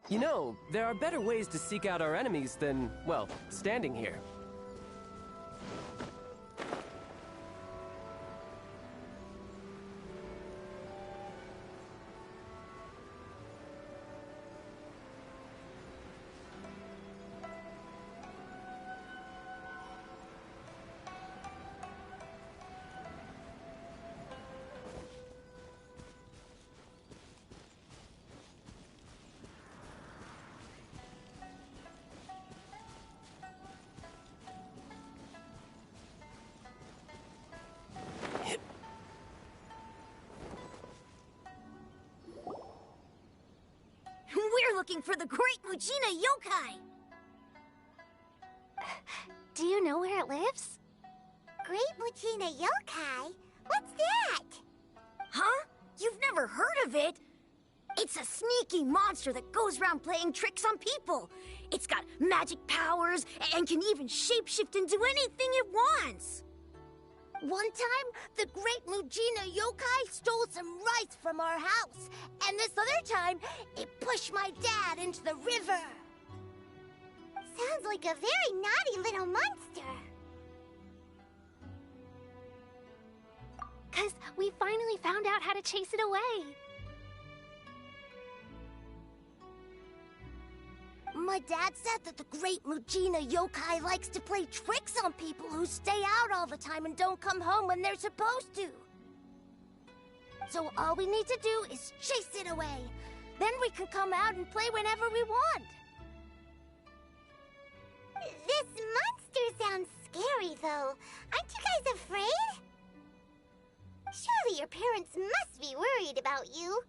You know, there are better ways to seek out our enemies than, well, standing here. We're looking for the Great Mujina Yokai! Do you know where it lives? Great Mujina Yokai? What's that? Huh? You've never heard of it? It's a sneaky monster that goes around playing tricks on people. It's got magic powers and can even shapeshift into anything it wants. One time, the Great Mujina Yokai stole some rice from our house. And this other time, it pushed my dad into the river. Sounds like a very naughty little monster. 'Cause we finally found out how to chase it away. My dad said that the Great Mujina Yokai likes to play tricks on people who stay out all the time and don't come home when they're supposed to. So all we need to do is chase it away. Then we can come out and play whenever we want. This monster sounds scary, though. Aren't you guys afraid? Surely your parents must be worried about you.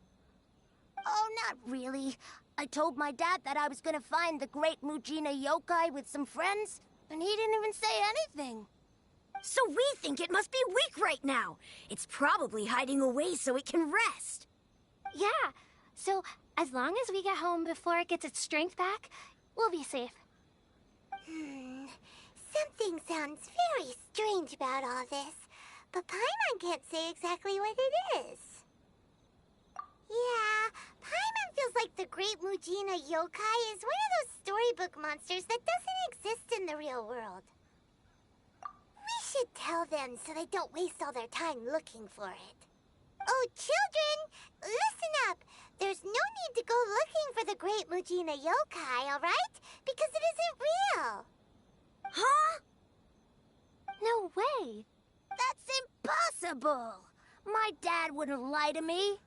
Oh, not really. I told my dad that I was gonna find the Great Mujina Yokai with some friends, and he didn't even say anything. So we think it must be weak right now. It's probably hiding away so it can rest. Yeah, so as long as we get home before it gets its strength back, we'll be safe. Something sounds very strange about all this, but Paimon can't say exactly what it is. Yeah, Paimon feels like the Great Mujina Yokai is one of those storybook monsters that doesn't exist in the real world. We should tell them so they don't waste all their time looking for it. Oh, children, listen up. There's no need to go looking for the Great Mujina Yokai, all right? Because it isn't real. Huh? No way! That's impossible! My dad wouldn't lie to me.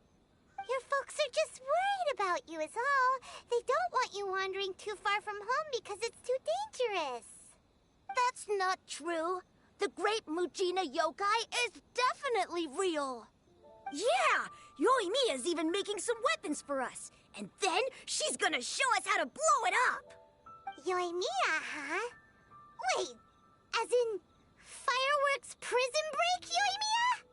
Your folks are just worried about you is all. They don't want you wandering too far from home because it's too dangerous. That's not true. The Great Mujina Yokai is definitely real. Yeah! Yoimiya's even making some weapons for us. And then she's gonna show us how to blow it up! Yoimiya, huh? Wait, as in fireworks prison break, Yoimiya?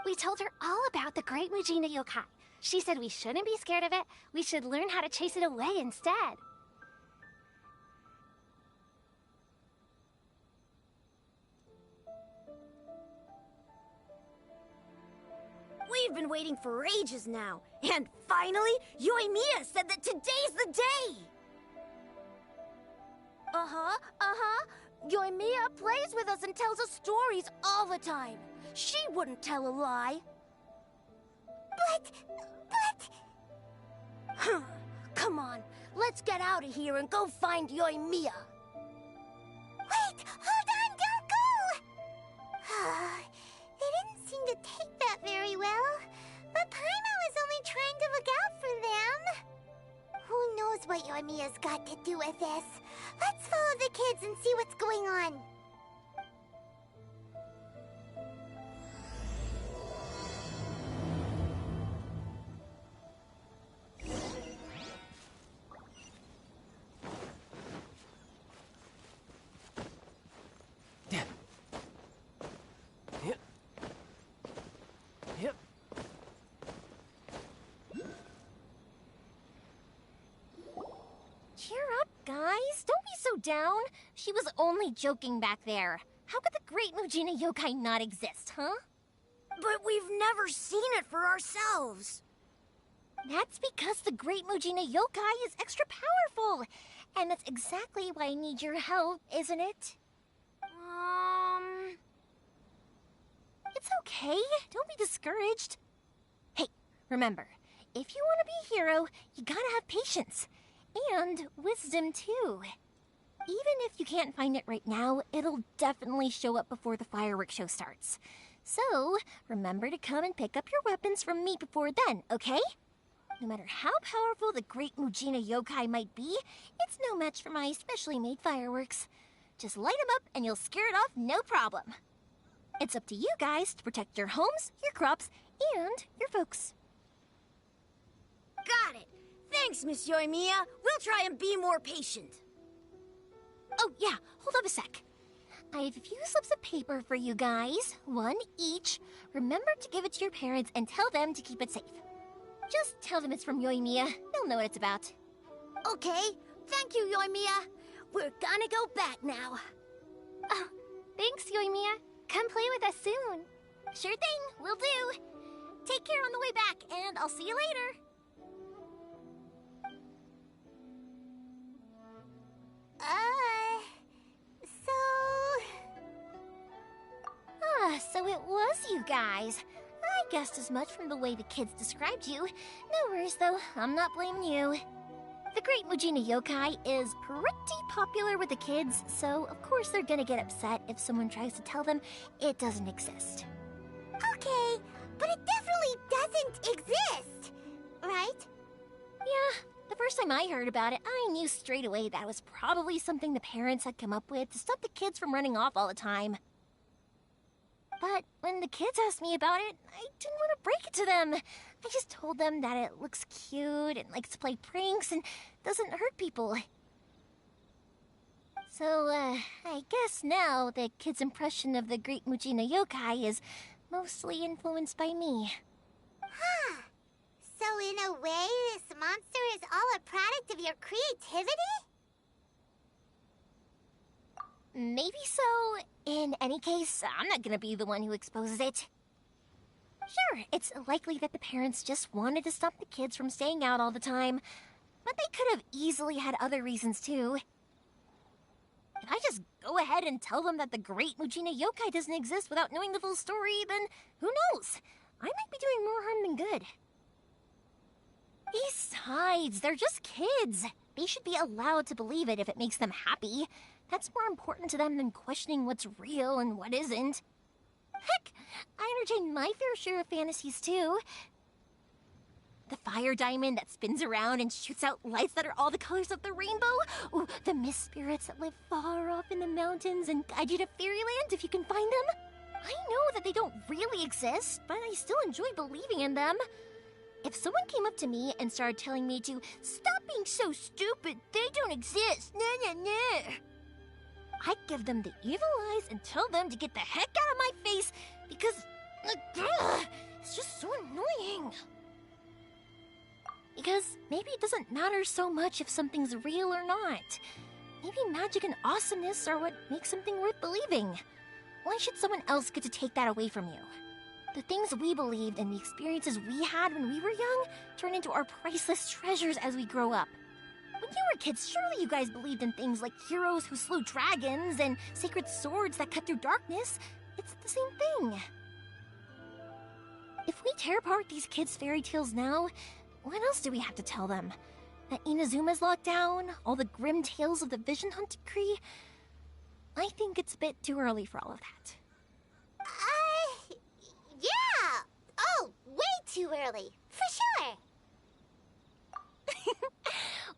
We told her all about the Great Mujina Yokai. She said we shouldn't be scared of it. We should learn how to chase it away instead. We've been waiting for ages now. And finally, Yoimiya said that today's the day! Yoimiya plays with us and tells us stories all the time. She wouldn't tell a lie. But... Come on, let's get out of here and go find Yoimiya. Wait, hold on, don't go! They didn't seem to take that very well. But Paimon was only trying to look out for them. Who knows what Yoimiya's got to do with this? Let's follow the kids and see what's going on. Yep. Cheer up, guys. Don't be so down. She was only joking back there. How could the Great Mujina Yokai not exist, huh? But we've never seen it for ourselves. That's because the Great Mujina Yokai is extra powerful. And that's exactly why I need your help, isn't it? It's okay. Don't be discouraged. Hey, remember, if you want to be a hero, you gotta have patience. And wisdom, too. Even if you can't find it right now, it'll definitely show up before the fireworks show starts. So, remember to come and pick up your weapons from me before then, okay? No matter how powerful the Great Mujina Yokai might be, it's no match for my specially made fireworks. Just light them up and you'll scare it off no problem. It's up to you guys to protect your homes, your crops, and your folks. Got it. Thanks, Miss Yoimiya. We'll try and be more patient. Oh, yeah, hold up a sec. I have a few slips of paper for you guys, one each. Remember to give it to your parents and tell them to keep it safe. Just tell them it's from Yoimiya. They'll know what it's about. Okay. Thank you, Yoimiya. We're gonna go back now. Oh, thanks, Yoimiya. Come play with us soon. Sure thing, will do. Take care on the way back, and I'll see you later. So it was you guys. I guessed as much from the way the kids described you. No worries, though. I'm not blaming you. The Great Mujina Yokai is pretty popular with the kids, so of course they're gonna get upset if someone tries to tell them it doesn't exist. Okay, but it definitely doesn't exist, right? Yeah, the first time I heard about it, I knew straight away that was probably something the parents had come up with to stop the kids from running off all the time. But when the kids asked me about it, I didn't want to break it to them. I just told them that it looks cute and likes to play pranks and doesn't hurt people. So, I guess now the kids' impression of the Great Mujina Yokai is mostly influenced by me. Huh. So in a way, this monster is all a product of your creativity? Maybe so. In any case, I'm not gonna be the one who exposes it. Sure, it's likely that the parents just wanted to stop the kids from staying out all the time, but they could have easily had other reasons too. If I just go ahead and tell them that the Great Mujina Yokai doesn't exist without knowing the full story, then who knows? I might be doing more harm than good. Besides, they're just kids. They should be allowed to believe it if it makes them happy. That's more important to them than questioning what's real and what isn't. Heck, I entertain my fair share of fantasies too. The fire diamond that spins around and shoots out lights that are all the colors of the rainbow. Ooh, the mist spirits that live far off in the mountains and guide you to fairyland if you can find them. I know that they don't really exist, but I still enjoy believing in them. If someone came up to me and started telling me to stop being so stupid, they don't exist, nah. I'd give them the evil eyes and tell them to get the heck out of my face because it's just so annoying. Because maybe it doesn't matter so much if something's real or not. Maybe magic and awesomeness are what makes something worth believing. Why should someone else get to take that away from you? The things we believed and the experiences we had when we were young turn into our priceless treasures as we grow up. When you were kids, surely you guys believed in things like heroes who slew dragons and sacred swords that cut through darkness. It's the same thing. If we tear apart these kids' fairy tales now, what else do we have to tell them? That Inazuma's locked down? All the grim tales of the Vision Hunt decree? I think it's a bit too early for all of that. Yeah! Oh, way too early. For sure.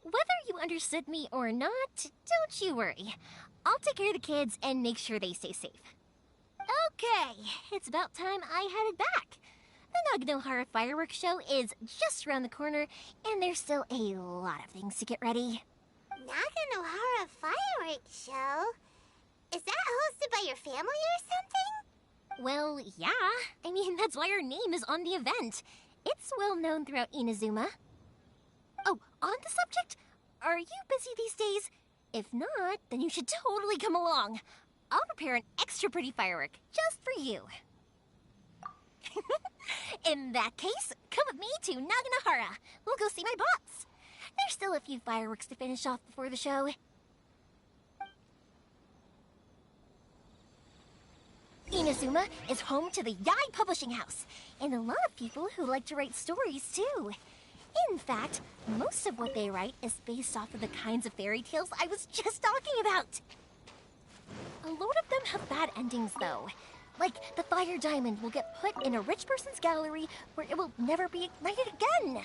Whether you understood me or not, don't you worry. I'll take care of the kids and make sure they stay safe. Okay, it's about time I headed back. The Naganohara fireworks show is just around the corner, and there's still a lot of things to get ready. Naganohara fireworks show? Is that hosted by your family or something? Well, yeah. I mean, that's why our name is on the event. It's well known throughout Inazuma. Oh, on the subject, are you busy these days? If not, then you should totally come along. I'll prepare an extra pretty firework just for you. In that case, come with me to Naganohara. We'll go see my boss. There's still a few fireworks to finish off before the show. Inazuma is home to the Yai Publishing House, and a lot of people who like to write stories, too. In fact, most of what they write is based off of the kinds of fairy tales I was just talking about. A lot of them have bad endings, though. Like, the fire diamond will get put in a rich person's gallery where it will never be ignited again.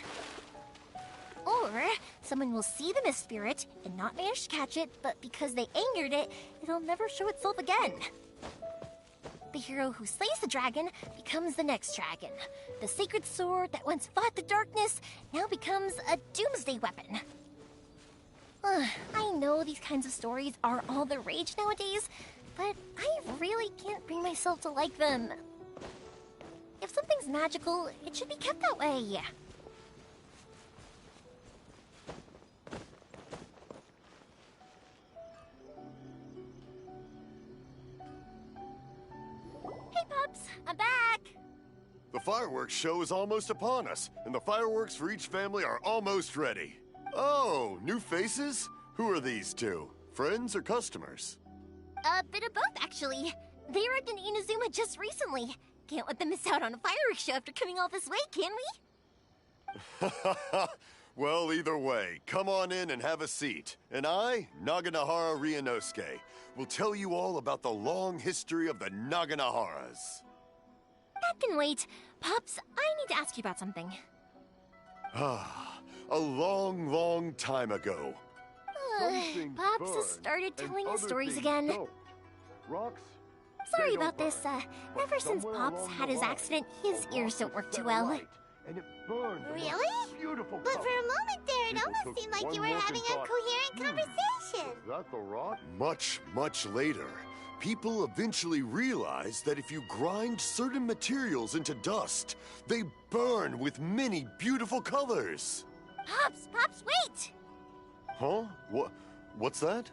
Or, someone will see the mist spirit and not manage to catch it, but because they angered it, it'll never show itself again. The hero who slays the dragon becomes the next dragon. The sacred sword that once fought the darkness now becomes a doomsday weapon. I know these kinds of stories are all the rage nowadays, but I really can't bring myself to like them. If something's magical, it should be kept that way. Hey, Pops, I'm back! The fireworks show is almost upon us, and the fireworks for each family are almost ready. Oh, new faces? Who are these two? Friends or customers? A bit of both, actually. They arrived in Inazuma just recently. Can't let them miss out on a fireworks show after coming all this way, can we? Well, either way, come on in and have a seat. And I, Naganohara Ryunosuke, will tell you all about the long history of the Naganoharas. That can wait. Pops, I need to ask you about something. A long, long time ago. Pops has started telling us stories again. Rocks? Sorry about this. Ever since Pops had his accident, his ears don't work too well. And it burned. Really? Beautiful. But for a moment there, it almost seemed like you were having a coherent conversation. Is that the rock? Much, much later, people eventually realized that if you grind certain materials into dust, they burn with many beautiful colors. Pops, wait! Huh? What's that?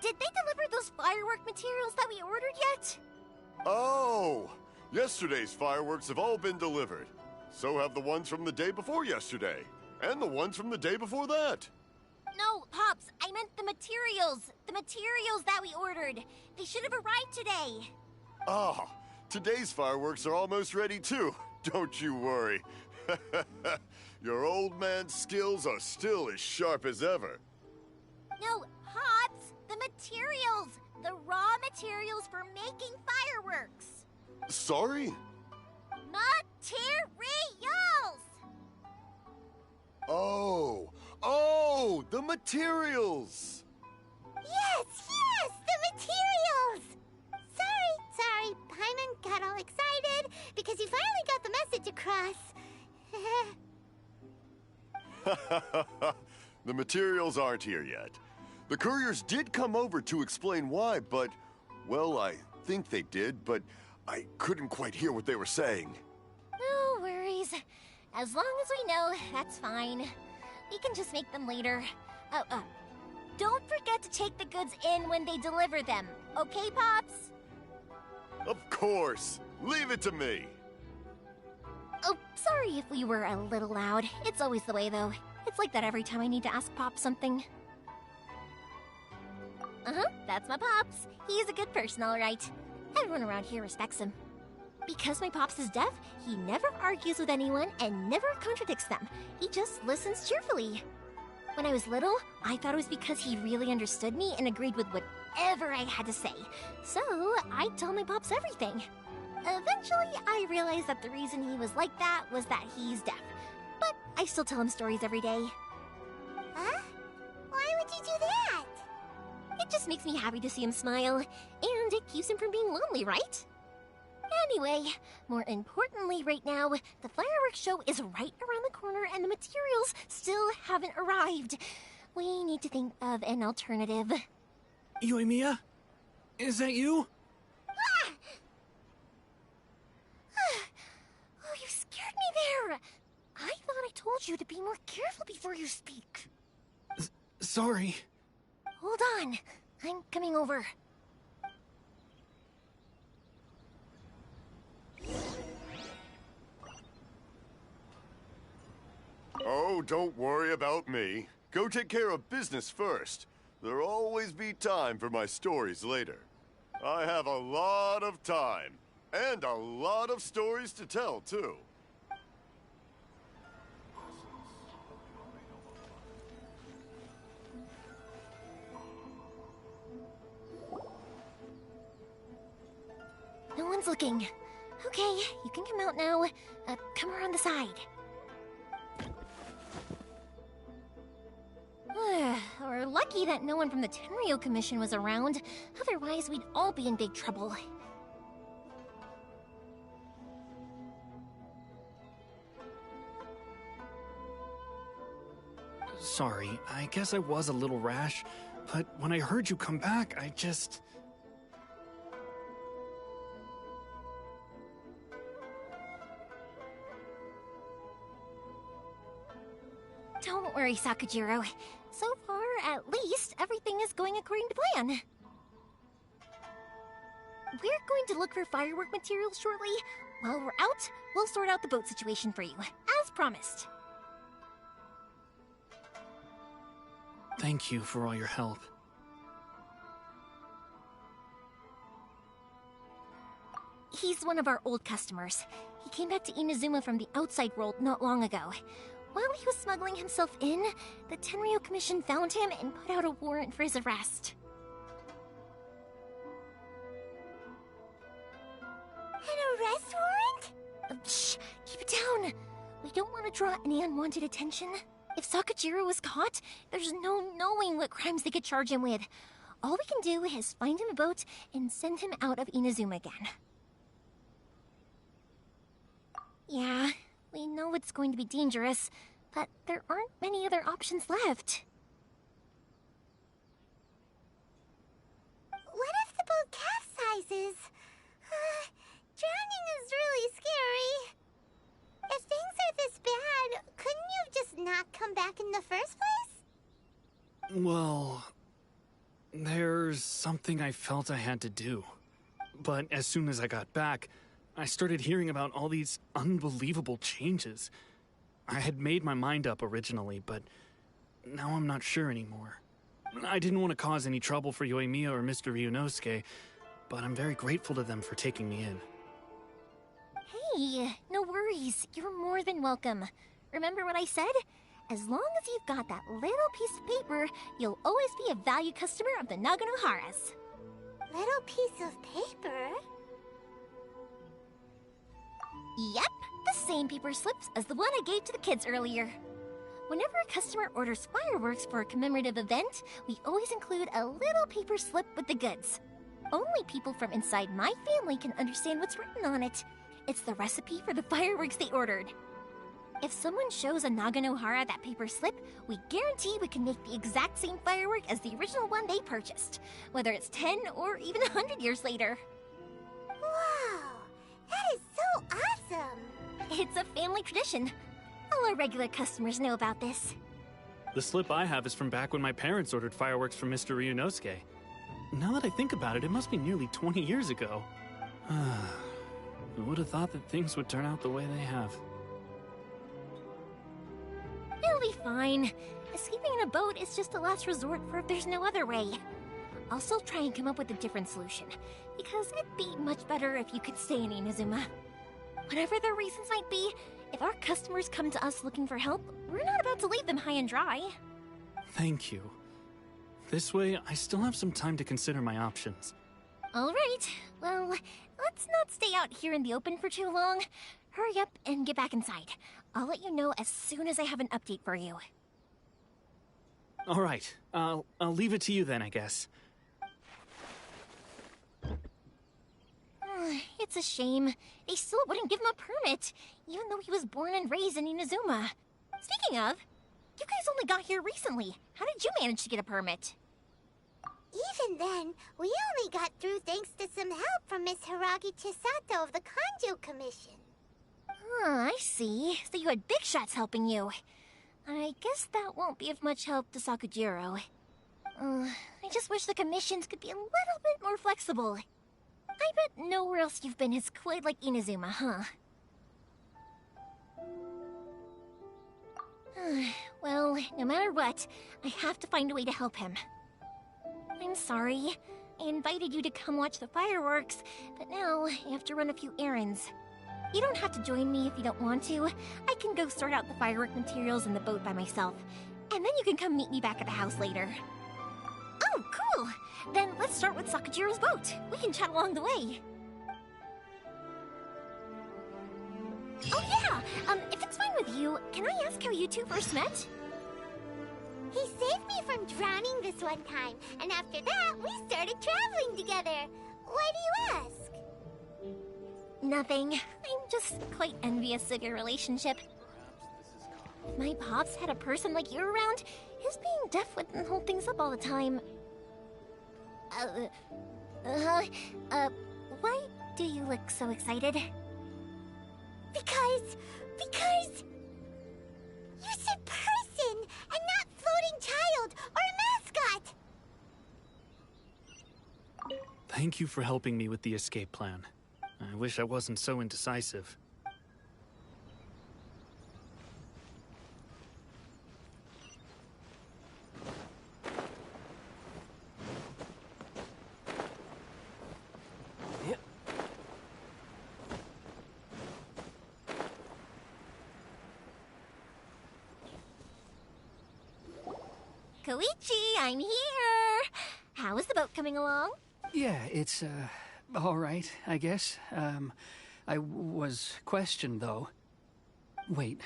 Did they deliver those firework materials that we ordered yet? Oh! Yesterday's fireworks have all been delivered. So have the ones from the day before yesterday. And the ones from the day before that. No, Pops, I meant the materials. The materials that we ordered. They should have arrived today. Ah, today's fireworks are almost ready too. Don't you worry. Your old man's skills are still as sharp as ever. No, Pops, the materials. The raw materials for making fireworks. Sorry? Materials! Oh, the materials! Yes, the materials! Sorry, Paimon got all excited because he finally got the message across. The materials aren't here yet. The couriers did come over to explain why, but, well, I think they did, but I couldn't quite hear what they were saying. No worries. As long as we know, that's fine. We can just make them later. Don't forget to take the goods in when they deliver them. Okay, Pops? Of course. Leave it to me. Oh, sorry if we were a little loud. It's always the way, though. It's like that every time I need to ask Pop something. That's my Pops. He's a good person, all right. Everyone around here respects him. Because my Pops is deaf, he never argues with anyone and never contradicts them. He just listens cheerfully. When I was little, I thought it was because he really understood me and agreed with whatever I had to say. So, I'd tell my Pops everything. Eventually, I realized that the reason he was like that was that he's deaf. But I still tell him stories every day. Huh? Why would you do that? It just makes me happy to see him smile, and it keeps him from being lonely, right? Anyway, more importantly right now, the fireworks show is right around the corner and the materials still haven't arrived. We need to think of an alternative. Yoimiya? Is that you? Oh, you scared me there! I thought I told you to be more careful before you speak. Sorry. Hold on. I'm coming over. Oh, don't worry about me. Go take care of business first. There'll always be time for my stories later. I have a lot of time, and a lot of stories to tell, too. No one's looking. Okay, you can come out now. Come around the side. We're lucky that no one from the Tenryo Commission was around. Otherwise, we'd all be in big trouble. Sorry, I guess I was a little rash, but when I heard you come back, I just... Don't worry, Sakujiro. So far, at least, everything is going according to plan. We're going to look for firework materials shortly. While we're out, we'll sort out the boat situation for you, as promised. Thank you for all your help. He's one of our old customers. He came back to Inazuma from the outside world not long ago. While he was smuggling himself in, the Tenryo Commission found him and put out a warrant for his arrest. An arrest warrant? Shh! Keep it down! We don't want to draw any unwanted attention. If Sakujiro was caught, there's no knowing what crimes they could charge him with. All we can do is find him a boat and send him out of Inazuma again. Yeah, we know it's going to be dangerous, but there aren't many other options left. What if the boat capsizes? Drowning is really scary. If things are this bad, couldn't you just not come back in the first place? Well, there's something I felt I had to do. But as soon as I got back, I started hearing about all these unbelievable changes. I had made my mind up originally, but now I'm not sure anymore. I didn't want to cause any trouble for Yoimiya or Mr. Ryunosuke, but I'm very grateful to them for taking me in. Hey, no worries. You're more than welcome. Remember what I said? As long as you've got that little piece of paper, you'll always be a valued customer of the Naganoharas. Little piece of paper? Yep, the same paper slips as the one I gave to the kids earlier. Whenever a customer orders fireworks for a commemorative event, we always include a little paper slip with the goods. Only people from inside my family can understand what's written on it. It's the recipe for the fireworks they ordered. If someone shows a Naganohara that paper slip, we guarantee we can make the exact same firework as the original one they purchased, whether it's 10 or even 100 years later. Wow, that is so awesome! It's a family tradition. All our regular customers know about this. The slip I have is from back when my parents ordered fireworks from Mr. Ryunosuke. Now that I think about it, it must be nearly 20 years ago. Who would have thought that things would turn out the way they have? It'll be fine. Escaping in a boat is just a last resort for if there's no other way. I'll still try and come up with a different solution, because it'd be much better if you could stay in Inazuma. Whatever their reasons might be, if our customers come to us looking for help, we're not about to leave them high and dry. Thank you. This way, I still have some time to consider my options. All right. Well, let's not stay out here in the open for too long. Hurry up and get back inside. I'll let you know as soon as I have an update for you. All right. I'll leave it to you then, I guess. It's a shame. They still wouldn't give him a permit, even though he was born and raised in Inazuma. Speaking of, you guys only got here recently. How did you manage to get a permit? Even then, we only got through thanks to some help from Miss Hiragi Chisato of the Kanjo Commission. I see. So you had big shots helping you. I guess that won't be of much help to Sakujiro. I just wish the commissions could be a little bit more flexible. I bet nowhere else you've been is quite like Inazuma, huh? matter what, I have to find a way to help him. I'm sorry. I invited you to come watch the fireworks, but now I have to run a few errands. You don't have to join me if you don't want to. I can go sort out the firework materials in the boat by myself, and then you can come meet me back at the house later. Oh, cool! Then let's start with Sakajiro's boat. We can chat along the way. Oh yeah! If it's fine with you, can I ask how you two first met? He saved me from drowning this one time, and after that, we started traveling together. Why do you ask? Nothing. I'm just quite envious of your relationship. If my pops had a person like you around, his being deaf wouldn't hold things up all the time. Why do you look so excited? Because you said person and not floating child or mascot. Thank you for helping me with the escape plan. I wish I wasn't so indecisive. Koichi, I'm here! How is the boat coming along? Yeah, it's, all right, I guess. I was questioned, though. Wait,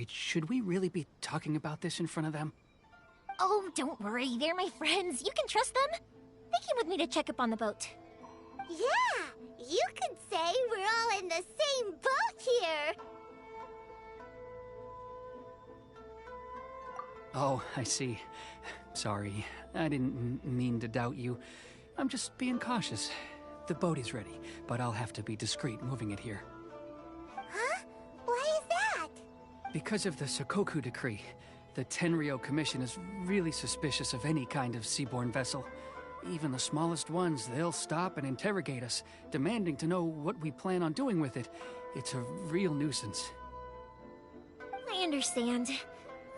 should we really be talking about this in front of them? Oh, don't worry, they're my friends. You can trust them. They came with me to check up on the boat. Yeah, you could say we're all in the same boat here. Oh, I see. Sorry, I didn't mean to doubt you. I'm just being cautious. The boat is ready, but I'll have to be discreet moving it here. Huh? Why is that? Because of the Sokoku decree, the Tenryou Commission is really suspicious of any kind of seaborne vessel. Even the smallest ones, they'll stop and interrogate us, demanding to know what we plan on doing with it. It's a real nuisance. I understand.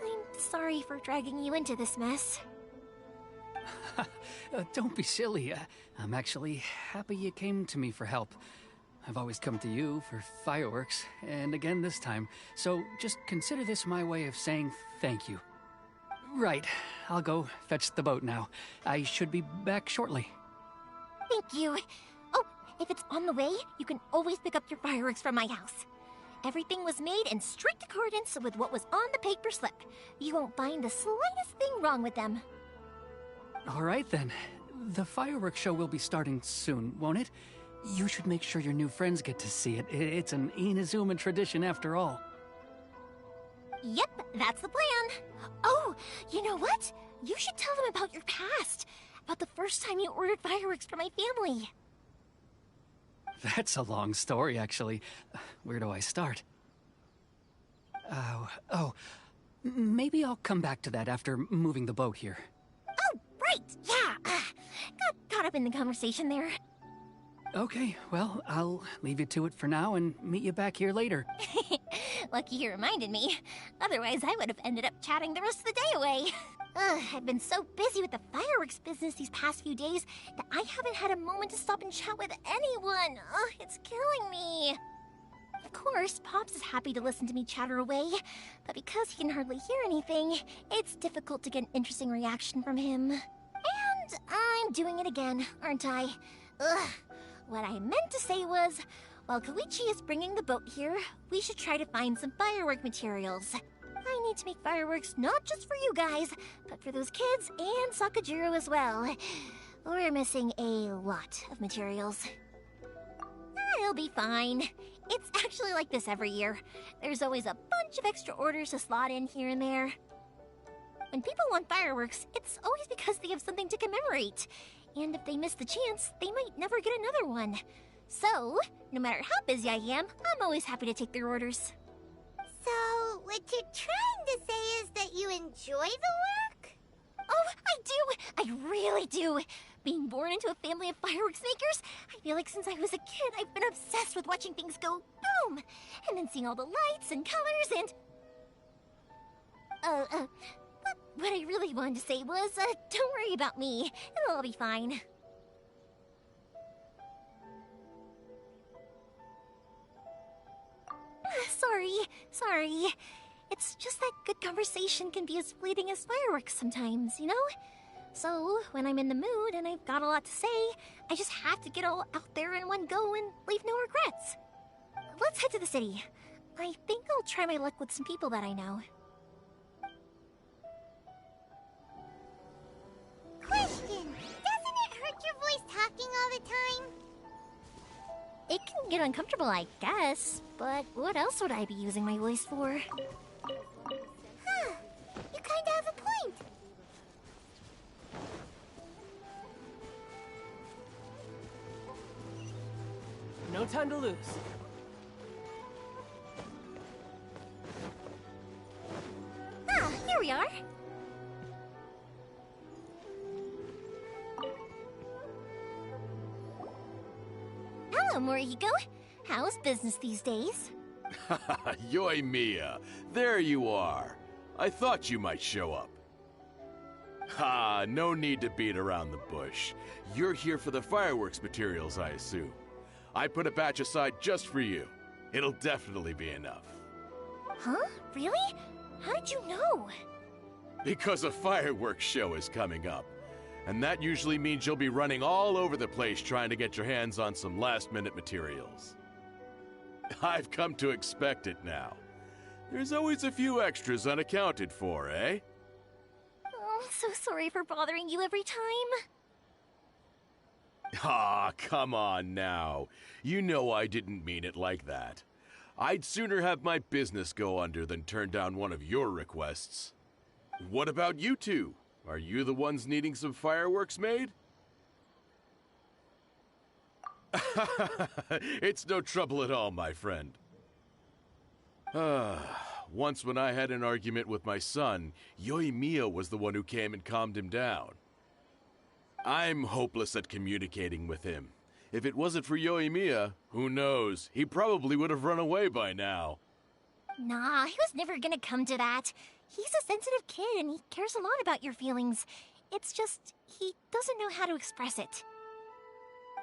I'm sorry for dragging you into this mess. Don't be silly. I'm actually happy you came to me for help. I've always come to you for fireworks, and again this time, so just consider this my way of saying thank you. Right, I'll go fetch the boat now. I should be back shortly. Thank you. Oh, if it's on the way, you can always pick up your fireworks from my house. Everything was made in strict accordance with what was on the paper slip. You won't find the slightest thing wrong with them. All right then. The fireworks show will be starting soon, won't it? You should make sure your new friends get to see it. It's an Inazuma tradition after all. Yep, that's the plan. Oh, you know what? You should tell them about your past. About the first time you ordered fireworks for my family. That's a long story, actually. Where do I start? Maybe I'll come back to that after moving the boat here. Oh, right, yeah. Got caught up in the conversation there. Okay, well, I'll leave you to it for now and meet you back here later. Lucky you reminded me. Otherwise, I would have ended up chatting the rest of the day away. I've been so busy with the fireworks business these past few days that I haven't had a moment to stop and chat with anyone. It's killing me. Of course, Pops is happy to listen to me chatter away, but because he can hardly hear anything, it's difficult to get an interesting reaction from him. And I'm doing it again, aren't I? What I meant to say was, while Koichi is bringing the boat here, we should try to find some firework materials. I need to make fireworks not just for you guys, but for those kids and Sakajiro as well. We're missing a lot of materials. It'll be fine. It's actually like this every year. There's always a bunch of extra orders to slot in here and there. When people want fireworks, it's always because they have something to commemorate. And if they miss the chance, they might never get another one. So, no matter how busy I am, I'm always happy to take their orders. So, what you're trying to say is that you enjoy the work? Oh, I do! I really do! Being born into a family of fireworks makers, I feel like since I was a kid, I've been obsessed with watching things go boom! And then seeing all the lights and colors and... What I really wanted to say was, don't worry about me. It'll all be fine. Sorry. It's just that good conversation can be as fleeting as fireworks sometimes, you know? So, when I'm in the mood and I've got a lot to say, I just have to get all out there in one go and leave no regrets. Let's head to the city. I think I'll try my luck with some people that I know. Question! Doesn't it hurt your voice talking all the time? It can get uncomfortable, I guess, but what else would I be using my voice for? Huh. You kinda have a point. No time to lose. Ah, here we are. Hello, Morihiko. How's business these days? Yoimiya, there you are. I thought you might show up. Ha, no need to beat around the bush. You're here for the fireworks materials, I assume. I put a batch aside just for you. It'll definitely be enough. Huh? Really? How did you know? Because a fireworks show is coming up. And that usually means you'll be running all over the place trying to get your hands on some last-minute materials. I've come to expect it now. There's always a few extras unaccounted for, eh? Oh, I'm so sorry for bothering you every time. Ah, come on now. You know I didn't mean it like that. I'd sooner have my business go under than turn down one of your requests. What about you two? Are you the ones needing some fireworks made? It's no trouble at all, my friend. Once when I had an argument with my son, Yoimiya was the one who came and calmed him down. I'm hopeless at communicating with him. If it wasn't for Yoimiya, who knows, he probably would have run away by now. Nah, he was never gonna come to that. He's a sensitive kid and he cares a lot about your feelings. It's just, he doesn't know how to express it.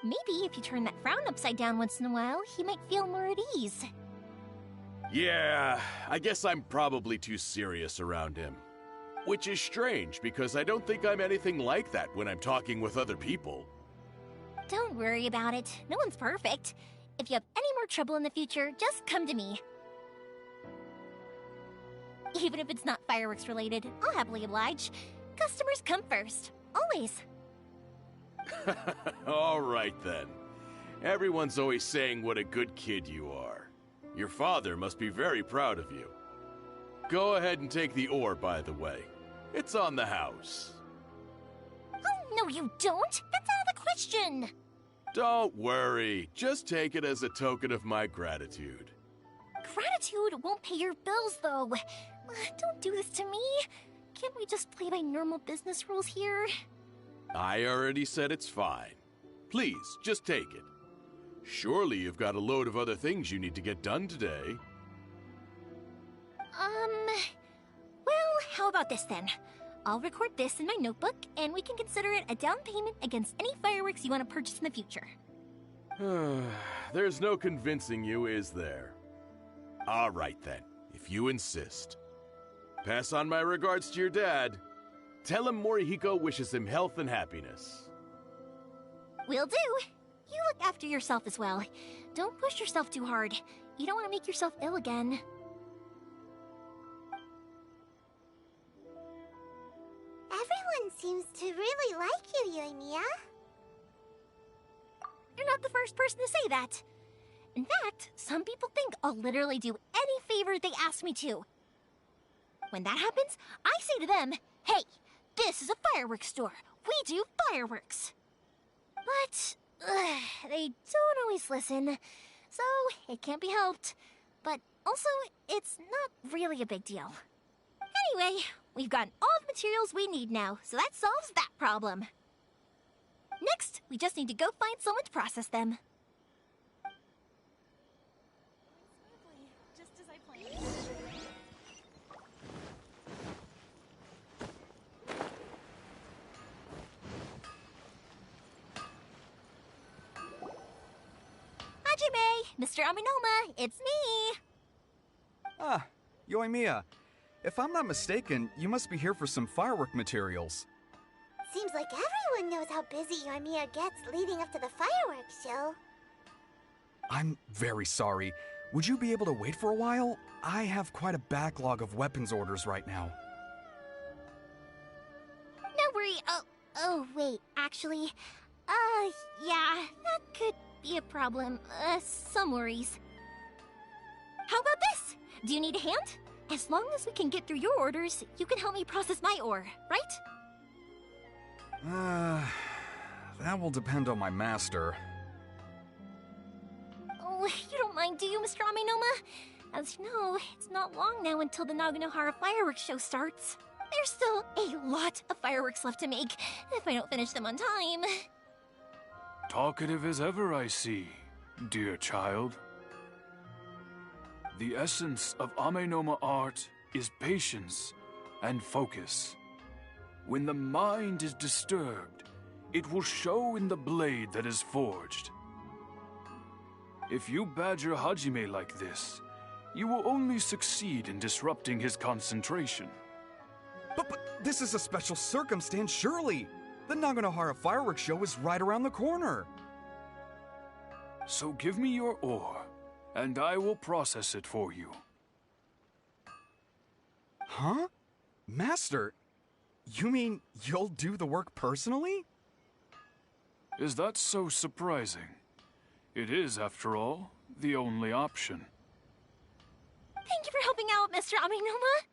Maybe if you turn that frown upside down once in a while, he might feel more at ease. Yeah, I guess I'm probably too serious around him. Which is strange, because I don't think I'm anything like that when I'm talking with other people. Don't worry about it. No one's perfect. If you have any more trouble in the future, just come to me. Even if it's not fireworks related, I'll happily oblige. Customers come first. Always. All right then. Everyone's always saying what a good kid you are. Your father must be very proud of you. Go ahead and take the ore, by the way. It's on the house. Oh, no you don't! That's out of the question! Don't worry. Just take it as a token of my gratitude. Gratitude won't pay your bills, though. Don't do this to me. Can't we just play by normal business rules here? I already said it's fine. Please, just take it. Surely you've got a load of other things you need to get done today. Well, how about this then? I'll record this in my notebook, and we can consider it a down payment against any fireworks you want to purchase in the future. There's no convincing you, is there? All right then, if you insist. Pass on my regards to your dad. Tell him Morihiko wishes him health and happiness. Will do. You look after yourself as well. Don't push yourself too hard. You don't want to make yourself ill again. Everyone seems to really like you, Yoimiya. You're not the first person to say that. In fact, some people think I'll literally do any favor they ask me to. When that happens, I say to them, hey, this is a fireworks store. We do fireworks. But they don't always listen, so it can't be helped. But also, it's not really a big deal. Anyway, we've gotten all the materials we need now, so that solves that problem. Next, we just need to go find someone to process them. Just as I planned. Mr. Aminoma, it's me! Ah, Yoimiya. If I'm not mistaken, you must be here for some firework materials. Seems like everyone knows how busy Yoimiya gets leading up to the fireworks show. I'm very sorry. Would you be able to wait for a while? I have quite a backlog of weapons orders right now. No worry. Oh, wait, actually, yeah, that could be a problem. Some worries. How about this? Do you need a hand? As long as we can get through your orders, you can help me process my ore, right? That will depend on my master. Oh, you don't mind, do you, Mr. Aminoma? As you know, it's not long now until the Naganohara fireworks show starts. There's still a lot of fireworks left to make, if I don't finish them on time. Talkative as ever, I see, dear child. The essence of Amenoma art is patience and focus. When the mind is disturbed, it will show in the blade that is forged. If you badger Hajime like this, you will only succeed in disrupting his concentration. But this is a special circumstance, surely! The Naganohara fireworks show is right around the corner! So give me your ore, and I will process it for you. Huh? Master, you mean you'll do the work personally? Is that so surprising? It is, after all, the only option. Thank you for helping out, Mr. Aminoma.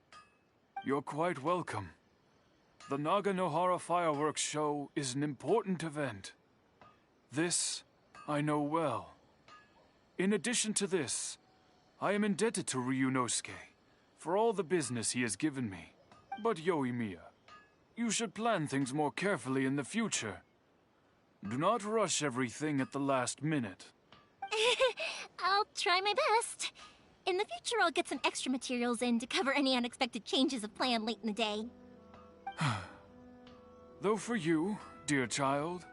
You're quite welcome. The Naganohara fireworks show is an important event. This I know well. In addition to this, I am indebted to Ryunosuke for all the business he has given me. But Yoimiya, you should plan things more carefully in the future. Do not rush everything at the last minute. I'll try my best. In the future, I'll get some extra materials in to cover any unexpected changes of plan late in the day. Though for you, dear child,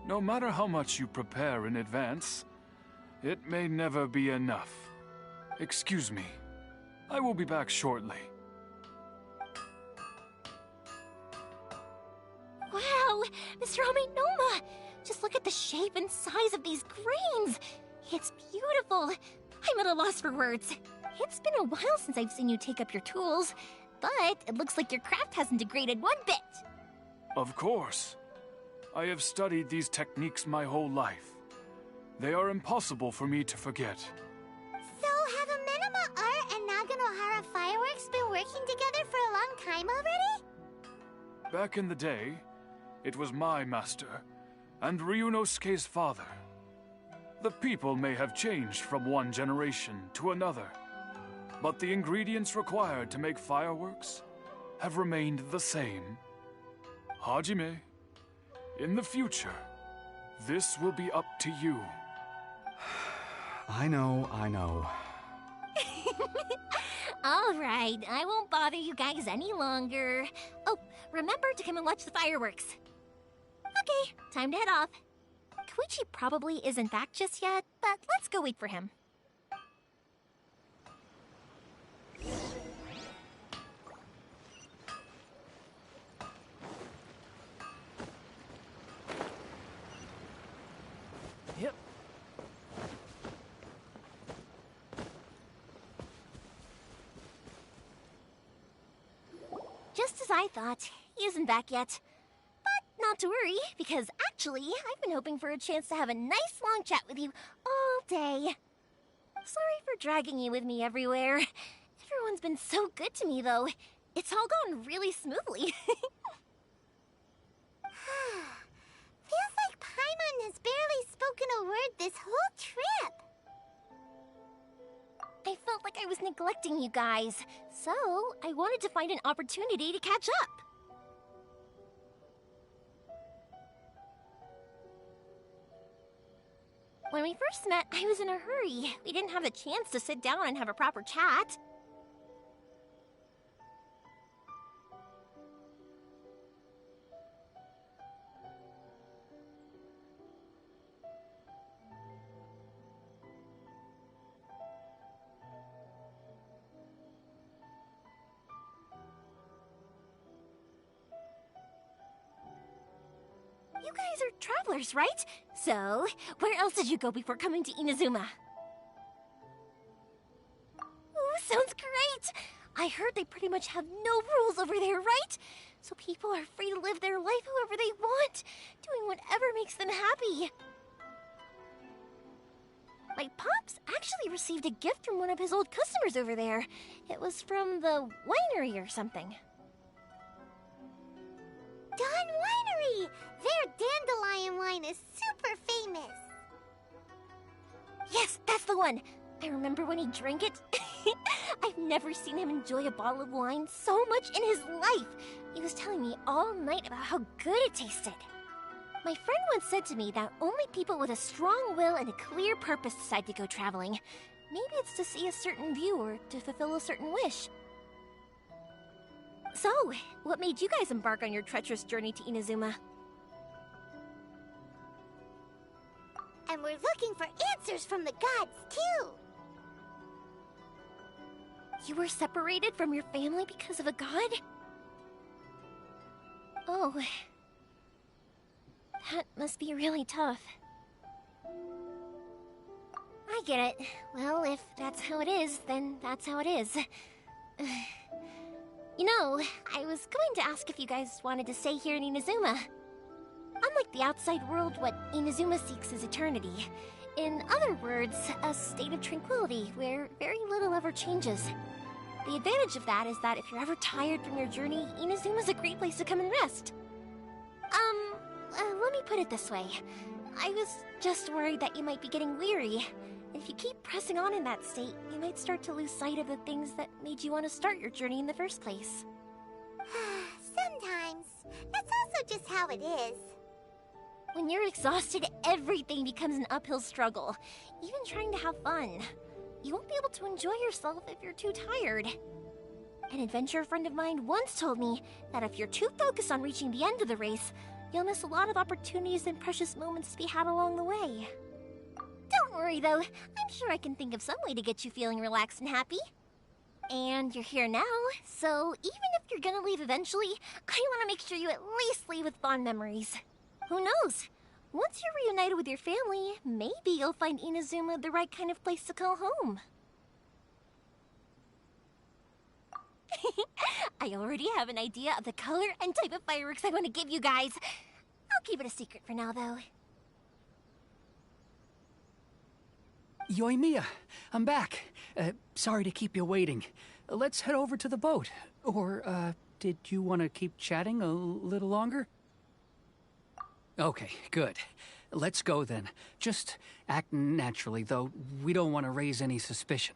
no matter how much you prepare in advance, it may never be enough. Excuse me. I will be back shortly. Wow, Mr. Aminoma! Just look at the shape and size of these grains! It's beautiful! I'm at a loss for words. It's been a while since I've seen you take up your tools, but it looks like your craft hasn't degraded one bit. Of course. I have studied these techniques my whole life. They are impossible for me to forget. So, have Amenoma Art and Naganohara Fireworks been working together for a long time already? Back in the day, it was my master and Ryunosuke's father. The people may have changed from one generation to another, but the ingredients required to make fireworks have remained the same. Hajime, in the future, this will be up to you. I know. All right, I won't bother you guys any longer. Oh, remember to come and watch the fireworks. Okay, time to head off. Koichi probably isn't back just yet, but let's go wait for him. Yep. Just as I thought, he isn't back yet. But not to worry, because actually, I've been hoping for a chance to have a nice long chat with you all day. Sorry for dragging you with me everywhere. Everyone's been so good to me, though. It's all gone really smoothly. Feels like Paimon has barely spoken a word this whole trip. I felt like I was neglecting you guys, so I wanted to find an opportunity to catch up. When we first met, I was in a hurry. We didn't have a chance to sit down and have a proper chat. guys are travelers, right? So, where else did you go before coming to Inazuma? Ooh, sounds great! I heard they pretty much have no rules over there, right? So people are free to live their life however they want, doing whatever makes them happy. My pops actually received a gift from one of his old customers over there. It was from the winery or something. Dawn Winery! Their dandelion wine is super famous. Yes, that's the one. I remember when he drank it. I've never seen him enjoy a bottle of wine so much in his life. He was telling me all night about how good it tasted. My friend once said to me that only people with a strong will and a clear purpose decide to go traveling. Maybe it's to see a certain view or to fulfill a certain wish. So, what made you guys embark on your treacherous journey to Inazuma? And we're looking for answers from the gods, too. You were separated from your family because of a god? Oh. That must be really tough. I get it. Well, if that's how it is, then that's how it is. You know, I was going to ask if you guys wanted to stay here in Inazuma. Unlike the outside world, what Inazuma seeks is eternity. In other words, a state of tranquility where very little ever changes. The advantage of that is that if you're ever tired from your journey, Inazuma's a great place to come and rest. Let me put it this way. I was just worried that you might be getting weary. If you keep pressing on in that state, you might start to lose sight of the things that made you want to start your journey in the first place. Sometimes. That's also just how it is. When you're exhausted, everything becomes an uphill struggle. Even trying to have fun. You won't be able to enjoy yourself if you're too tired. An adventurer friend of mine once told me that if you're too focused on reaching the end of the race, you'll miss a lot of opportunities and precious moments to be had along the way. Don't worry though, I'm sure I can think of some way to get you feeling relaxed and happy. And you're here now, so even if you're gonna leave eventually, I want to make sure you at least leave with fond memories. Who knows? Once you're reunited with your family, maybe you'll find Inazuma the right kind of place to call home. I already have an idea of the color and type of fireworks I want to give you guys. I'll keep it a secret for now, though. Yoimiya, I'm back. Sorry to keep you waiting. Let's head over to the boat. Or, did you want to keep chatting a little longer? Okay, good. Let's go then. Just act naturally, though. We don't want to raise any suspicion.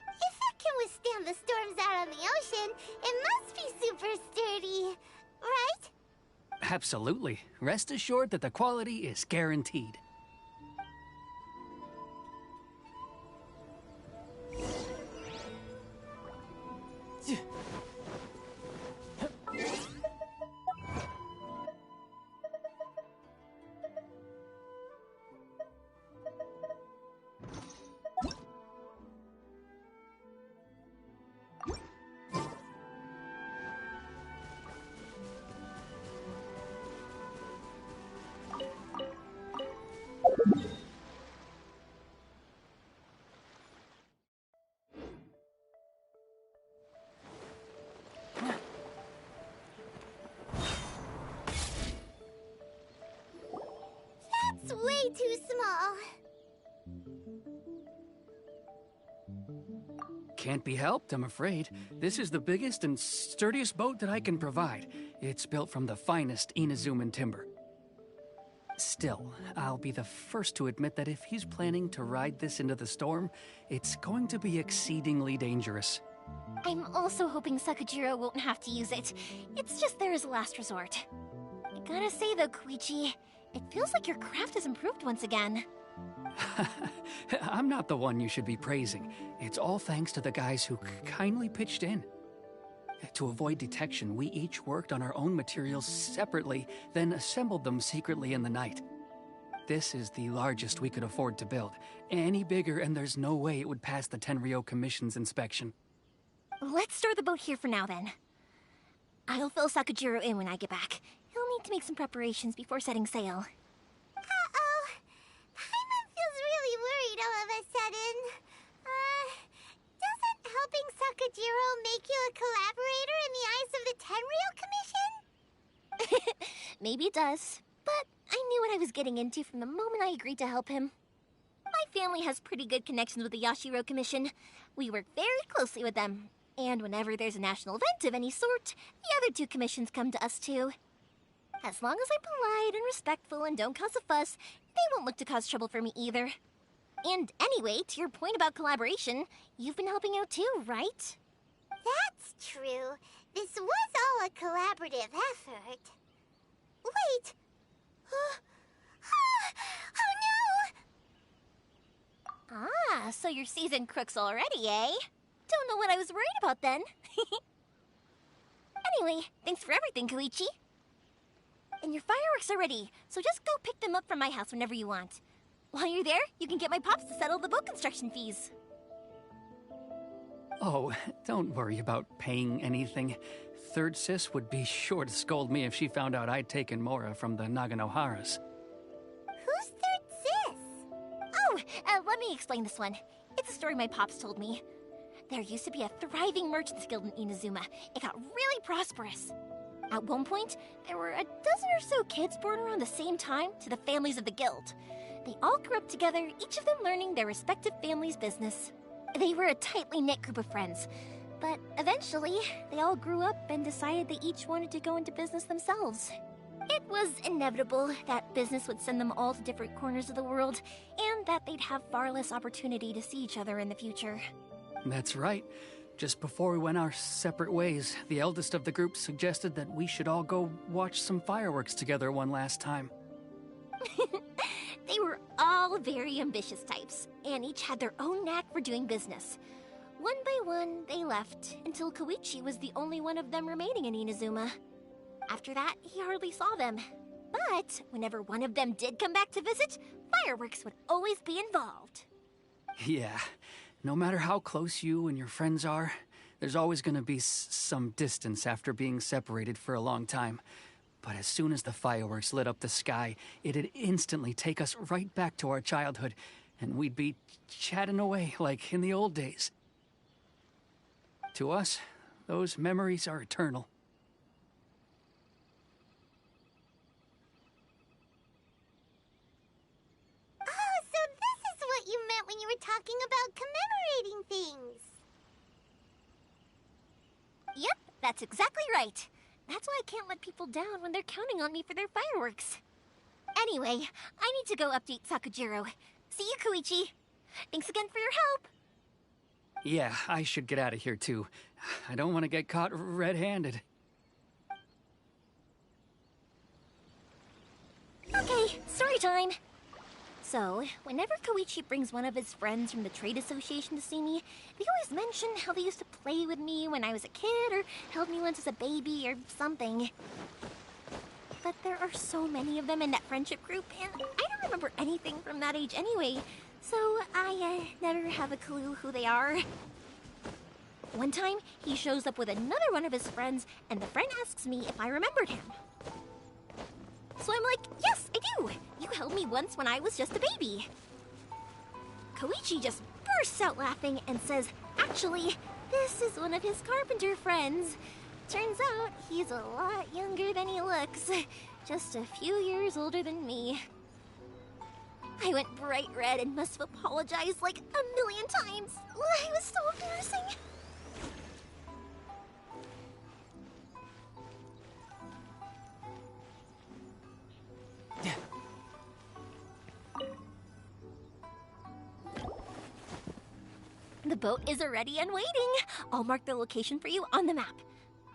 If it can withstand the storms out on the ocean, it must be super sturdy, right? Absolutely. Rest assured that the quality is guaranteed. That's way too small. Can't be helped, I'm afraid. This is the biggest and sturdiest boat that I can provide. It's built from the finest Inazuman timber. Still, I'll be the first to admit that if he's planning to ride this into the storm, it's going to be exceedingly dangerous. I'm also hoping Sakujiro won't have to use it. It's just there as a last resort. I gotta say though, Koichi, it feels like your craft has improved once again. I'm not the one you should be praising. It's all thanks to the guys who kindly pitched in. To avoid detection, we each worked on our own materials separately, then assembled them secretly in the night. This is the largest we could afford to build. Any bigger and there's no way it would pass the Tenryo Commission's inspection. Let's store the boat here for now then. I'll fill Sakujiro in when I get back. He'll need to make some preparations before setting sail. Uh-oh. Paimon feels really worried all of a sudden. Doesn't helping Sakujiro make you a collaborator in the eyes of the Tenryou Commission? Maybe it does, but I knew what I was getting into from the moment I agreed to help him. My family has pretty good connections with the Yashiro Commission. We work very closely with them. And whenever there's a national event of any sort, the other two commissions come to us too. As long as I'm polite and respectful and don't cause a fuss, they won't look to cause trouble for me either. And anyway, to your point about collaboration, you've been helping out too, right? That's true. This was all a collaborative effort. Wait! Oh no! Ah, so you're seasoned crooks already, eh? Don't know what I was worried about then. Anyway, thanks for everything, Koichi. And your fireworks are ready, so just go pick them up from my house whenever you want. While you're there, you can get my pops to settle the boat construction fees. Oh, don't worry about paying anything. Third Sis would be sure to scold me if she found out I'd taken Mora from the Naganoharas. Who's Third Sis? Oh, let me explain this one. It's a story my pops told me. There used to be a thriving merchants guild in Inazuma. It got really prosperous. At one point, there were a dozen or so kids born around the same time to the families of the guild. They all grew up together, each of them learning their respective family's business. They were a tightly knit group of friends. But eventually, they all grew up and decided they each wanted to go into business themselves. It was inevitable that business would send them all to different corners of the world, and that they'd have far less opportunity to see each other in the future. That's right. Just before we went our separate ways, the eldest of the group suggested that we should all go watch some fireworks together one last time. They were all very ambitious types, and each had their own knack for doing business. One by one, they left, until Koichi was the only one of them remaining in Inazuma. After that, he hardly saw them. But whenever one of them did come back to visit, fireworks would always be involved. Yeah, no matter how close you and your friends are, there's always gonna be some distance after being separated for a long time. But as soon as the fireworks lit up the sky, it'd instantly take us right back to our childhood, and we'd be chatting away like in the old days. To us, those memories are eternal. Oh, so this is what you meant when you were talking about commemorating things. Yep, that's exactly right. That's why I can't let people down when they're counting on me for their fireworks. Anyway, I need to go update Sakujiro. See you, Koichi. Thanks again for your help. Yeah, I should get out of here too. I don't want to get caught red-handed. Okay, story time. So, whenever Koichi brings one of his friends from the trade association to see me, they always mention how they used to play with me when I was a kid, or held me once as a baby, or something. But there are so many of them in that friendship group, and I don't remember anything from that age anyway, so I never have a clue who they are. One time, he shows up with another one of his friends, and the friend asks me if I remembered him. So I'm like, yes, I do! You held me once when I was just a baby. Koichi just bursts out laughing and says, actually, this is one of his carpenter friends. Turns out he's a lot younger than he looks. Just a few years older than me. I went bright red and must have apologized like a million times. It was so embarrassing. The boat is ready and waiting. I'll mark the location for you on the map.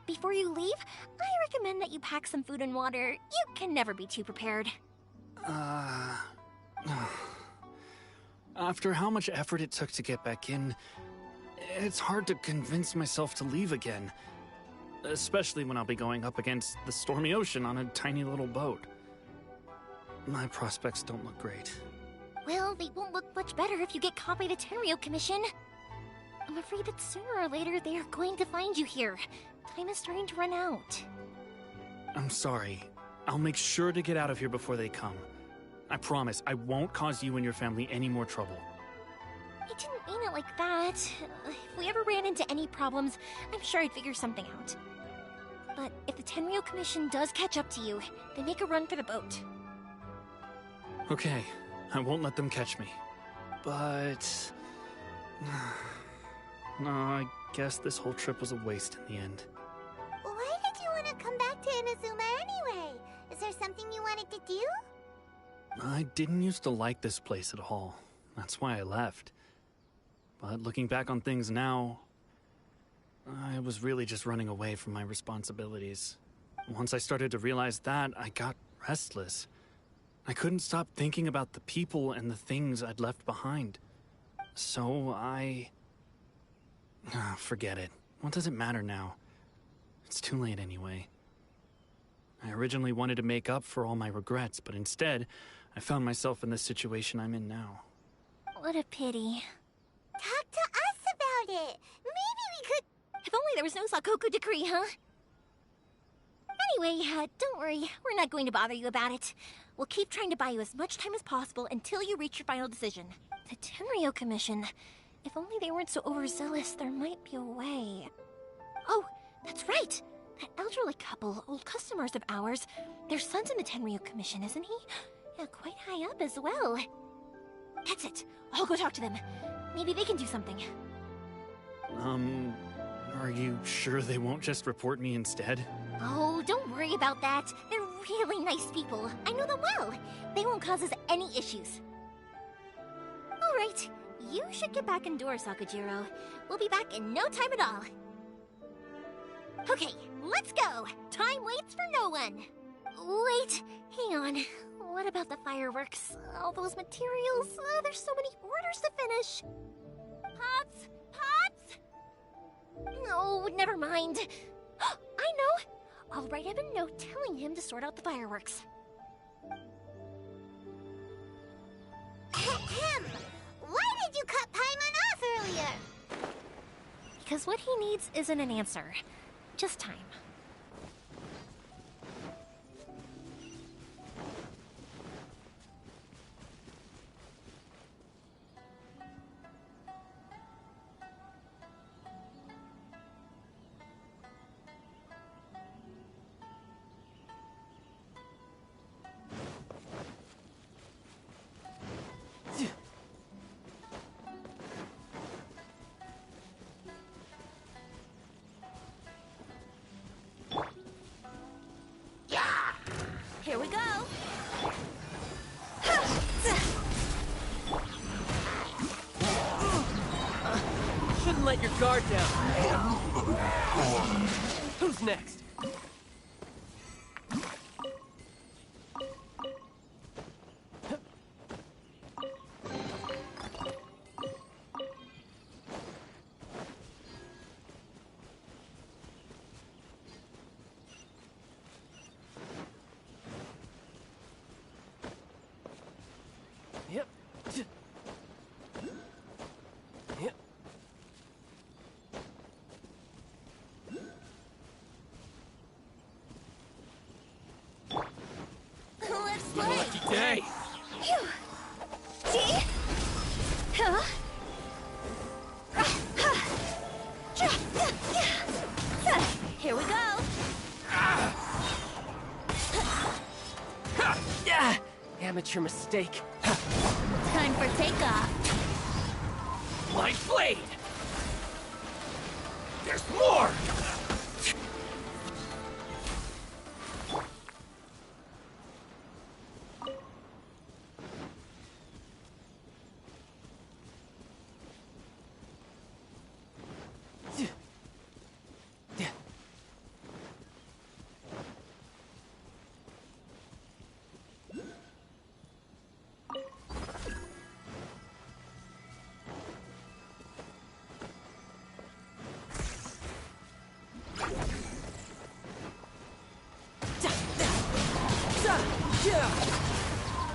Before you leave, I recommend that you pack some food and water. You can never be too prepared. After how much effort it took to get back in, it's hard to convince myself to leave again. Especially when I'll be going up against the stormy ocean on a tiny little boat. My prospects don't look great. Well, they won't look much better if you get caught by the Tenryou Commission. I'm afraid that sooner or later they are going to find you here. Time is starting to run out. I'm sorry. I'll make sure to get out of here before they come. I promise, I won't cause you and your family any more trouble. I didn't mean it like that. If we ever ran into any problems, I'm sure I'd figure something out. But if the Tenryou Commission does catch up to you, they make a run for the boat. Okay, I won't let them catch me. But... no, I guess this whole trip was a waste in the end. Why did you want to come back to Inazuma anyway? Is there something you wanted to do? I didn't used to like this place at all. That's why I left. But looking back on things now, I was really just running away from my responsibilities. Once I started to realize that, I got restless. I couldn't stop thinking about the people and the things I'd left behind. So forget it. What does it matter now? It's too late anyway. I originally wanted to make up for all my regrets, but instead, I found myself in the situation I'm in now. What a pity. Talk to us about it. Maybe we could... If only there was no Sakoku decree, huh? Anyway, don't worry. We're not going to bother you about it. We'll keep trying to buy you as much time as possible until you reach your final decision. The Tenryou Commission. If only they weren't so overzealous, there might be a way. Oh, that's right. That elderly couple, old customers of ours, their son's in the Tenryou Commission, isn't he? Yeah, quite high up as well. That's it. I'll go talk to them. Maybe they can do something. Are you sure they won't just report me instead? Oh, don't worry about that. They're really nice people. I know them well. They won't cause us any issues. All right. You should get back indoors, Sakujiro. We'll be back in no time at all. Okay, let's go. Time waits for no one. Wait, hang on. What about the fireworks? All those materials? There's so many orders to finish. Pops? Pops? No, never mind. I know. I'll write him a note telling him to sort out the fireworks. Ahem. Why did you cut Paimon off earlier? Because what he needs isn't an answer. Just time. Here we go. Shouldn't let your guard down. Who's next? Yep. Yep. Let's play. Lucky day. See? Huh? Here we go. Amateur mistake. Time for takeoff. My blade! There's more!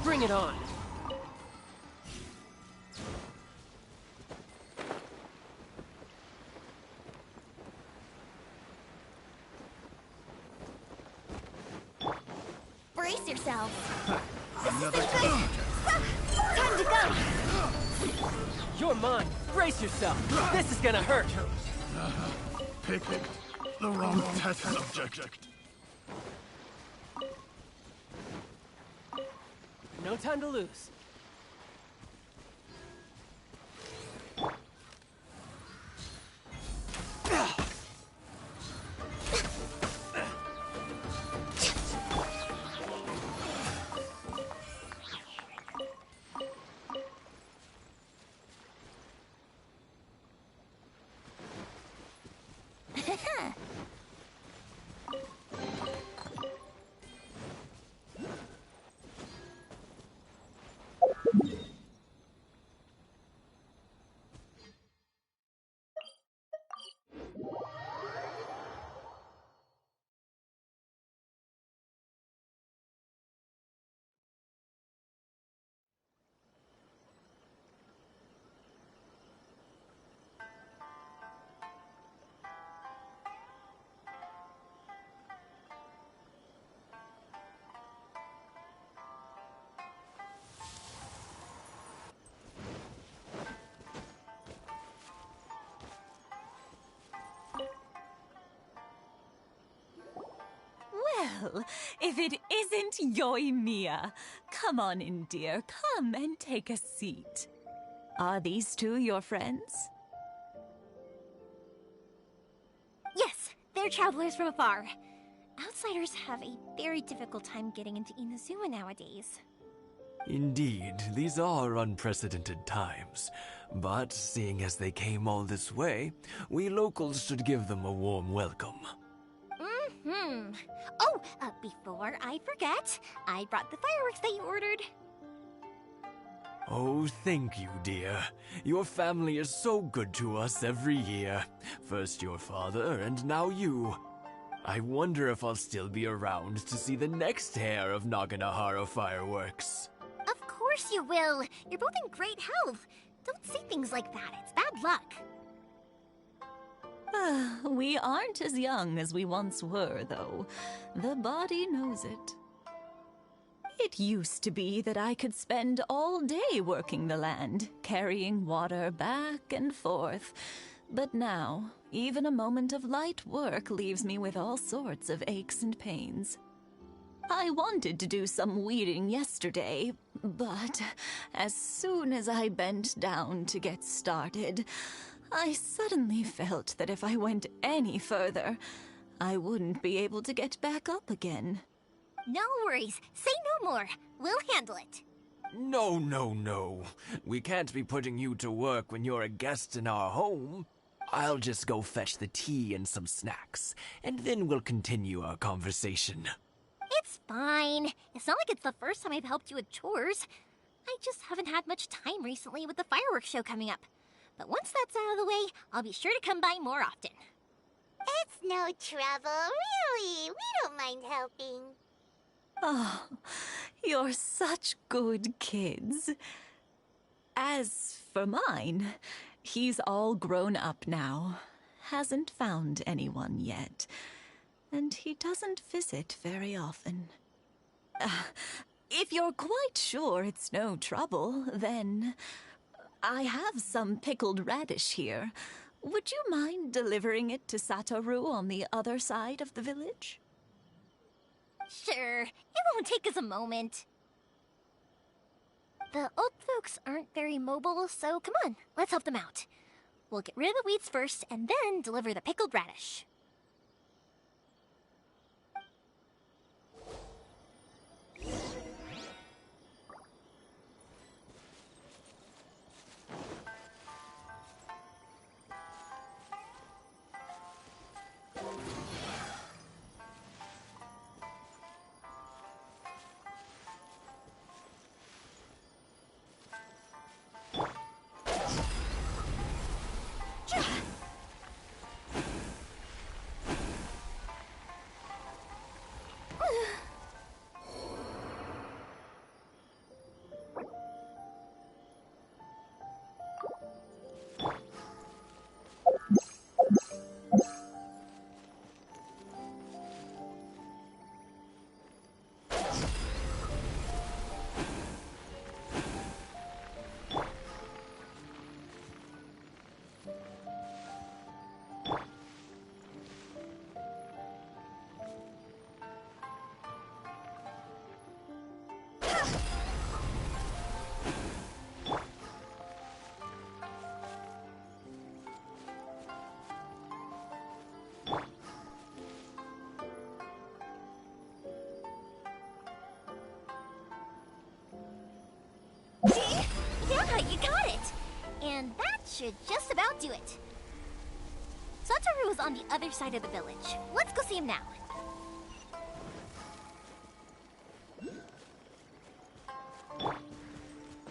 Bring it on. Brace yourselves. Another Time to go. You're mine. Brace yourself. This is gonna hurt. picked the wrong test subject. No time to lose. Well, if it isn't Yoimiya. Come on in, dear. Come and take a seat. Are these two your friends? Yes, they're travelers from afar. Outsiders have a very difficult time getting into Inazuma nowadays. Indeed, these are unprecedented times. But seeing as they came all this way, we locals should give them a warm welcome. Oh, before I forget, I brought the fireworks that you ordered. Oh, thank you, dear. Your family is so good to us every year. First your father, and now you. I wonder if I'll still be around to see the next hair of Naganohara fireworks. Of course you will. You're both in great health. Don't say things like that. It's bad luck. We aren't as young as we once were, though. The body knows it. It used to be that I could spend all day working the land, carrying water back and forth. But now, even a moment of light work leaves me with all sorts of aches and pains. I wanted to do some weeding yesterday, but as soon as I bent down to get started, I suddenly felt that if I went any further, I wouldn't be able to get back up again. No worries. Say no more. We'll handle it. No, no, no. We can't be putting you to work when you're a guest in our home. I'll just go fetch the tea and some snacks, and then we'll continue our conversation. It's fine. It's not like it's the first time I've helped you with chores. I just haven't had much time recently with the fireworks show coming up. But once that's out of the way, I'll be sure to come by more often. It's no trouble, really. We don't mind helping. Oh, you're such good kids. As for mine, he's all grown up now. Hasn't found anyone yet. And he doesn't visit very often. If you're quite sure it's no trouble, then I have some pickled radish here. Would you mind delivering it to Satoru on the other side of the village? Sure, it won't take us a moment. The old folks aren't very mobile, so come on, let's help them out. We'll get rid of the weeds first, and then deliver the pickled radish. You got it! And that should just about do it. Satoru is on the other side of the village. Let's go see him now.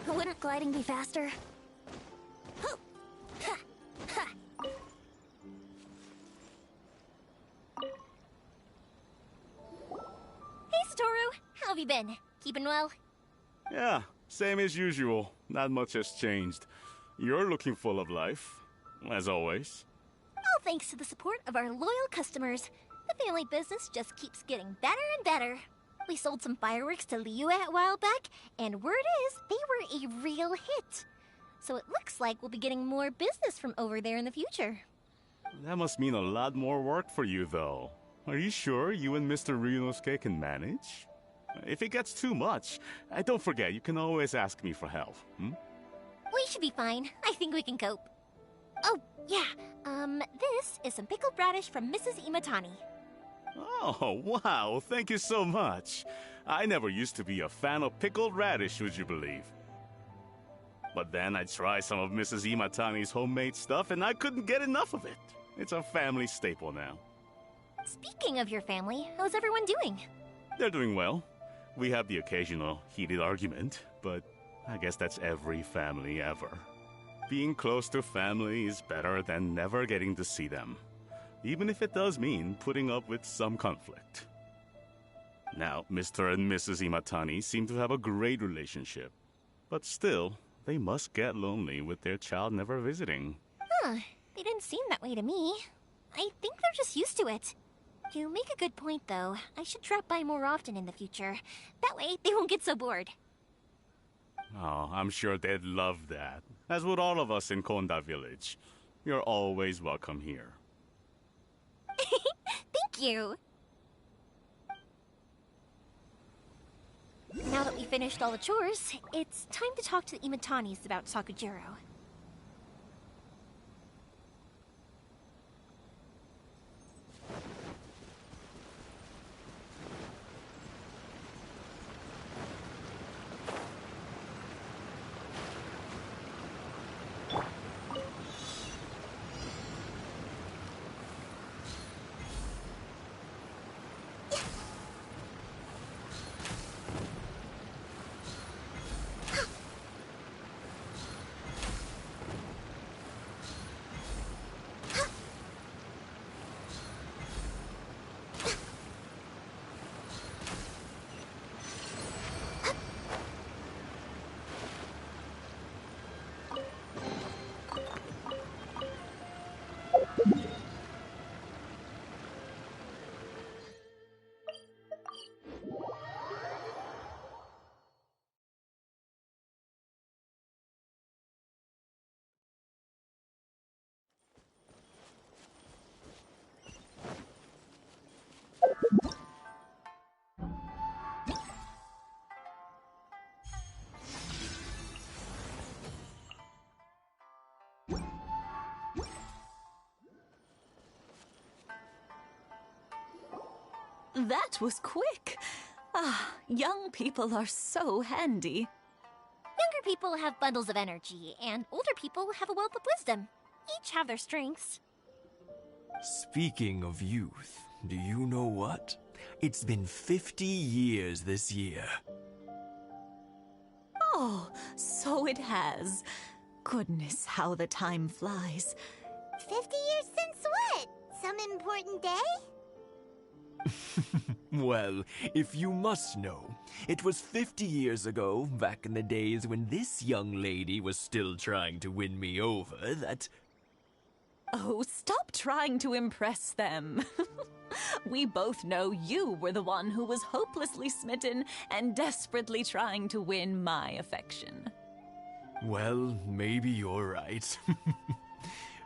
Wouldn't gliding be faster? Hey, Satoru. How have you been? Keeping well? Yeah, same as usual. Not much has changed. You're looking full of life, as always. All thanks to the support of our loyal customers. The family business just keeps getting better and better. We sold some fireworks to Liyue a while back, and word is they were a real hit. So it looks like we'll be getting more business from over there in the future. That must mean a lot more work for you, though. Are you sure you and Mr. Ryunosuke can manage? If it gets too much, don't forget, you can always ask me for help, We should be fine. I think we can cope. Oh, yeah. This is some pickled radish from Mrs. Imatani. Oh, wow, thank you so much. I never used to be a fan of pickled radish, would you believe? But then I tried some of Mrs. Imatani's homemade stuff, and I couldn't get enough of it. It's a family staple now. Speaking of your family, how's everyone doing? They're doing well. We have the occasional heated argument, but I guess that's every family ever. Being close to family is better than never getting to see them, even if it does mean putting up with some conflict. Now, Mr. and Mrs. Imatani seem to have a great relationship, but still, they must get lonely with their child never visiting. Huh, they didn't seem that way to me. I think they're just used to it. You make a good point, though. I should drop by more often in the future. That way, they won't get so bored. Oh, I'm sure they'd love that, as would all of us in Konda Village. You're always welcome here. Thank you! Now that we finished all the chores, it's time to talk to the Imatanis about Sakujiro. That was quick. Ah, young people are so handy. Younger people have bundles of energy, and older people have a wealth of wisdom. Each have their strengths. Speaking of youth, do you know what? It's been 50 years this year. Oh, so it has. Goodness, how the time flies. 50 years since what? Some important day? Well, if you must know, it was 50 years ago, back in the days when this young lady was still trying to win me over, that... Oh, stop trying to impress them. We both know you were the one who was hopelessly smitten and desperately trying to win my affection. Well, maybe you're right.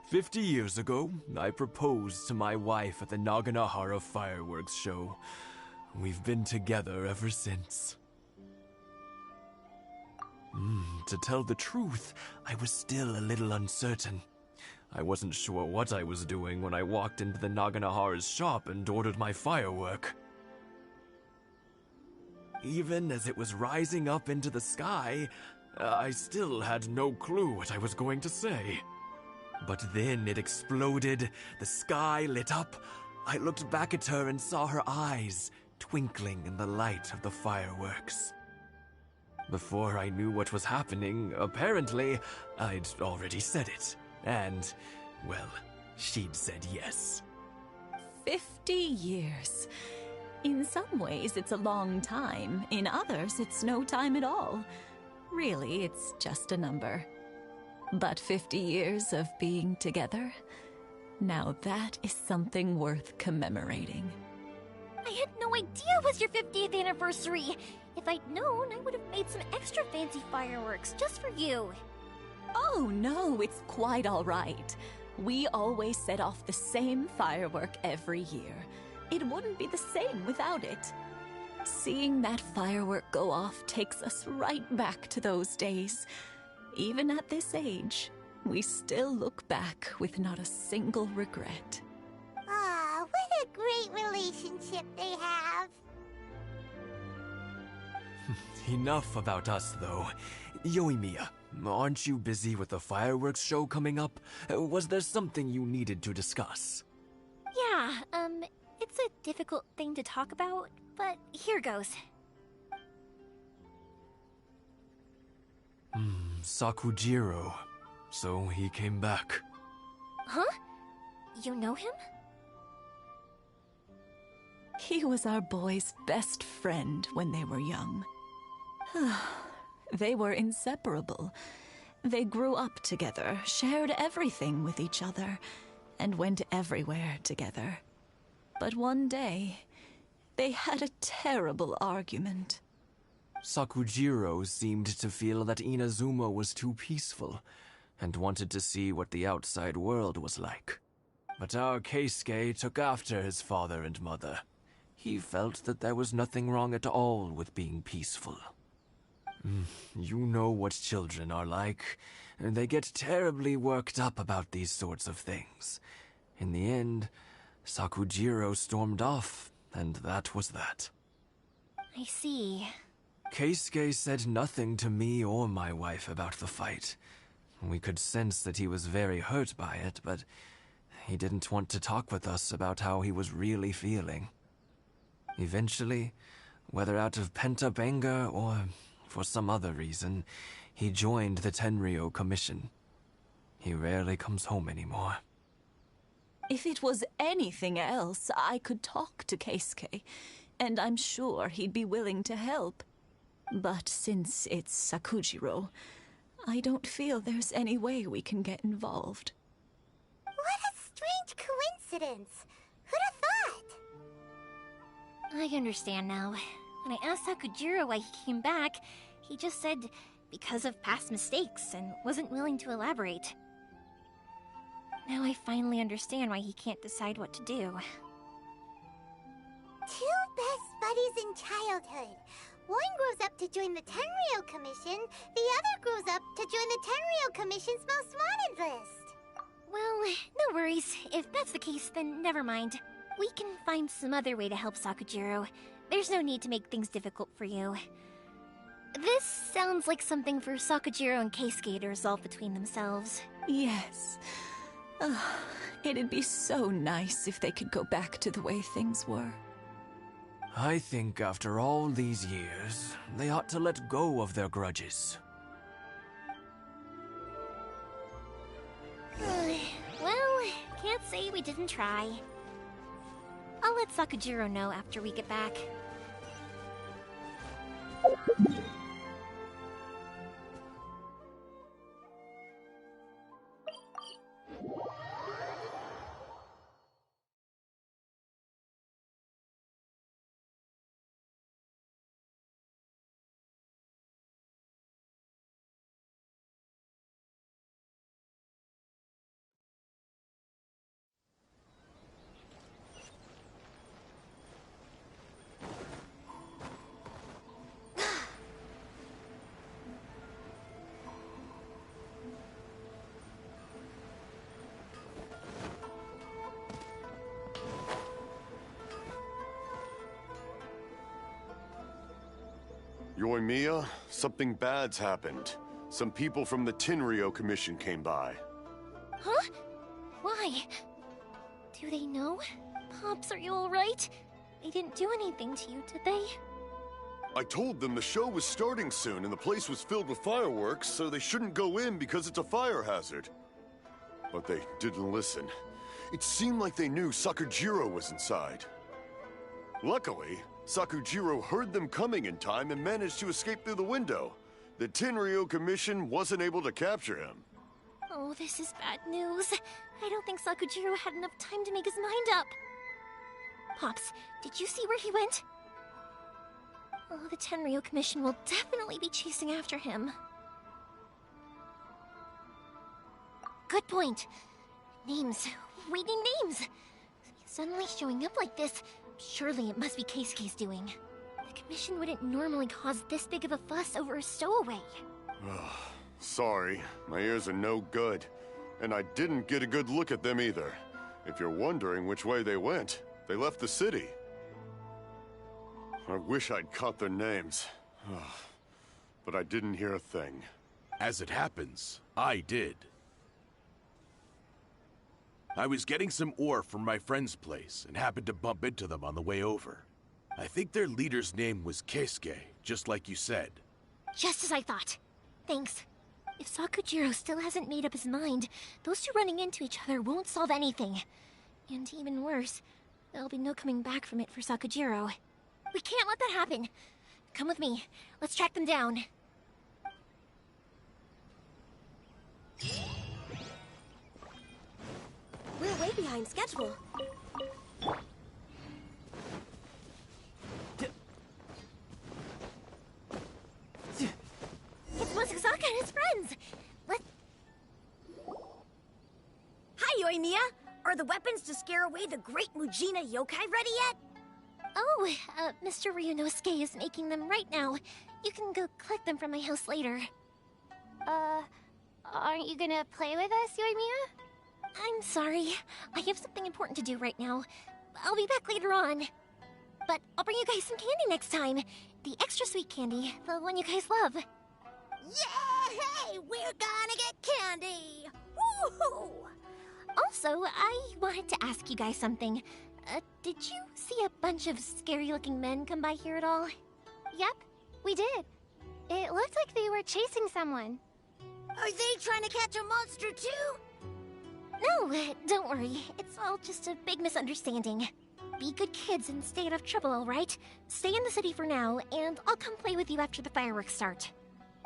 50 years ago, I proposed to my wife at the Naganohara fireworks show. We've been together ever since. To tell the truth, I was still a little uncertain. I wasn't sure what I was doing when I walked into the Naganohara's shop and ordered my firework. Even as it was rising up into the sky, I still had no clue what I was going to say. But then it exploded, the sky lit up. I looked back at her and saw her eyes twinkling in the light of the fireworks. Before I knew what was happening, apparently, I'd already said it. And, well, she'd said yes. 50 years. In some ways, it's a long time. In others, it's no time at all. Really, it's just a number. But 50 years of being together? Now that is something worth commemorating. I had no idea it was your 50th anniversary. If I'd known, I would have made some extra fancy fireworks just for you. Oh no, it's quite all right. We always set off the same firework every year. It wouldn't be the same without it. Seeing that firework go off takes us right back to those days. Even at this age, we still look back with not a single regret. Ah, what a great relationship they have. Enough about us, though. Yoimiya, aren't you busy with the fireworks show coming up? Was there something you needed to discuss? Yeah, it's a difficult thing to talk about, but here goes. Sakujiro. So he came back. Huh? You know him? He was our boys' best friend when they were young. They were inseparable. They grew up together, shared everything with each other, and went everywhere together. But one day, they had a terrible argument. Sakujiro seemed to feel that Inazuma was too peaceful, and wanted to see what the outside world was like. But our Keisuke took after his father and mother. He felt that there was nothing wrong at all with being peaceful. You know what children are like. They get terribly worked up about these sorts of things. In the end, Sakujiro stormed off, and that was that. I see. Keisuke said nothing to me or my wife about the fight. We could sense that he was very hurt by it, but he didn't want to talk with us about how he was really feeling. Eventually, whether out of pent-up anger or for some other reason, he joined the Tenryou Commission. He rarely comes home anymore. If it was anything else, I could talk to Keisuke, and I'm sure he'd be willing to help. But since it's Sakujiro, I don't feel there's any way we can get involved. What a strange coincidence! Who'd have thought? I understand now. When I asked Sakujiro why he came back, he just said because of past mistakes and wasn't willing to elaborate. Now I finally understand why he can't decide what to do. Two best buddies in childhood. One grows up to join the Tenryou Commission, the other grows up to join the Tenryou Commission's most wanted list. Well, no worries. If that's the case, then never mind. We can find some other way to help Sakujiro. There's no need to make things difficult for you. This sounds like something for Sakujiro and Keisuke to resolve between themselves. Yes. It'd be so nice if they could go back to the way things were. I think after all these years, they ought to let go of their grudges. Well, can't say we didn't try. I'll let Sakujiro know after we get back. Yoimiya, something bad's happened. Some people from the Tenryou Commission came by. Huh? Why? Do they know? Pops, are you alright? They didn't do anything to you, did they? I told them the show was starting soon and the place was filled with fireworks, so they shouldn't go in because it's a fire hazard. But they didn't listen. It seemed like they knew Sakujiro was inside. Luckily, Sakujiro heard them coming in time and managed to escape through the window. The Tenryou Commission wasn't able to capture him. Oh, this is bad news. I don't think Sakujiro had enough time to make his mind up. Pops, did you see where he went? Oh, the Tenryou Commission will definitely be chasing after him. Good point. Names. We need names. Suddenly showing up like this, surely it must be Keisuke's doing. The Commission wouldn't normally cause this big of a fuss over a stowaway. Sorry, my ears are no good. And I didn't get a good look at them either. If you're wondering which way they went, they left the city. I wish I'd caught their names. But I didn't hear a thing. As it happens, I did. I was getting some ore from my friend's place and happened to bump into them on the way over. I think their leader's name was Keisuke, just like you said. Just as I thought. Thanks. If Sakujiro still hasn't made up his mind, those two running into each other won't solve anything. And even worse, there'll be no coming back from it for Sakujiro. We can't let that happen. Come with me. Let's track them down. We're way behind schedule. It's Mosazaka and his friends! Hi, Yoimiya! Are the weapons to scare away the great Mujina yokai ready yet? Oh, Mr. Ryunosuke is making them right now. You can go collect them from my house later. Aren't you gonna play with us, Yoimiya? I'm sorry. I have something important to do right now. I'll be back later on. But I'll bring you guys some candy next time. The extra sweet candy, the one you guys love. Yay! We're gonna get candy! Woohoo! Also, I wanted to ask you guys something. Did you see a bunch of scary-looking men come by here at all? Yep, we did. It looked like they were chasing someone. Are they trying to catch a monster too? No, don't worry. It's all just a big misunderstanding. Be good kids and stay out of trouble, alright? Stay in the city for now, and I'll come play with you after the fireworks start.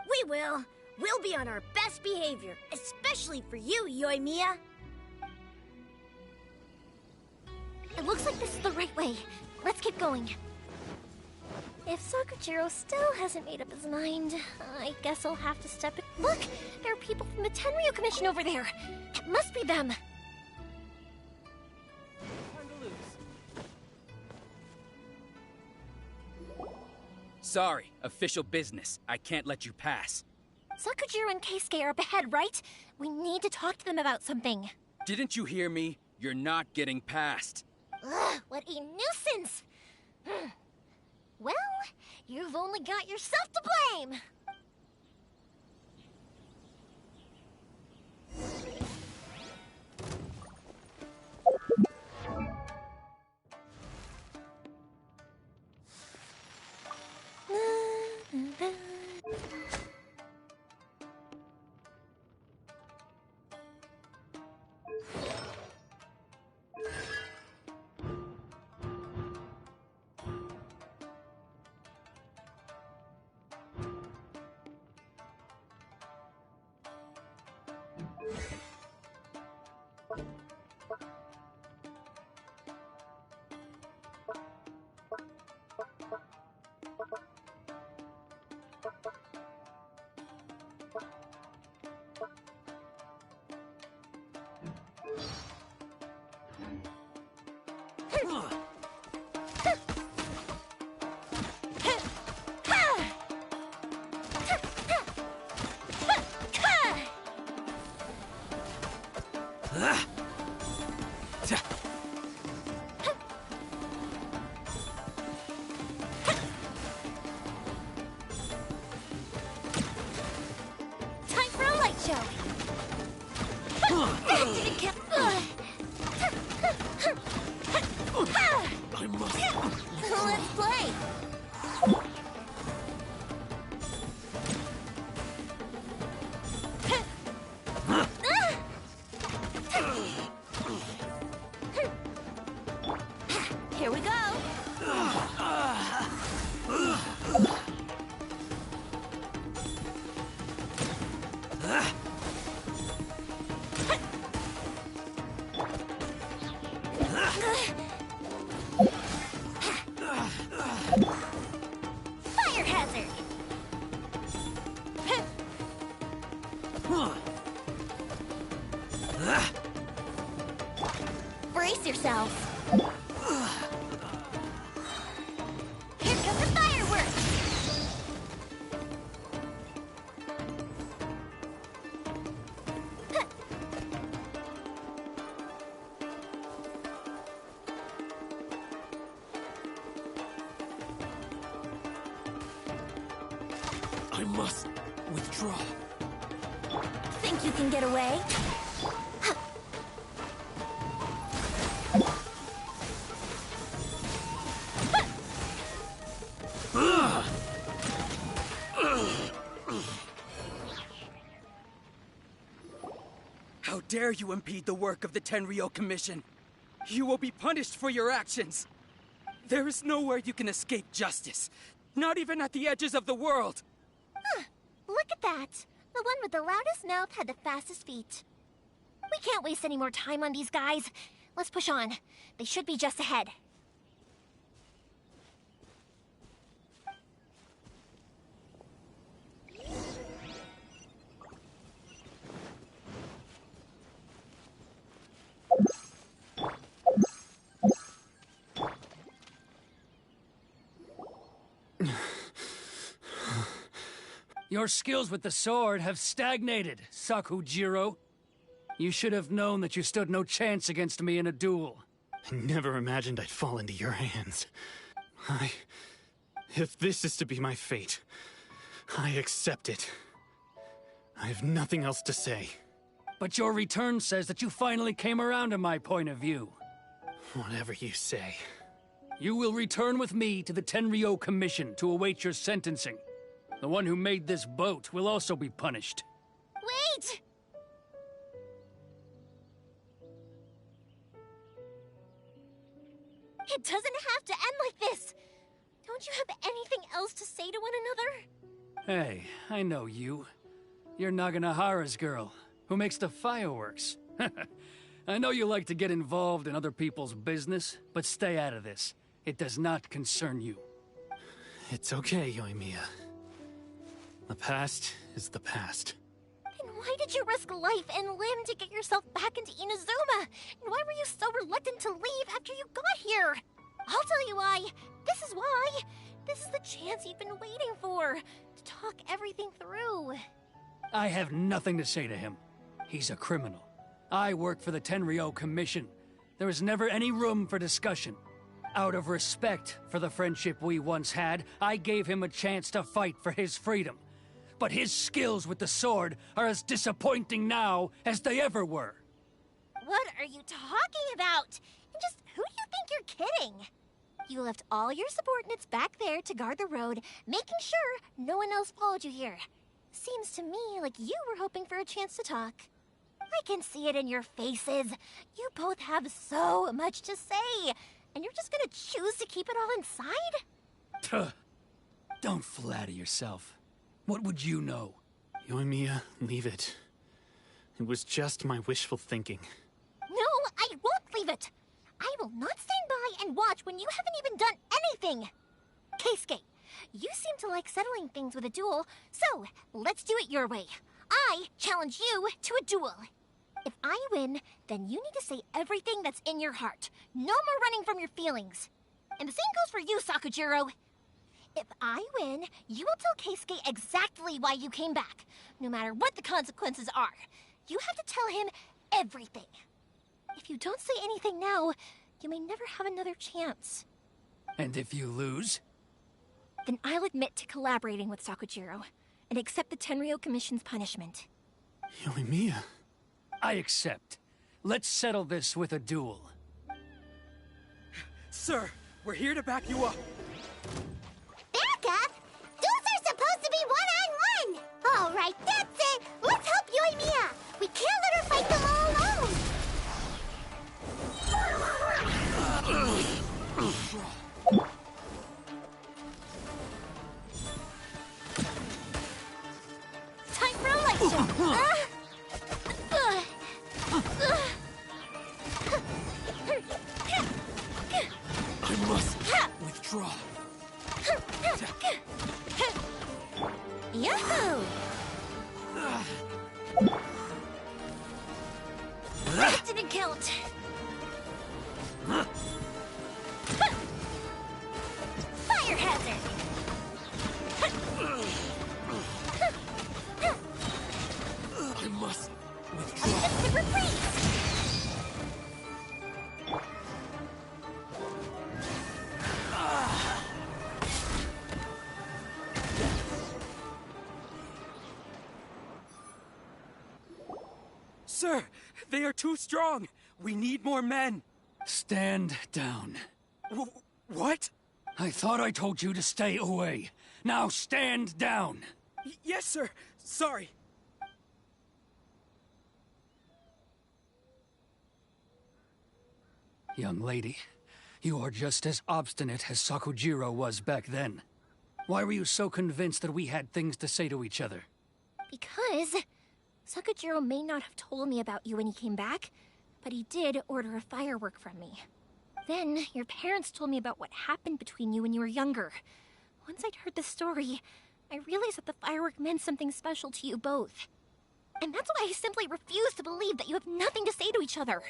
We will. We'll be on our best behavior, especially for you, Yoimiya. It looks like this is the right way. Let's keep going. If Sakujiro still hasn't made up his mind, I guess I'll have to step in. Look! There are people from the Tenryou Commission over there! It must be them! Sorry, official business. I can't let you pass. Sakujiro and Keisuke are up ahead, right? We need to talk to them about something. Didn't you hear me? You're not getting past. Ugh, what a nuisance! Well, you've only got yourself to blame! Let's play! Here we go. Fire hazard! Brace yourselves. Here come the fireworks! I must withdraw. Think you can get away? How dare you impede the work of the Tenryou Commission? You will be punished for your actions. There is nowhere you can escape justice. Not even at the edges of the world. Huh. Look at that. The one with the loudest mouth had the fastest feet. We can't waste any more time on these guys. Let's push on. They should be just ahead. Your skills with the sword have stagnated, Sakujiro. You should have known that you stood no chance against me in a duel. I never imagined I'd fall into your hands. If this is to be my fate, I accept it. I have nothing else to say. But your return says that you finally came around to my point of view. Whatever you say. You will return with me to the Tenryou Commission to await your sentencing. The one who made this boat will also be punished. Wait! It doesn't have to end like this! Don't you have anything else to say to one another? Hey, I know you. You're Naganohara's girl, who makes the fireworks. I know you like to get involved in other people's business, but stay out of this. It does not concern you. It's okay, Yoimiya. The past is the past. Then why did you risk life and limb to get yourself back into Inazuma? And why were you so reluctant to leave after you got here? I'll tell you why. This is why. This is the chance you've been waiting for. To talk everything through. I have nothing to say to him. He's a criminal. I work for the Tenryou Commission. There is never any room for discussion. Out of respect for the friendship we once had, I gave him a chance to fight for his freedom. But his skills with the sword are as disappointing now as they ever were. What are you talking about? And just who do you think you're kidding? You left all your subordinates back there to guard the road, making sure no one else followed you here. Seems to me like you were hoping for a chance to talk. I can see it in your faces. You both have so much to say, and you're just gonna choose to keep it all inside? Tuh. Don't flatter yourself. What would you know? Yoimiya, leave it. It was just my wishful thinking. No, I won't leave it. I will not stand by and watch when you haven't even done anything. Keisuke, you seem to like settling things with a duel, so let's do it your way. I challenge you to a duel. If I win, then you need to say everything that's in your heart. No more running from your feelings. And the same goes for you, Sakujiro. If I win, you will tell Keisuke exactly why you came back, no matter what the consequences are. You have to tell him everything. If you don't say anything now, you may never have another chance. And if you lose? Then I'll admit to collaborating with Sakujiro and accept the Tenryou Commission's punishment. Yoimiya. I accept. Let's settle this with a duel. Sir, We're here to back you up. Back up? Duels are supposed to be one-on-one! All right, that's it! Let's help Yoimiya! We can't let her fight them all alone! Time for a light show! I must withdraw. Yahoo! That didn't count. Fire hazard! I must withdraw. Instant reprise! Sir, they are too strong. We need more men. Stand down. What? I thought I told you to stay away. Now stand down. Yes, sir. Sorry. Young lady, you are just as obstinate as Sakujiro was back then. Why were you so convinced that we had things to say to each other? Because Sakujiro may not have told me about you when he came back, but he did order a firework from me. Then, your parents told me about what happened between you when you were younger. Once I'd heard the story, I realized that the firework meant something special to you both. And that's why I simply refuse to believe that you have nothing to say to each other.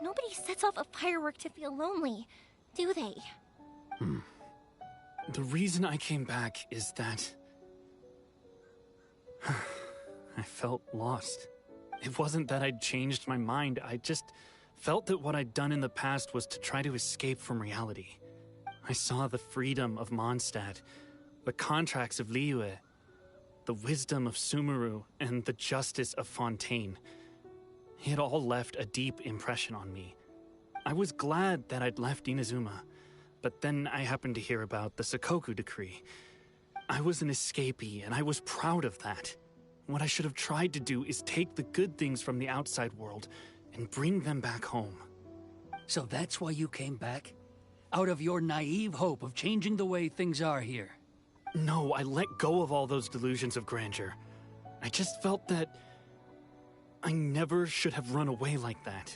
Nobody sets off a firework to feel lonely, do they? The reason I came back is that I felt lost. It wasn't that I'd changed my mind, I just felt that what I'd done in the past was to try to escape from reality. I saw the freedom of Mondstadt, the contracts of Liyue, the wisdom of Sumeru, and the justice of Fontaine. It all left a deep impression on me. I was glad that I'd left Inazuma, but then I happened to hear about the Sakoku decree. I was an escapee, and I was proud of that. What I should have tried to do is take the good things from the outside world and bring them back home. So that's why you came back? Out of your naive hope of changing the way things are here? No, I let go of all those delusions of grandeur. I just felt that I never should have run away like that.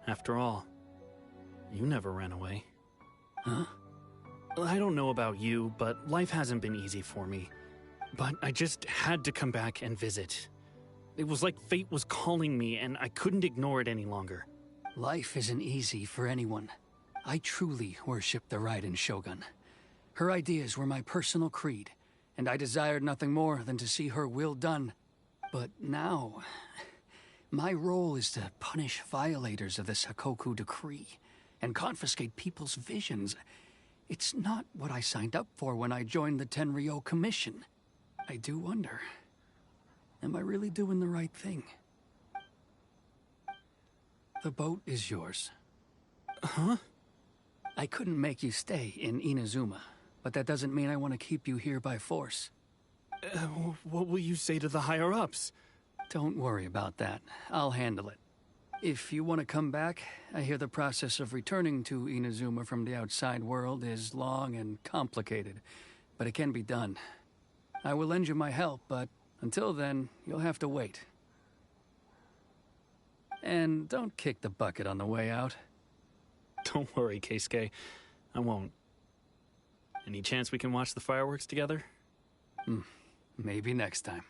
After all, you never ran away. Huh? I don't know about you, but life hasn't been easy for me. But I just had to come back and visit. It was like fate was calling me, and I couldn't ignore it any longer. Life isn't easy for anyone. I truly worship the Raiden Shogun. Her ideas were my personal creed, and I desired nothing more than to see her will done. But now, my role is to punish violators of the Sakoku decree and confiscate people's visions. It's not what I signed up for when I joined the Tenryo Commission. I do wonder, am I really doing the right thing? The boat is yours. Huh? I couldn't make you stay in Inazuma, but that doesn't mean I want to keep you here by force. What will you say to the higher-ups? Don't worry about that. I'll handle it. If you want to come back, I hear the process of returning to Inazuma from the outside world is long and complicated, but it can be done. I will lend you my help, but until then, you'll have to wait. And don't kick the bucket on the way out. Don't worry, Keisuke. I won't. Any chance we can watch the fireworks together? Maybe next time.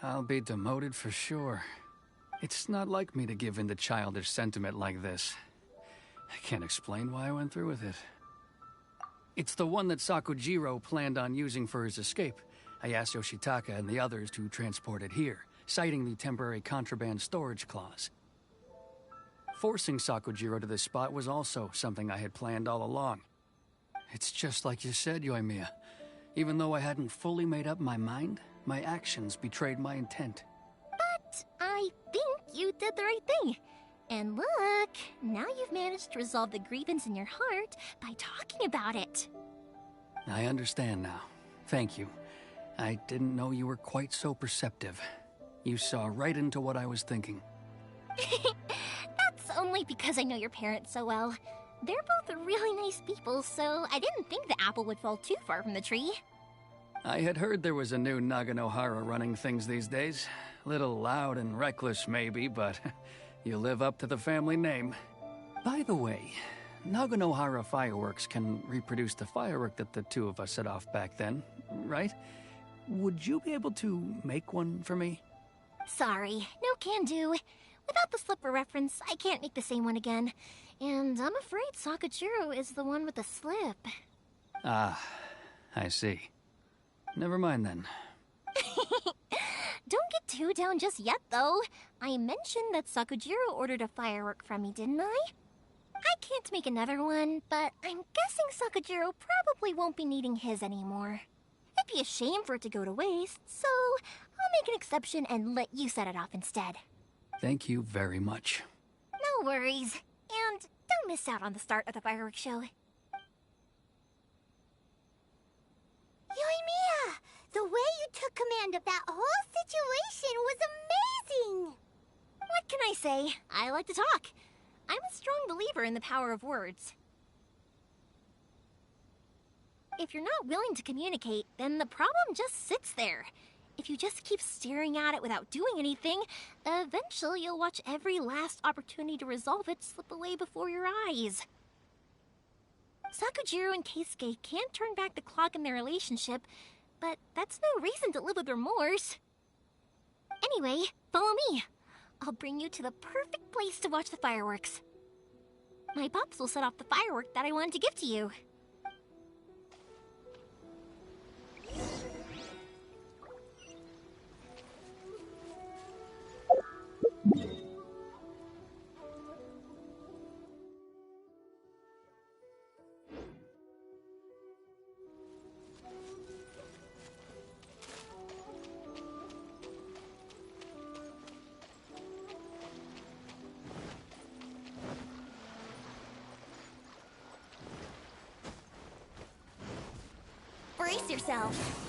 I'll be demoted for sure. It's not like me to give in to childish sentiment like this. I can't explain why I went through with it. It's the one that Sakujiro planned on using for his escape. I asked Yoshitaka and the others to transport it here, citing the temporary contraband storage clause. Forcing Sakujiro to this spot was also something I had planned all along. It's just like you said, Yoimiya. Even though I hadn't fully made up my mind, my actions betrayed my intent. But I think you did the right thing. And look, now you've managed to resolve the grievance in your heart by talking about it. I understand now. Thank you. I didn't know you were quite so perceptive. You saw right into what I was thinking. That's only because I know your parents so well. They're both really nice people, so I didn't think the apple would fall too far from the tree. I had heard there was a new Naganohara running things these days. Little loud and reckless, maybe, but you live up to the family name. By the way, Naganohara fireworks can reproduce the firework that the two of us set off back then, right? Would you be able to make one for me? Sorry, no can do. Without the slipper reference, I can't make the same one again. And I'm afraid Sakujiro is the one with the slip. Ah, I see. Never mind then. Don't get too down just yet, though. I mentioned that Sakujiro ordered a firework from me, didn't I? I can't make another one, but I'm guessing Sakujiro probably won't be needing his anymore. It'd be a shame for it to go to waste, so I'll make an exception and let you set it off instead. Thank you very much. No worries. And don't miss out on the start of the fireworks show. Yoimiya! The way you took command of that whole situation was amazing! What can I say? I like to talk. I'm a strong believer in the power of words. If you're not willing to communicate, then the problem just sits there. If you just keep staring at it without doing anything, eventually you'll watch every last opportunity to resolve it slip away before your eyes. Sakujiro and Keisuke can't turn back the clock in their relationship, but that's no reason to live with remorse. Anyway, follow me. I'll bring you to the perfect place to watch the fireworks. My pops will set off the firework that I wanted to give to you. Brace yourself.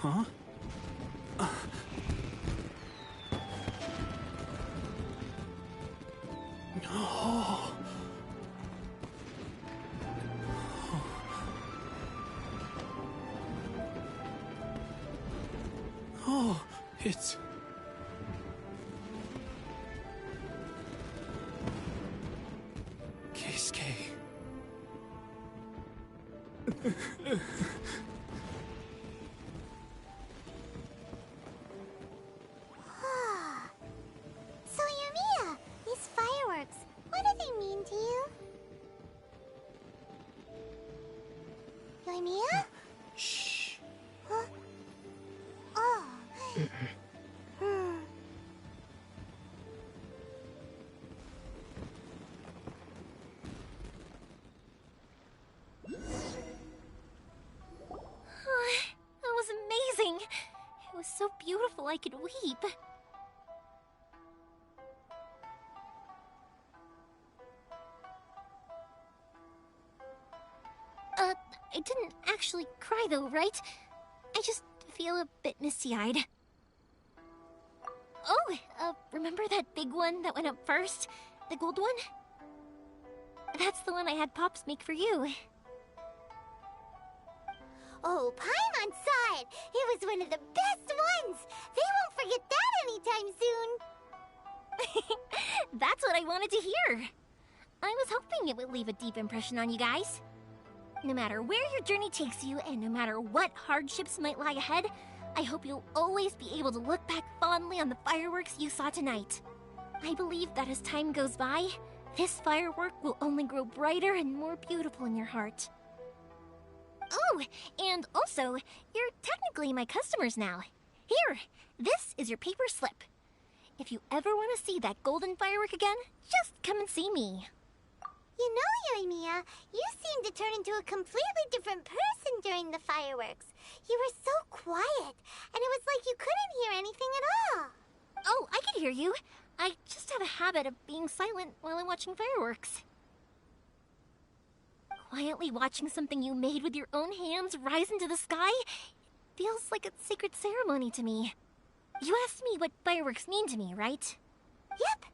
Huh? Oh. Oh, it's... Keisuke. So, Yoimiya, these fireworks, what do they mean to you? Yoimiya? Shh. Huh? Oh. That was amazing. It was so beautiful I could weep. I didn't actually cry though, right? I just feel a bit misty-eyed. Oh, remember that big one that went up first? The gold one? That's the one I had Pops make for you. Oh, Paimon saw it! It was one of the best ones! They won't forget that anytime soon! That's what I wanted to hear. I was hoping it would leave a deep impression on you guys. No matter where your journey takes you, and no matter what hardships might lie ahead, I hope you'll always be able to look back fondly on the fireworks you saw tonight. I believe that as time goes by, this firework will only grow brighter and more beautiful in your heart. Oh, and also, you're technically my customers now. Here, this is your paper slip. If you ever want to see that golden firework again, just come and see me. You know, Yoimiya, you seemed to turn into a completely different person during the fireworks. You were so quiet, and it was like you couldn't hear anything at all. Oh, I can hear you. I just have a habit of being silent while I'm watching fireworks. Quietly watching something you made with your own hands rise into the sky feels like a sacred ceremony to me. You asked me what fireworks mean to me, right? Yep.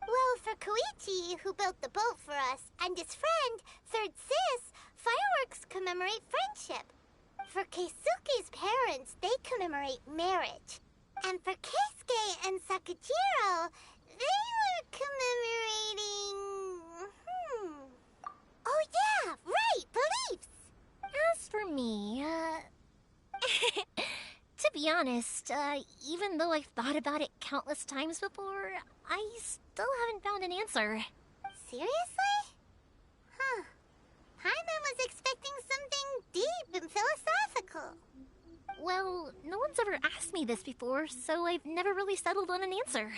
Well, for Koichi, who built the boat for us, and his friend, Third Sis, fireworks commemorate friendship. For Keisuke's parents, they commemorate marriage. And for Keisuke and Sakujiro, they were commemorating... Oh yeah, right, beliefs! As for me, to be honest, even though I've thought about it countless times before, I still haven't found an answer. Seriously? Huh. Paimon was expecting something deep and philosophical. Well, no one's ever asked me this before, so I've never really settled on an answer.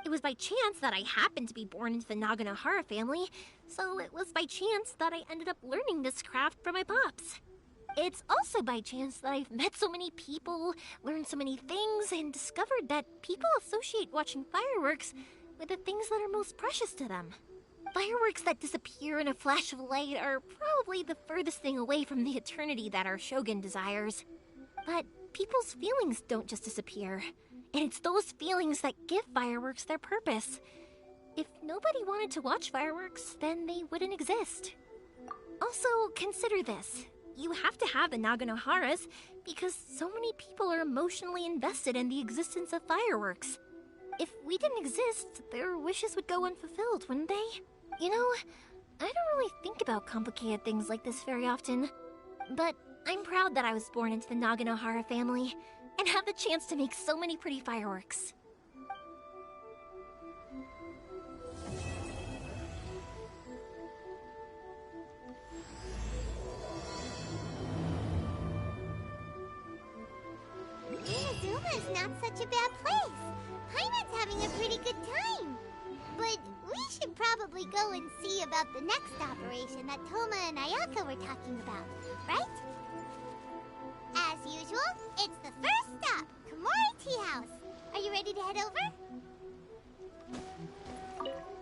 It was by chance that I happened to be born into the Naganohara family, so it was by chance that I ended up learning this craft from my pops. It's also by chance that I've met so many people, learned so many things, and discovered that people associate watching fireworks with the things that are most precious to them. Fireworks that disappear in a flash of light are probably the furthest thing away from the eternity that our Shogun desires. But people's feelings don't just disappear, and it's those feelings that give fireworks their purpose. If nobody wanted to watch fireworks, then they wouldn't exist. Also, consider this. You have to have the Naganoharas because so many people are emotionally invested in the existence of fireworks. If we didn't exist, their wishes would go unfulfilled, wouldn't they? You know, I don't really think about complicated things like this very often. But I'm proud that I was born into the Naganohara family and have the chance to make so many pretty fireworks. Inazuma's not such a bad place. Paimon's having a pretty good time. But we should probably go and see about the next operation that Toma and Ayaka were talking about, right? As usual, it's the first stop, Komori Tea House. Are you ready to head over?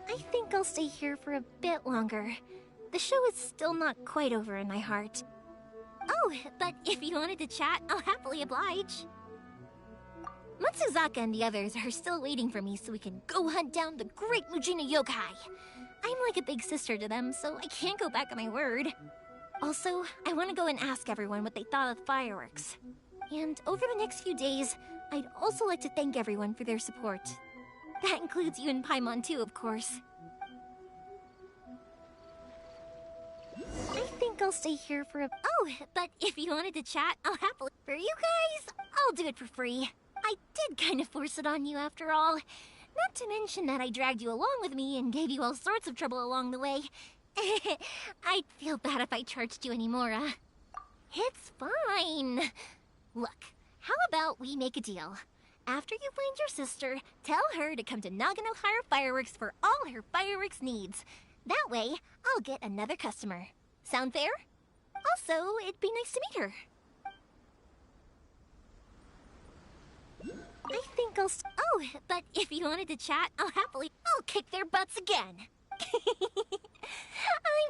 I think I'll stay here for a bit longer. The show is still not quite over in my heart. Oh, but if you wanted to chat, I'll happily oblige. Matsuzaka and the others are still waiting for me so we can go hunt down the great Mujina yokai. I'm like a big sister to them, so I can't go back on my word. Also, I want to go and ask everyone what they thought of the fireworks. And over the next few days, I'd also like to thank everyone for their support. That includes you and Paimon too, of course. I think I'll stay here for a... Oh, but if you wanted to chat, I'll happily... For you guys, I'll do it for free. I did kind of force it on you after all. Not to mention that I dragged you along with me and gave you all sorts of trouble along the way. I'd feel bad if I charged you anymore, It's fine. Look, how about we make a deal? After you find your sister, tell her to come to Naganohara Fireworks for all her fireworks needs. That way, I'll get another customer. Sound fair? Also, it'd be nice to meet her. I think I'll... Oh, but if you wanted to chat, I'll happily... I'll kick their butts again.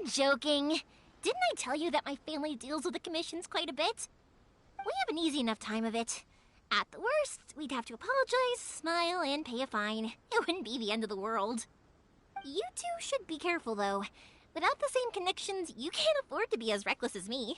I'm joking. Didn't I tell you that my family deals with the commissions quite a bit? We have an easy enough time of it. At the worst, we'd have to apologize, smile, and pay a fine. It wouldn't be the end of the world. You two should be careful, though. Without the same connections, you can't afford to be as reckless as me.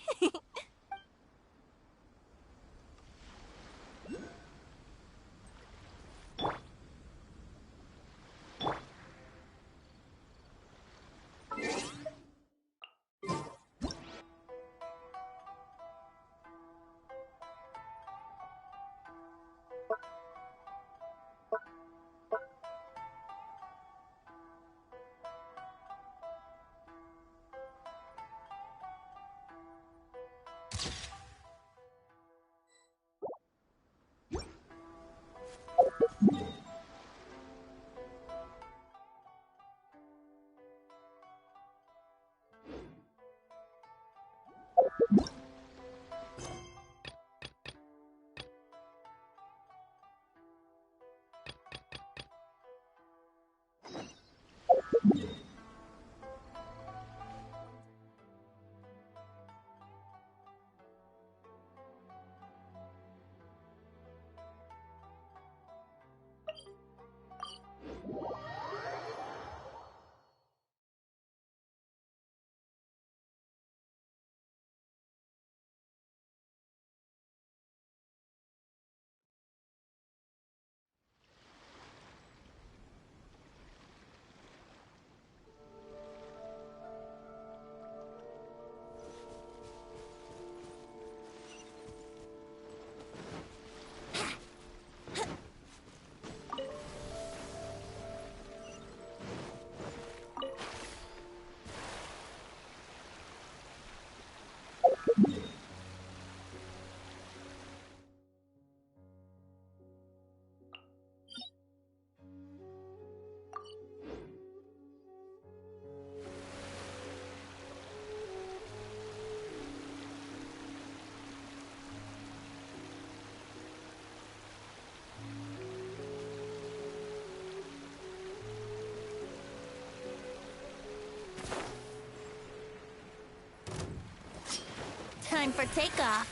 for takeoff.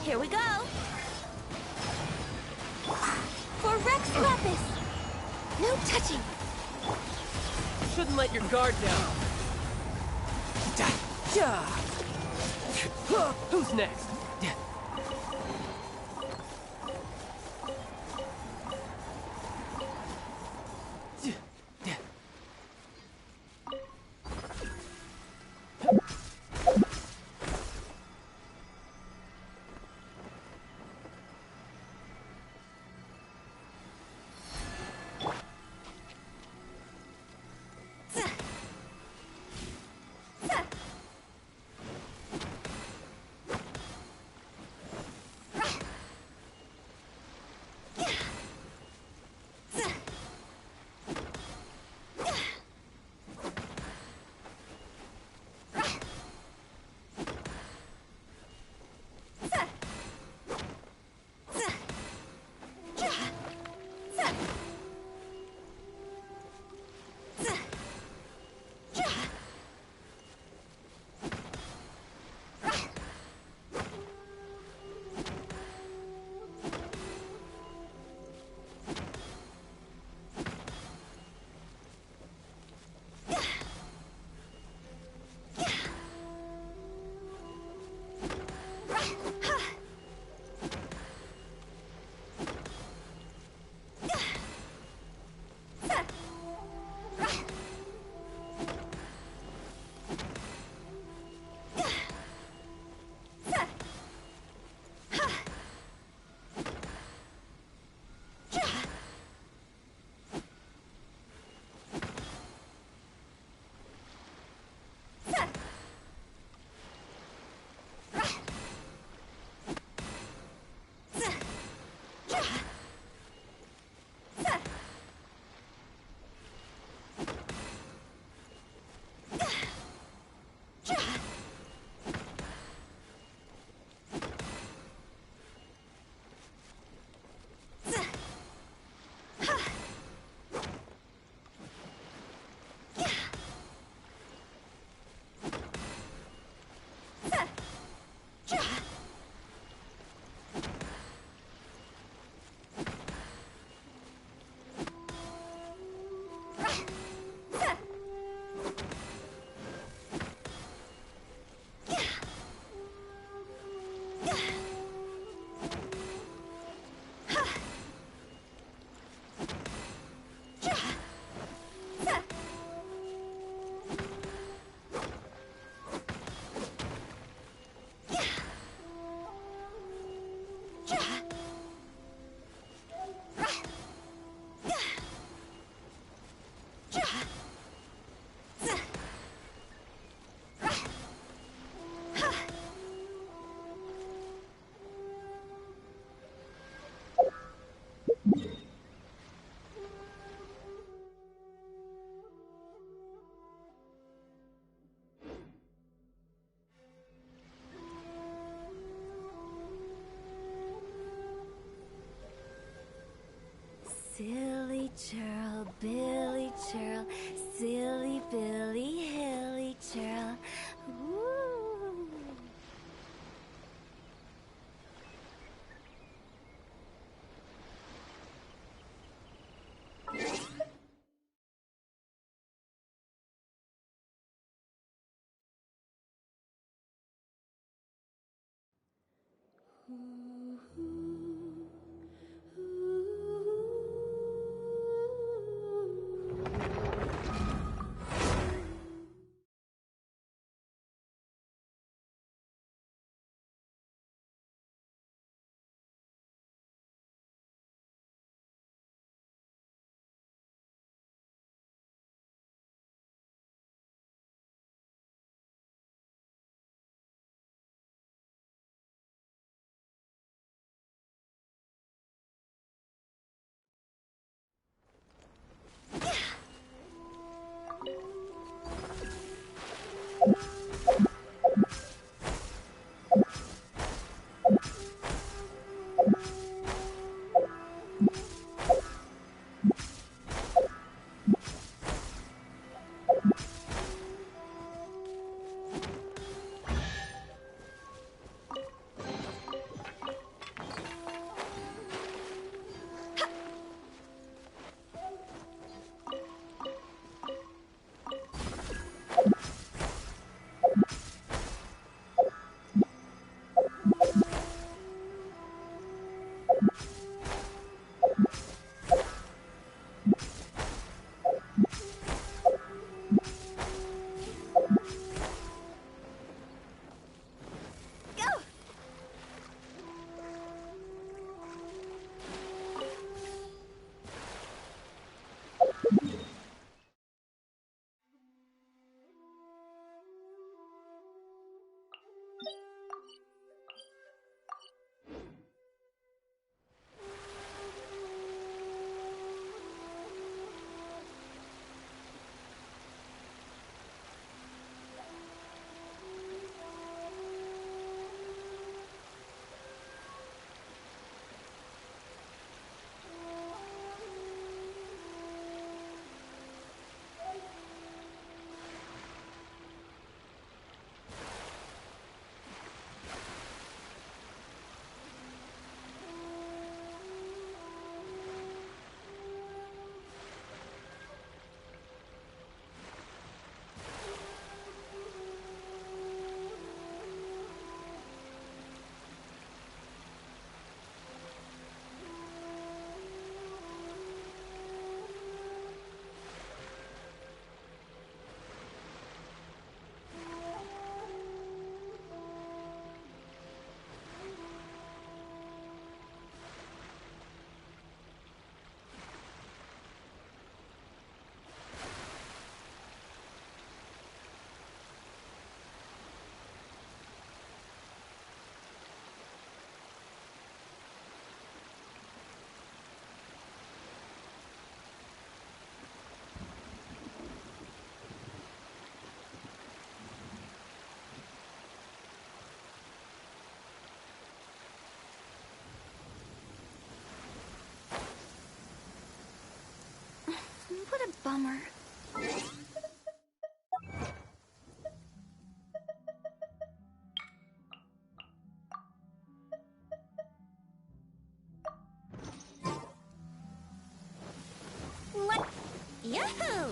Here we go. For Rex Lapis. No touching. Shouldn't let your guard down. Yeah. Who's next? Silly churl, Billy churl, silly Billy, hilly churl. Ooh. What a bummer. What? Yahoo!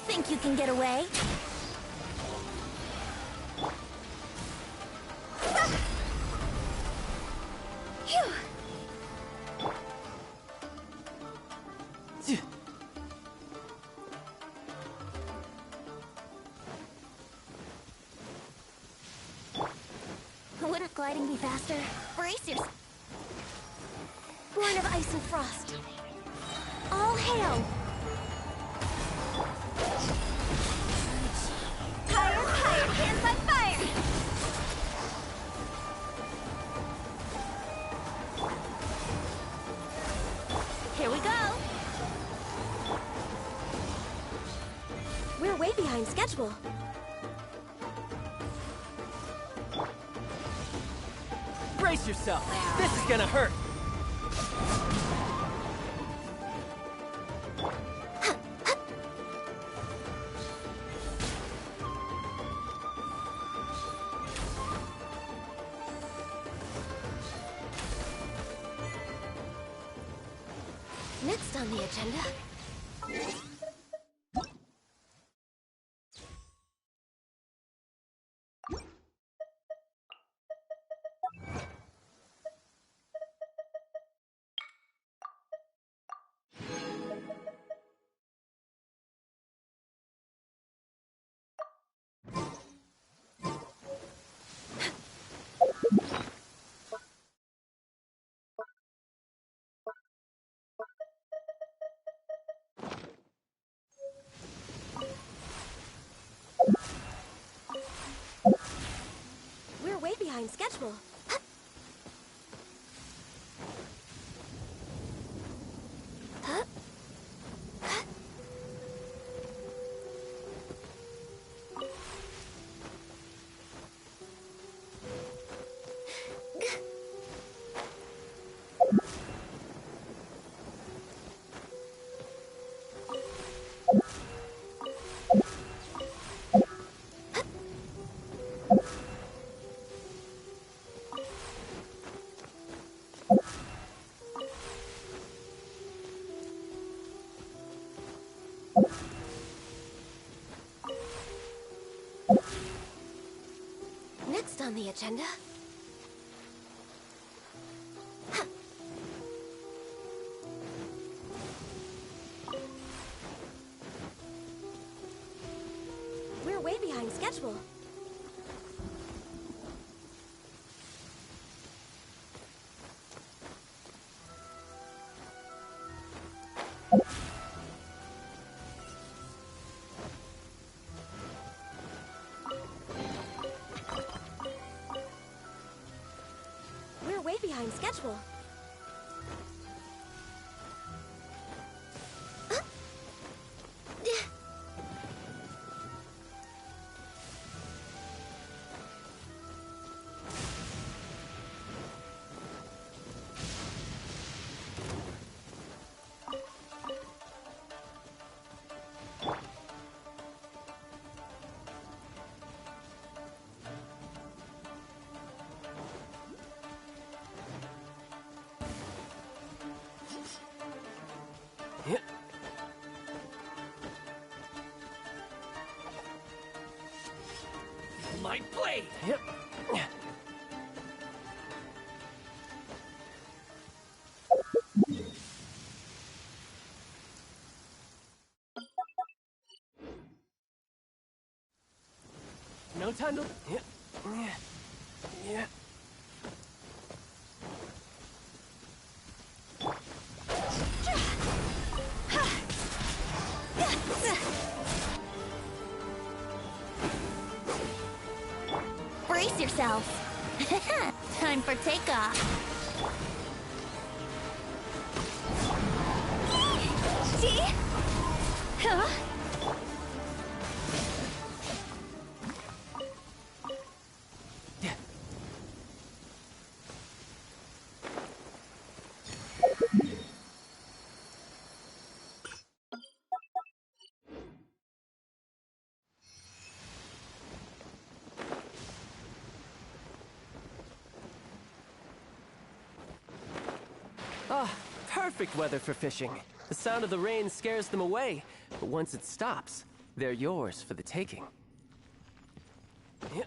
Think you can get away? Wouldn't gliding be faster? Brace yourself. Born of ice and frost. All hail! Higher, higher, hands on fire! Here we go! We're way behind schedule. Brace yourself! This is gonna hurt! Next on the agenda... We're way behind schedule. Next on the agenda... We're way behind schedule. We're way behind schedule. My blade! Yep. No time to... Yeah. Brace yourselves. Time for takeoff. See? Huh? Ah, perfect weather for fishing. The sound of the rain scares them away, but once it stops, they're yours for the taking. Yeah.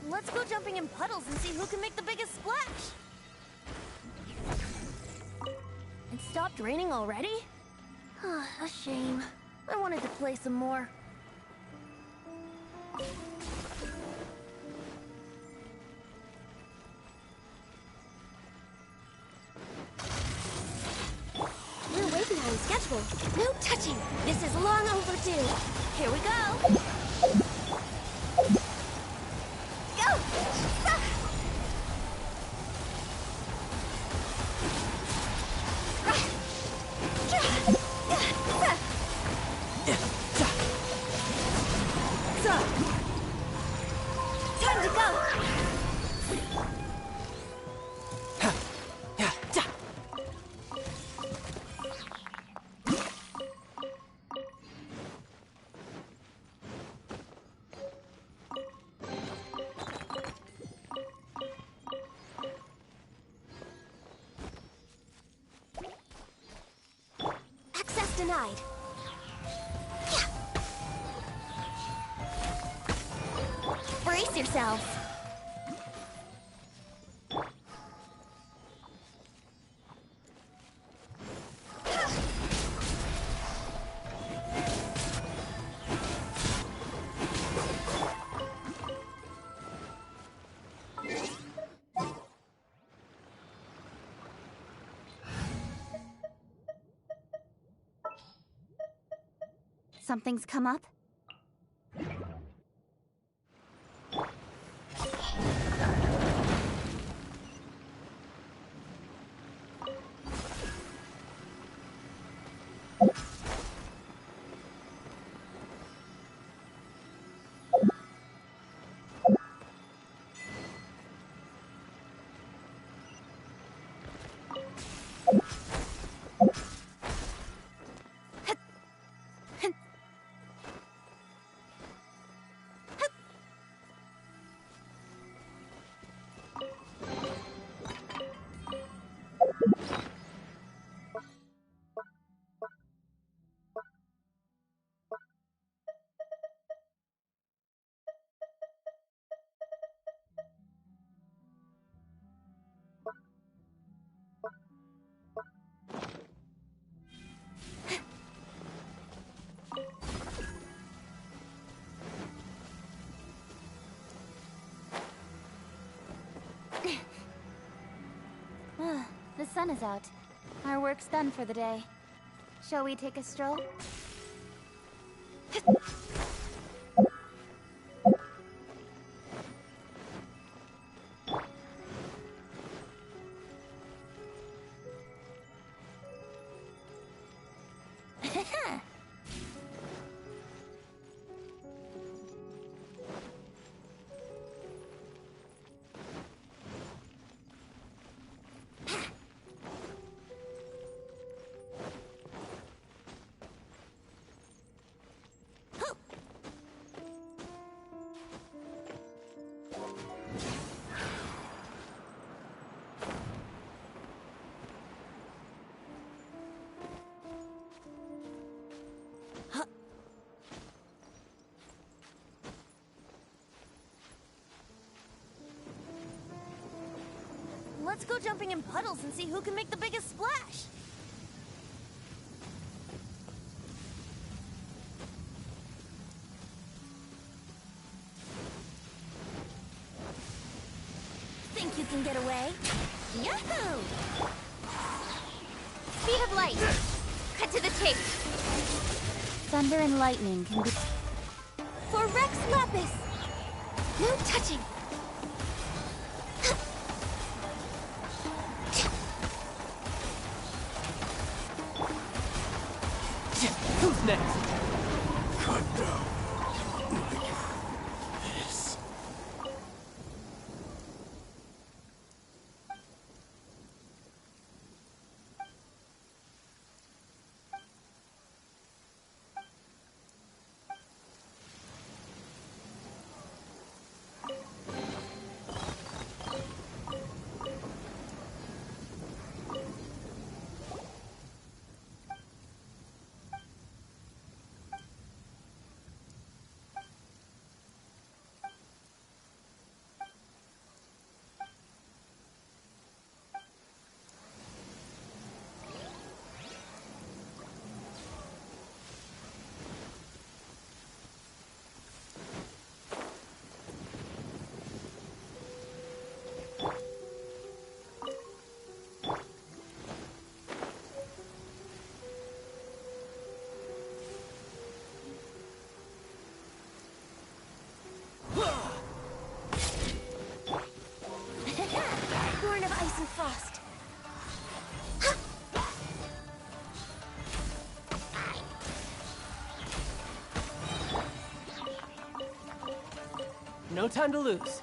Let's go jumping in puddles and see who can make the biggest splash. It stopped raining already? A shame. I wanted to play some more. We're way behind schedule. No touching. This is long overdue. Here we go. Denied. Brace yourselves. Something's come up? The sun is out. Our work's done for the day. Shall we take a stroll? let's go jumping in puddles and see who can make the biggest splash. Think you can get away? Yahoo! Speed of light. Cut to the chase. Thunder and lightning can be... For Rex Lapis! No touching! Who's next? Cut down. This. Born of ice and frost. No time to lose.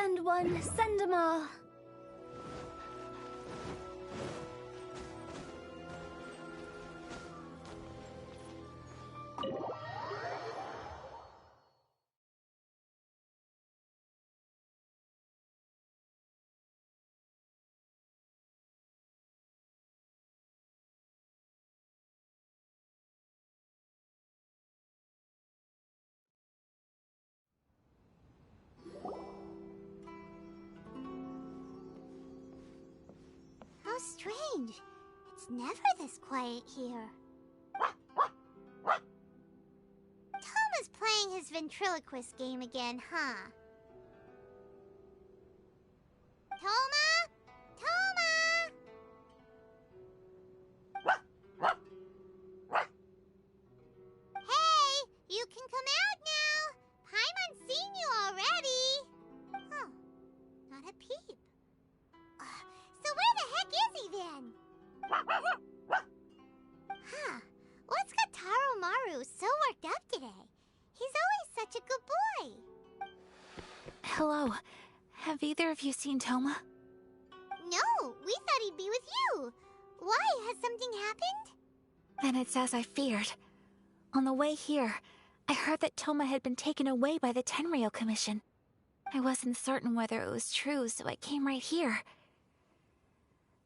Send one, send them all. How strange. It's never this quiet here. Toma's playing his ventriloquist game again, huh? Toma? Toma! Hey, you can come out now. Paimon's seen you already. Huh, not a peep. So where the heck is he then? Huh, what's got Taro Maru so worked up today? He's always such a good boy. Hello. Have either of you seen Toma? No, we thought he'd be with you. Why? Has something happened? Then it's as I feared. On the way here, I heard that Toma had been taken away by the Tenryou Commission. I wasn't certain whether it was true, so I came right here.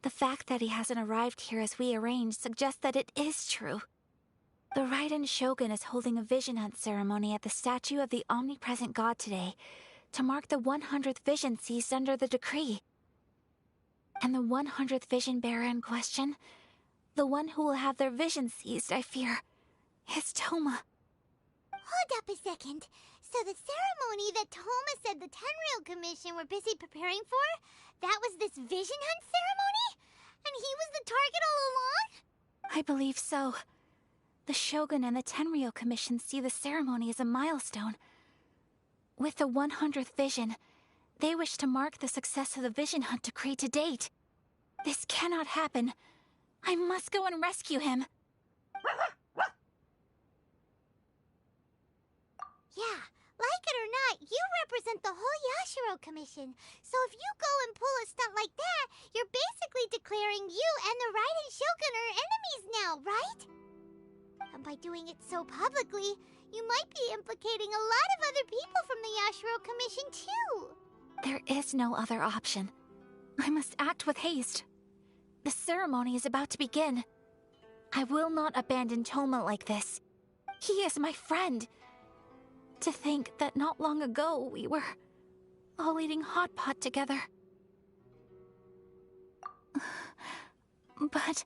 The fact that he hasn't arrived here as we arranged suggests that it is true. The Raiden Shogun is holding a vision hunt ceremony at the statue of the omnipresent god today to mark the 100th vision seized under the decree. And the 100th vision bearer in question, the one who will have their vision seized, I fear, is Toma. Hold up a second. So the ceremony that Toma said the Tenryou Commission were busy preparing for, that was this vision hunt ceremony? And he was the target all along? I believe so. The Shogun and the Tenryou Commission see the ceremony as a milestone. With the 100th vision, they wish to mark the success of the vision hunt decree to date. This cannot happen. I must go and rescue him. Yeah, like it or not, you represent the whole Yashiro Commission. So if you go and pull a stunt like that, you're basically declaring you and the Raiden Shogun are enemies now, right? And by doing it so publicly, you might be implicating a lot of other people from the Yashiro Commission too. There is no other option. I must act with haste. The ceremony is about to begin. I will not abandon Toma like this. He is my friend. To think that not long ago we were all eating hot pot together. But...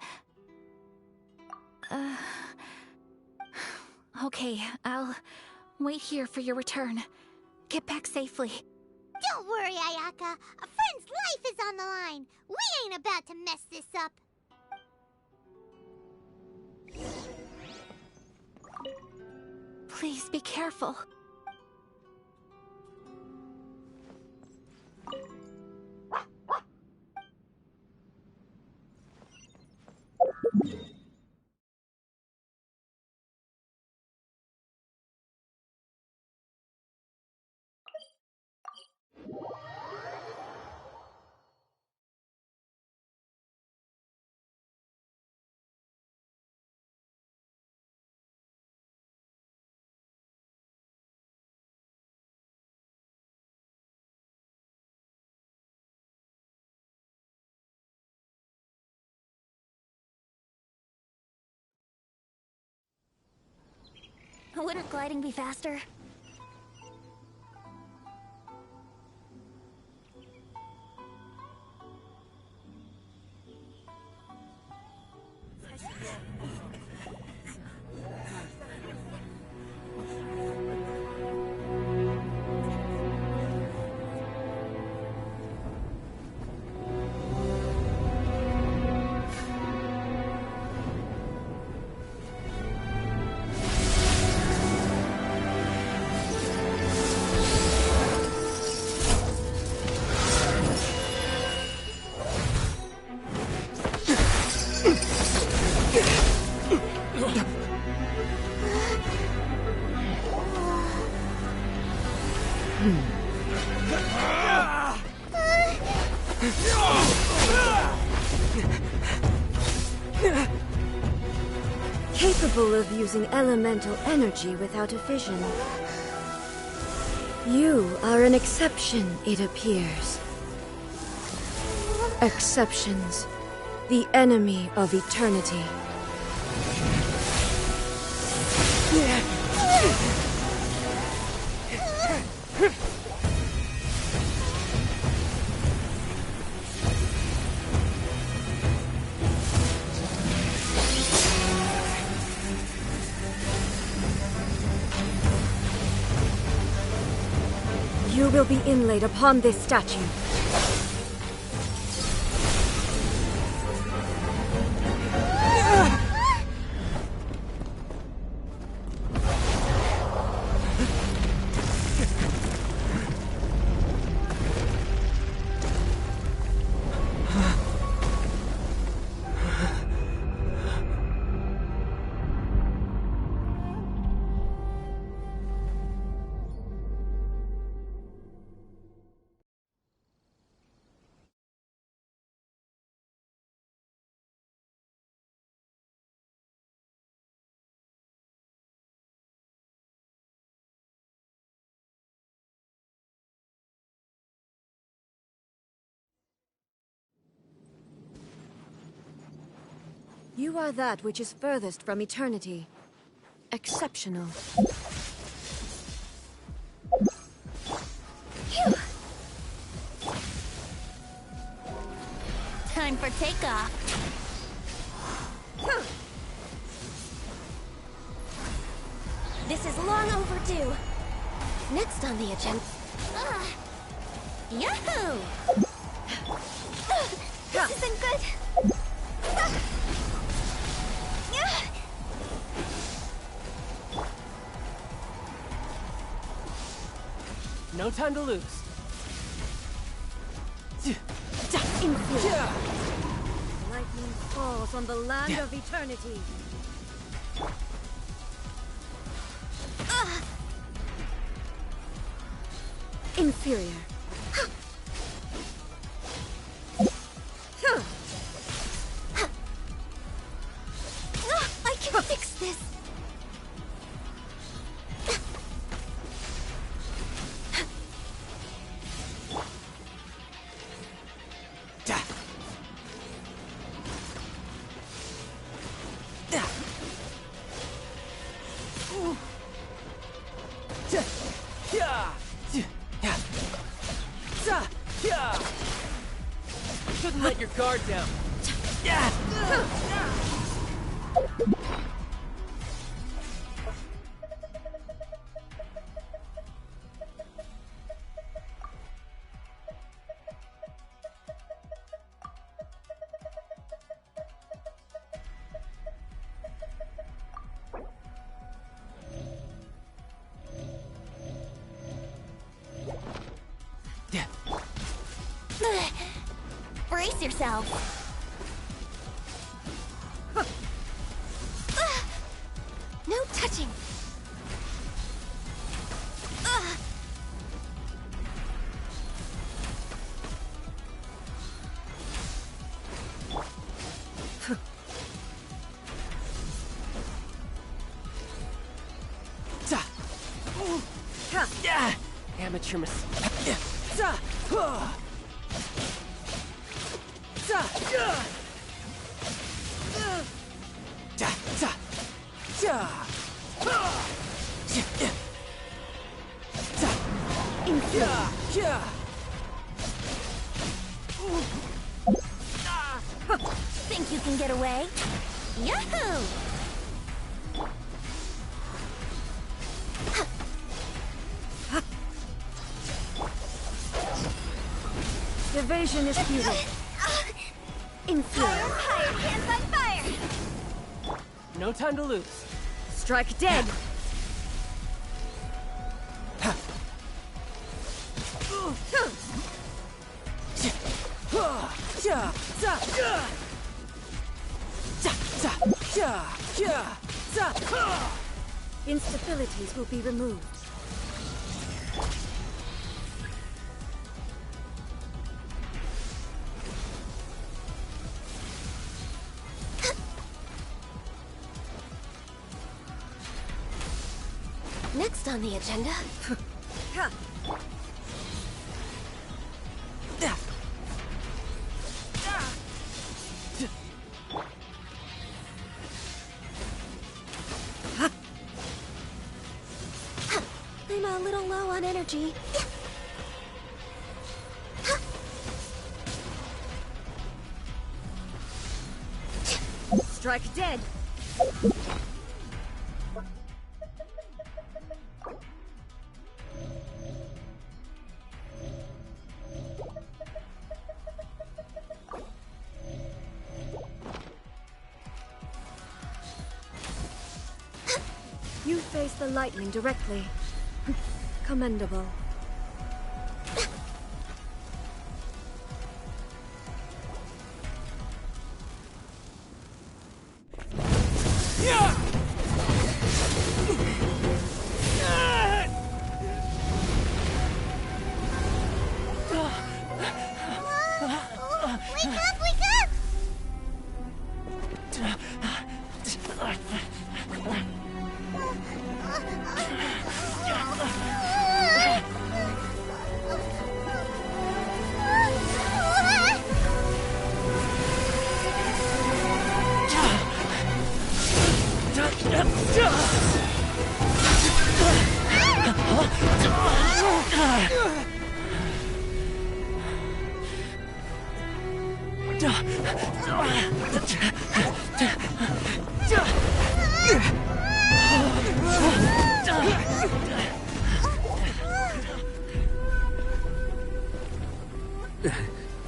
Okay, I'll wait here for your return. Get back safely. Don't worry, Ayaka. A friend's life is on the line. We ain't about to mess this up. Please be careful. Wouldn't gliding be faster? Capable of using elemental energy without a fission. You are an exception, it appears. Exceptions. The enemy of eternity. You will be inlaid upon this statue. You are that which is furthest from eternity. Exceptional. Phew. Time for takeoff. This is long overdue. Next on the agenda. Yahoo! This isn't good. No time to lose. Lightning falls on the land of eternity. Inferior. I can fix this. Shouldn't let your guard down. Brace yourself. No touching. Amateur mistake. Think you can get away? Yahoo! Evasion is futile. Inferior. Higher, hands on fire! No time to lose. Strike dead. Instabilities will be removed. Next on the agenda. I'm a little low on energy. Strike dead. You face the lightning directly. Commendable.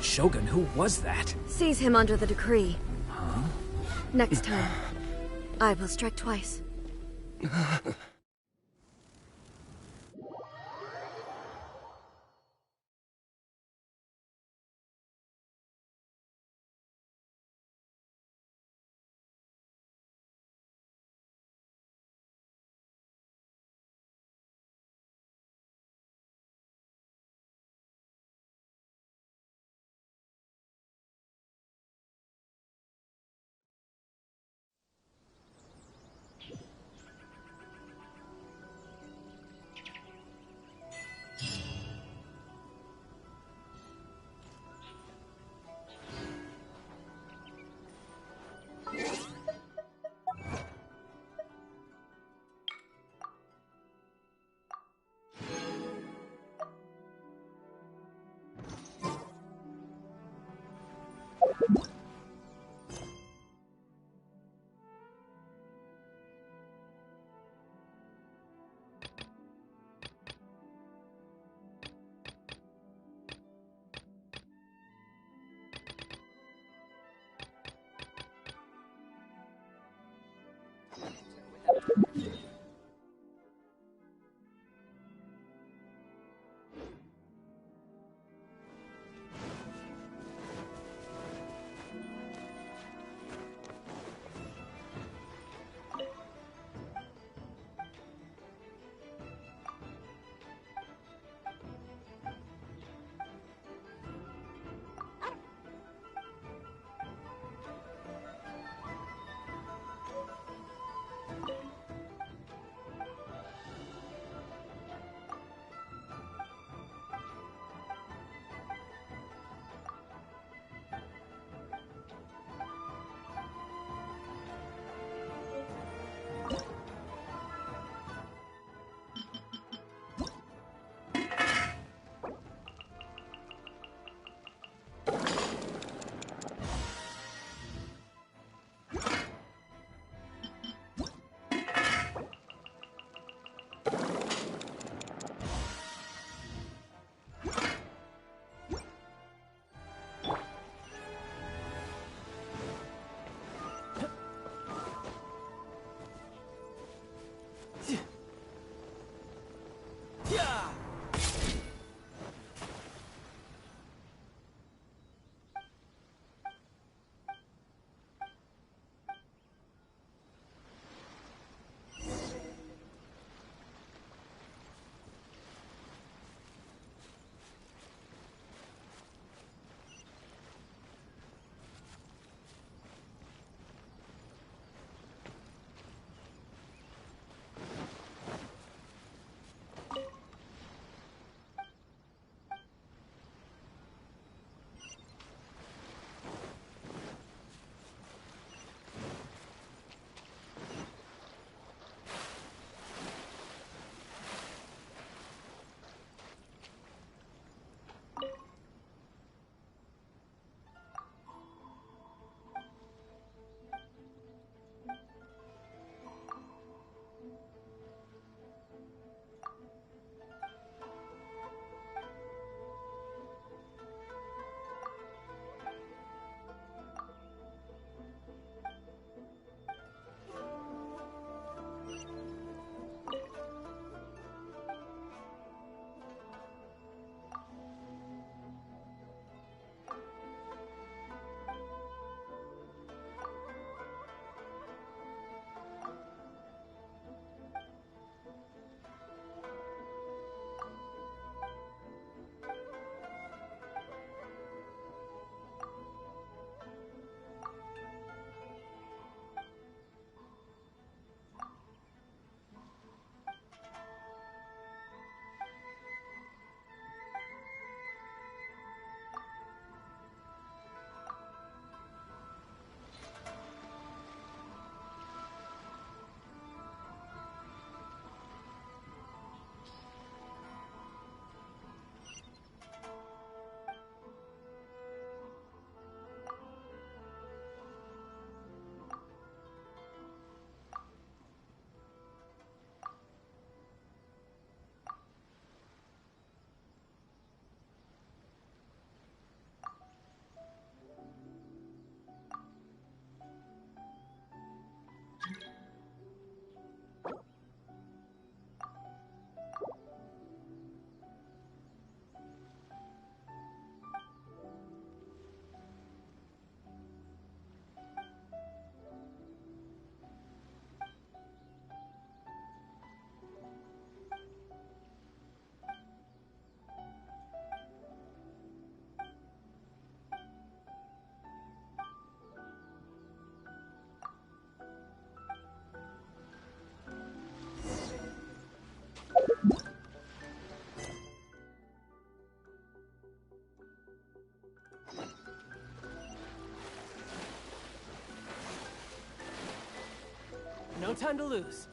Shogun, who was that? Seize him under the decree. Huh? Next time, I will strike twice. No time to lose.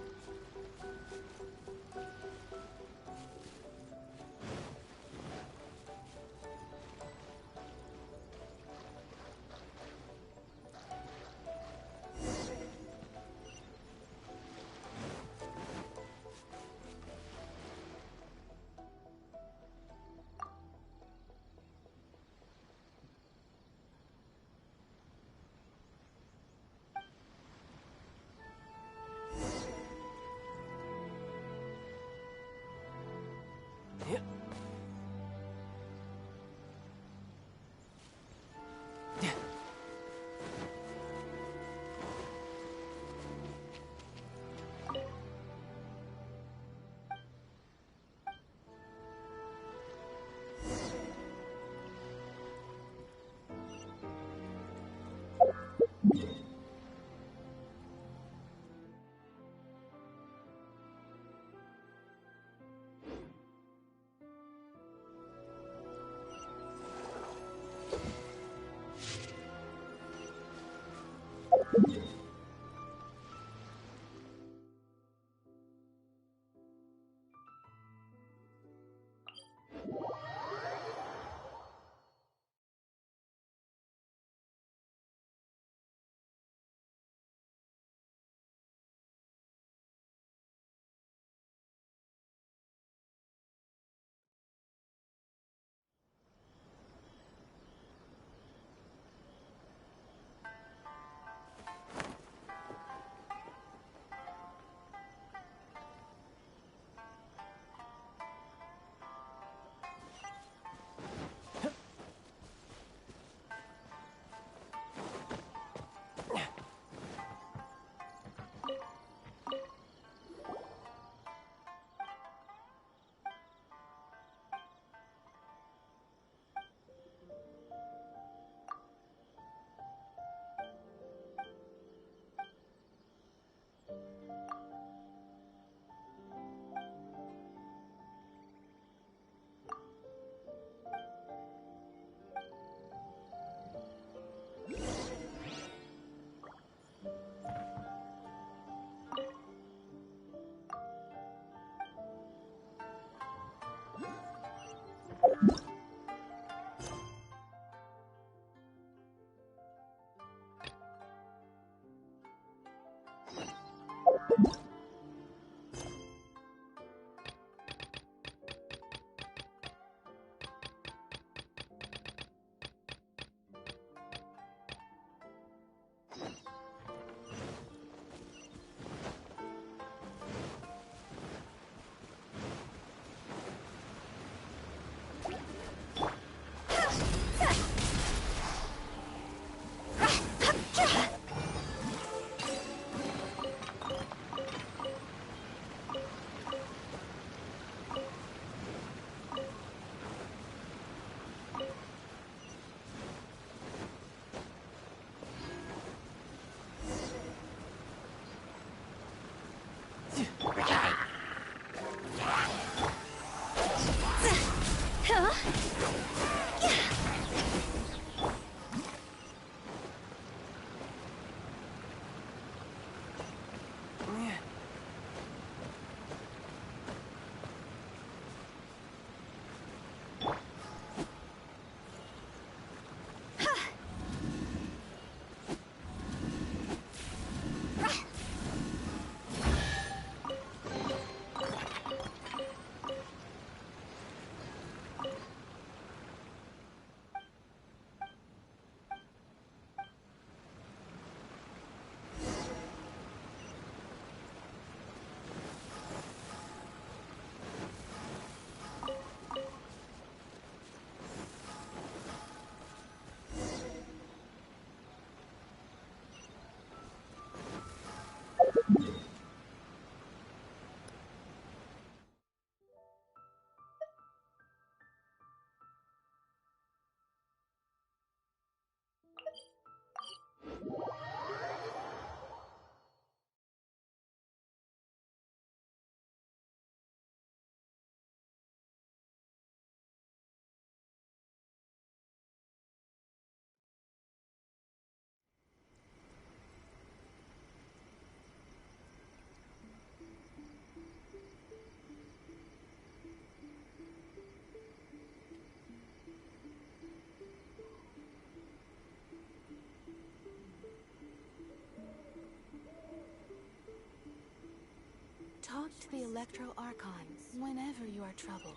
Astro Archon whenever you are troubled.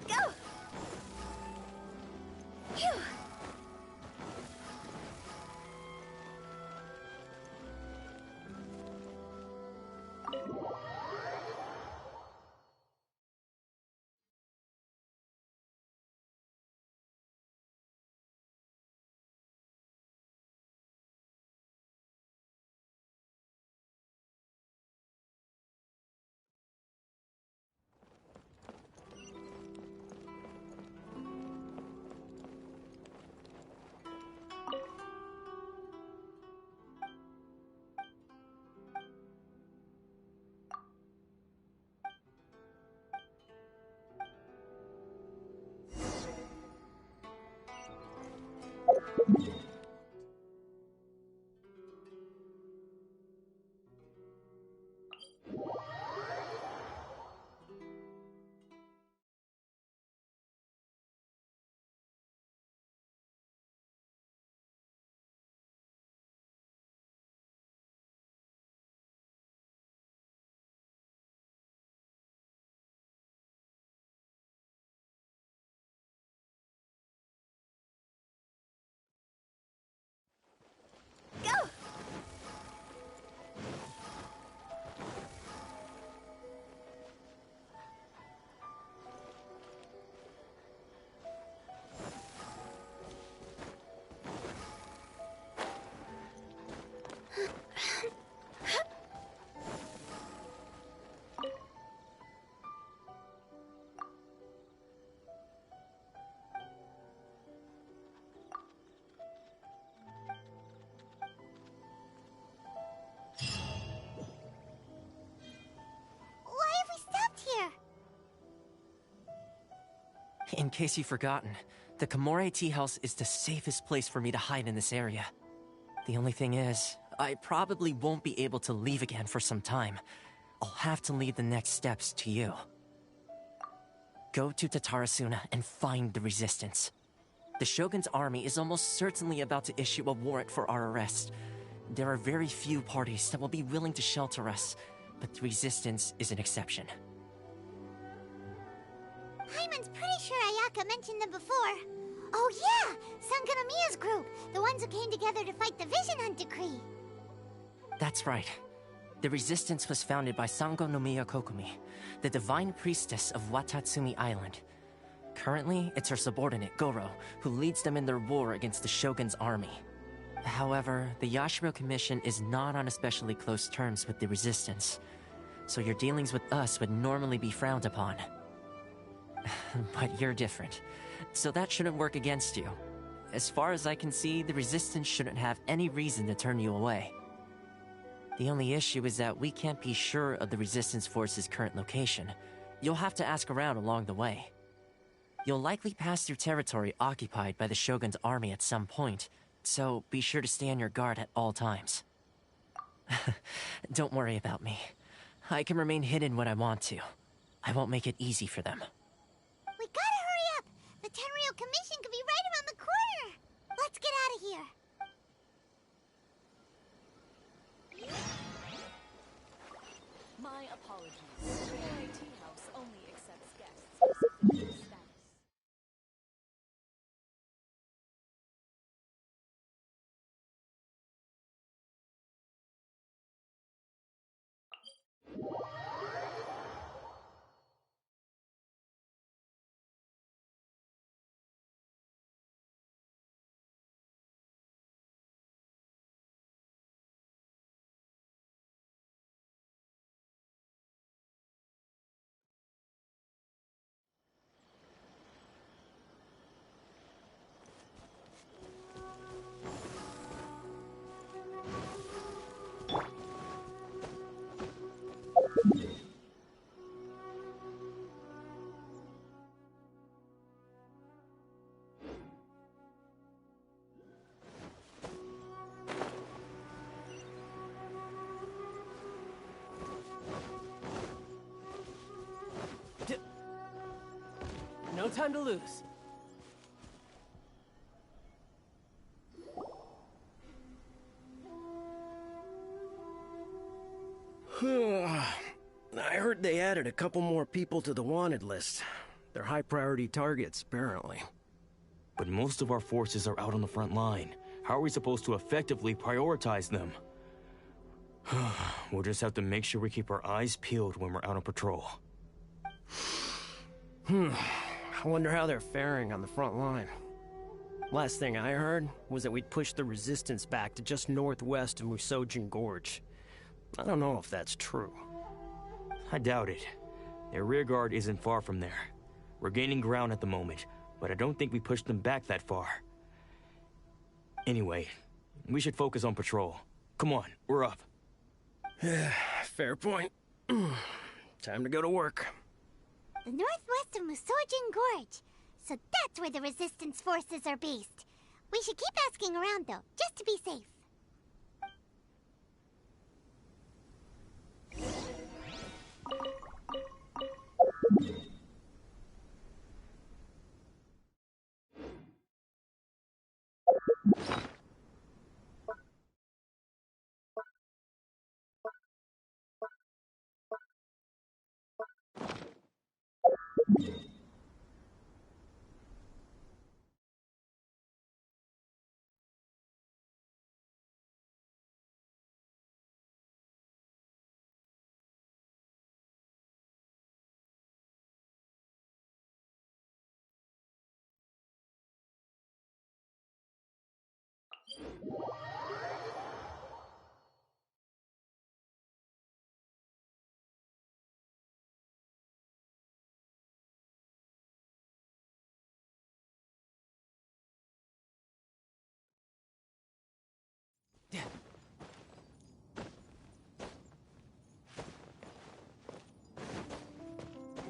Go! Phew! Go! Why have we stopped here? In case you've forgotten, the Komore Tea House is the safest place for me to hide in this area. The only thing is, I probably won't be able to leave again for some time. I'll have to leave the next steps to you. Go to Tatarasuna and find the Resistance. The Shogun's army is almost certainly about to issue a warrant for our arrest. There are very few parties that will be willing to shelter us, but the Resistance is an exception. Hyman's pretty sure Ayaka mentioned them before. Oh yeah! Sangonomiya's group! The ones who came together to fight the Vision Hunt Decree! That's right. The Resistance was founded by Sango no Miya Kokumi, the divine priestess of Watatsumi Island. Currently, it's her subordinate, Goro, who leads them in their war against the Shogun's army. However, the Yashiro Commission is not on especially close terms with the Resistance, so your dealings with us would normally be frowned upon. But you're different, so that shouldn't work against you. As far as I can see, the Resistance shouldn't have any reason to turn you away. The only issue is that we can't be sure of the Resistance Force's current location. You'll have to ask around along the way. You'll likely pass through territory occupied by the Shogun's army at some point, so be sure to stay on your guard at all times. Don't worry about me. I can remain hidden when I want to. I won't make it easy for them. We gotta hurry up! The Tenryo Commission could be right around the corner! Let's get out of here! My apologies. JI Tea House only accepts guests with sufficient status. No time to lose. I heard they added a couple more people to the wanted list. They're high-priority targets, apparently. But most of our forces are out on the front line. How are we supposed to effectively prioritize them? We'll just have to make sure we keep our eyes peeled when we're out on patrol. I wonder how they're faring on the front line. Last thing I heard was that we'd pushed the resistance back to just northwest of Musojin Gorge. I don't know if that's true. I doubt it. Their rearguard isn't far from there. We're gaining ground at the moment, but I don't think we pushed them back that far. Anyway, we should focus on patrol. Come on, we're up. Fair point. Time to go to work. The northwest of Musojin Gorge. So that's where the resistance forces are based. We should keep asking around though, just to be safe.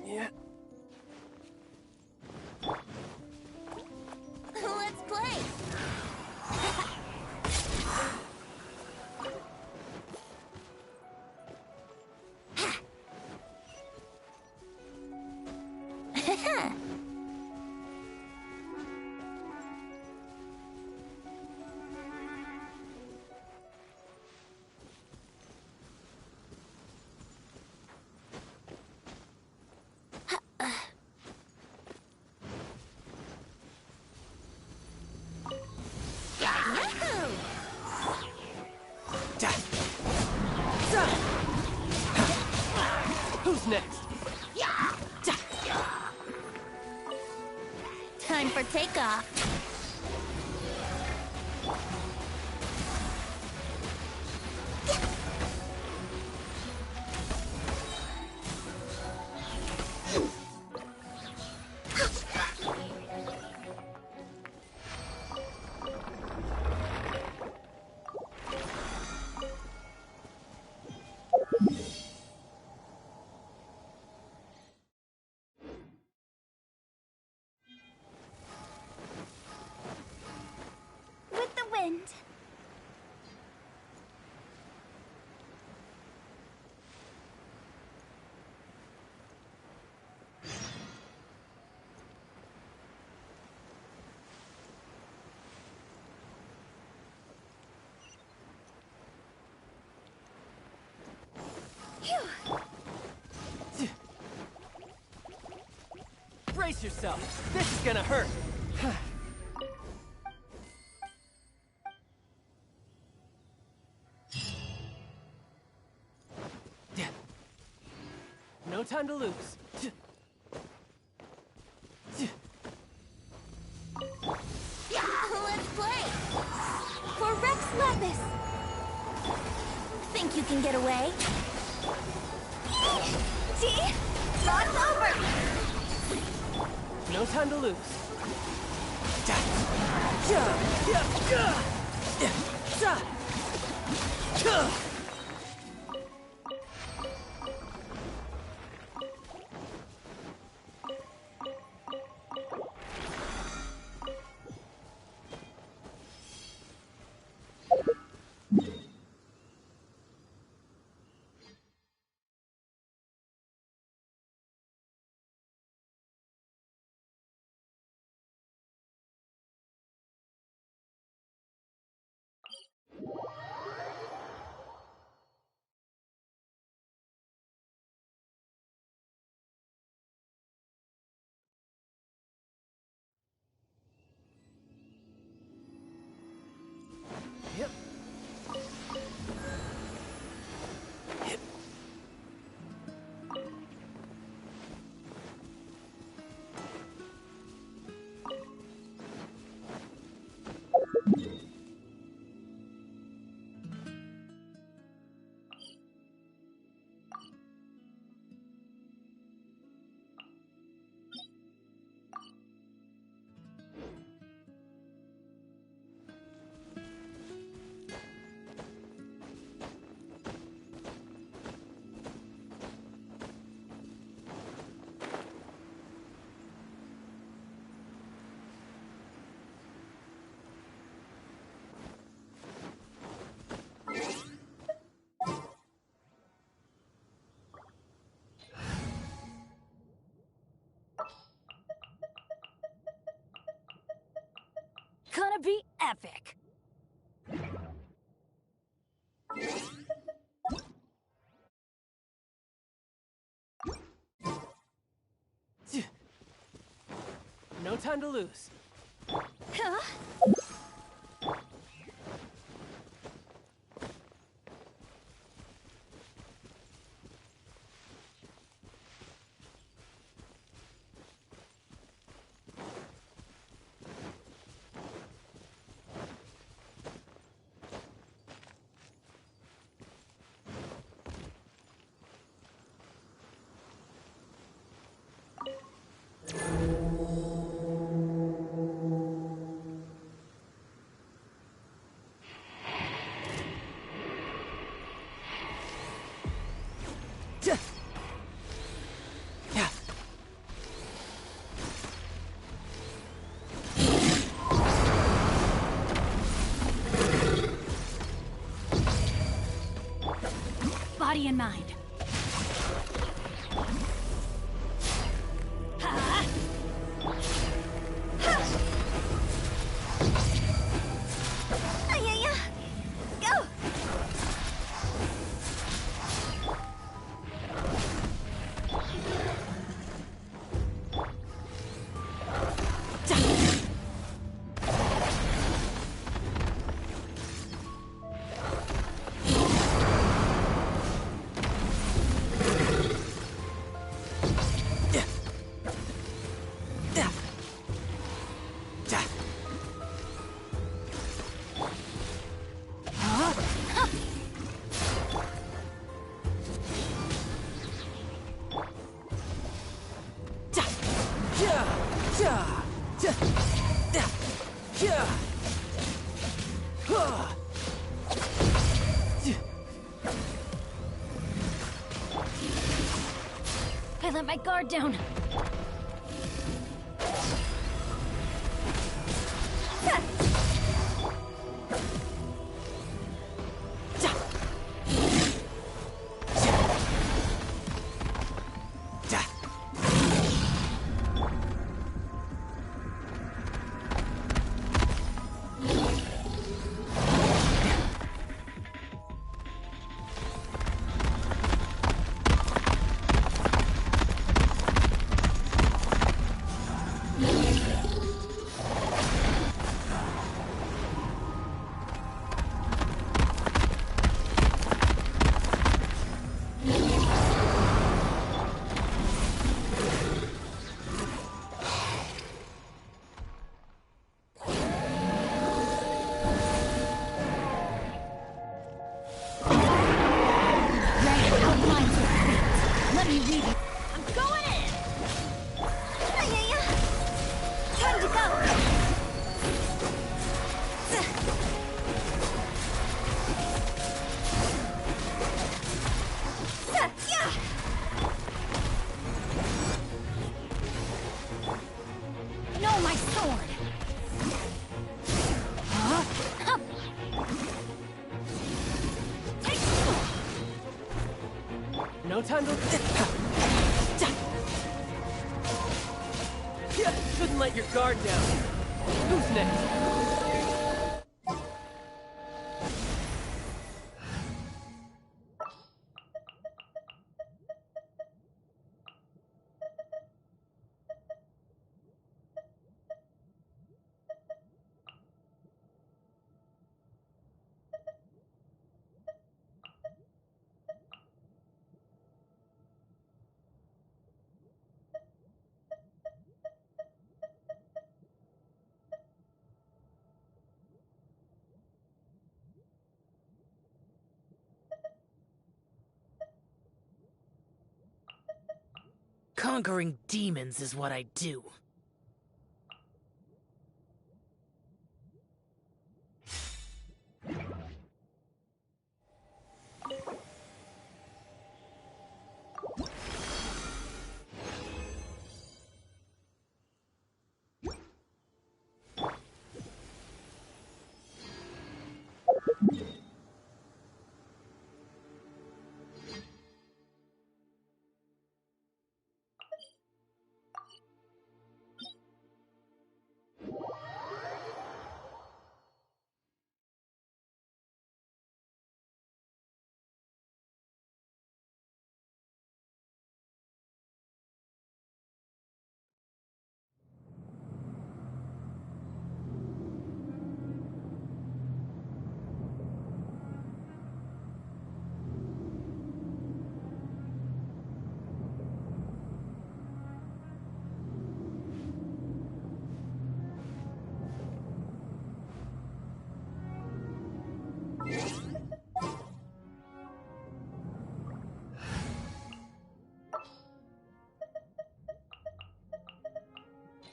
Yeah. Let's play! Who's next? Time for takeoff. Brace yourself. This is gonna hurt. No time to lose. Let's play! For Rex Lapis! Think you can get away? See? It's over! No time to lose. Yep. Gonna be epic. No time to lose. Huh? Body and mind. Go! I let my guard down. sword. No time to... Couldn't let your guard down. Who's next? Conquering demons is what I do.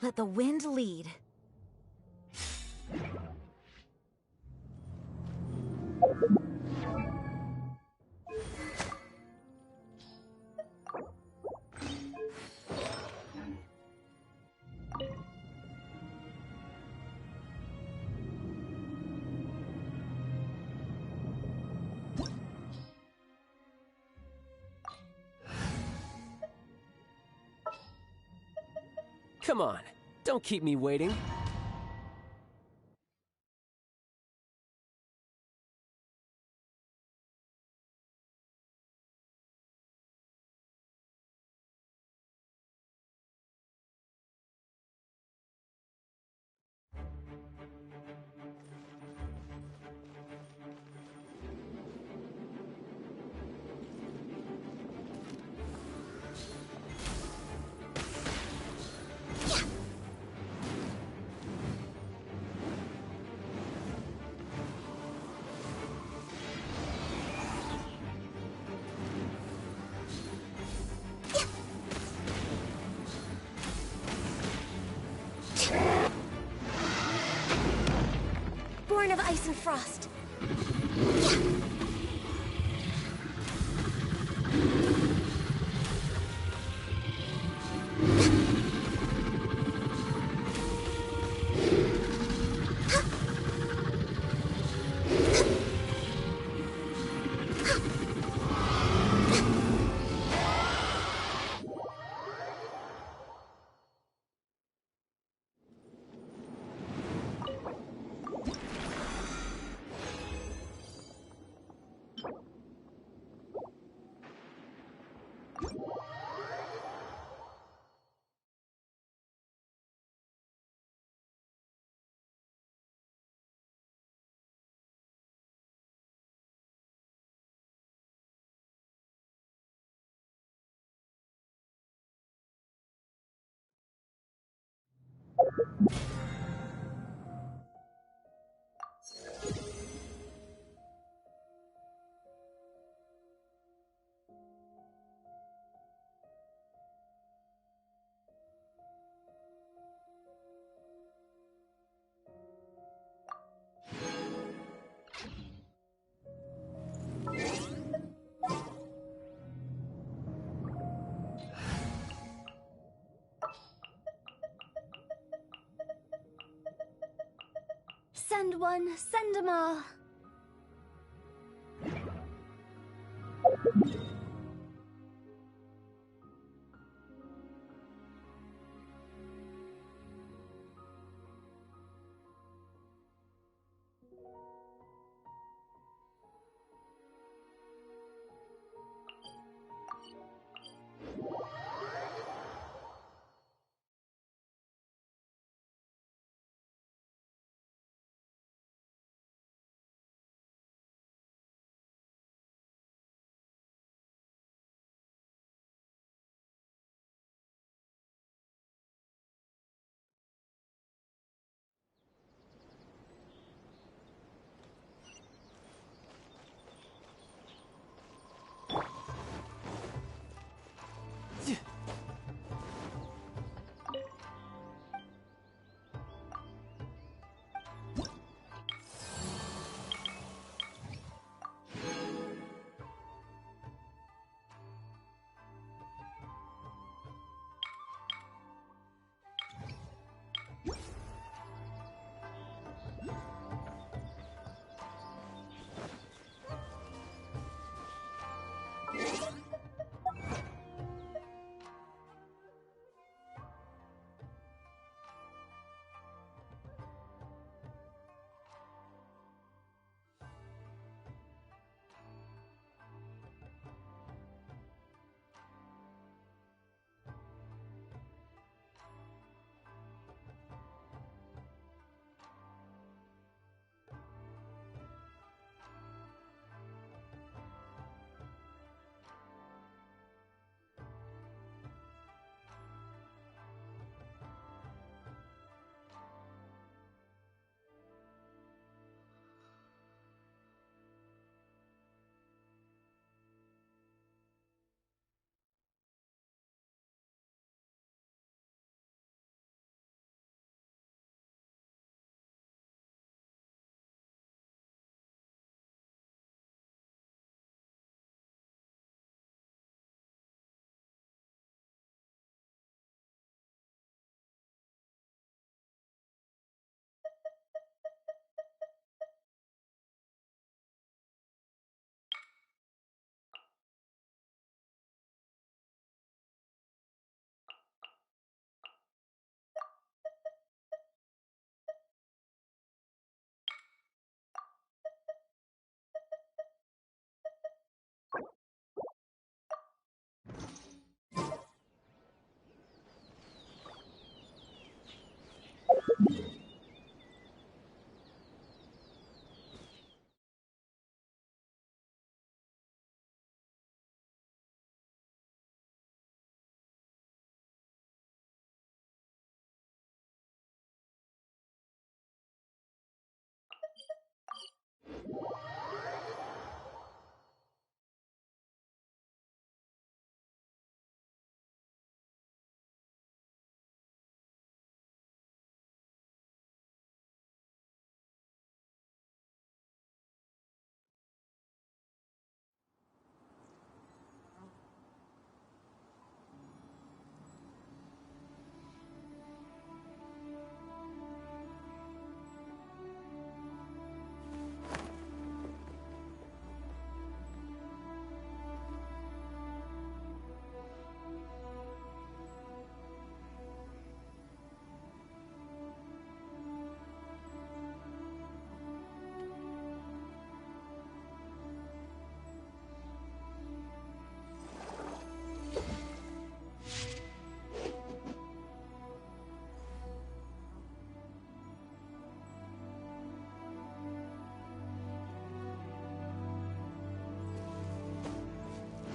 Let the wind lead. Come on, don't keep me waiting. Born of ice and frost. Send one, send them all.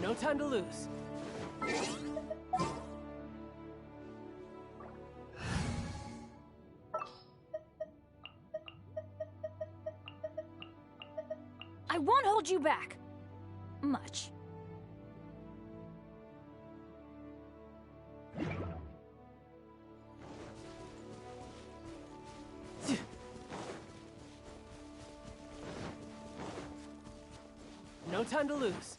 No time to lose. I won't hold you back. Much. No time to lose.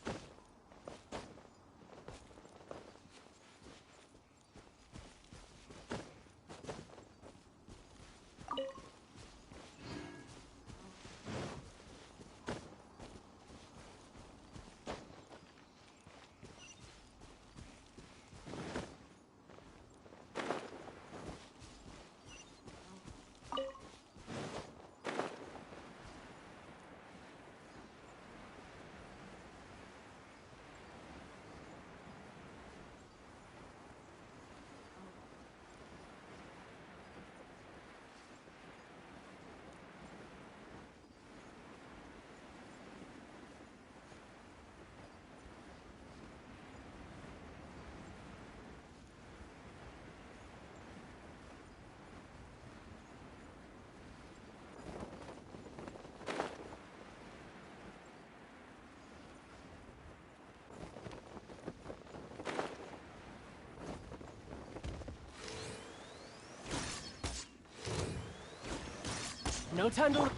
No time to...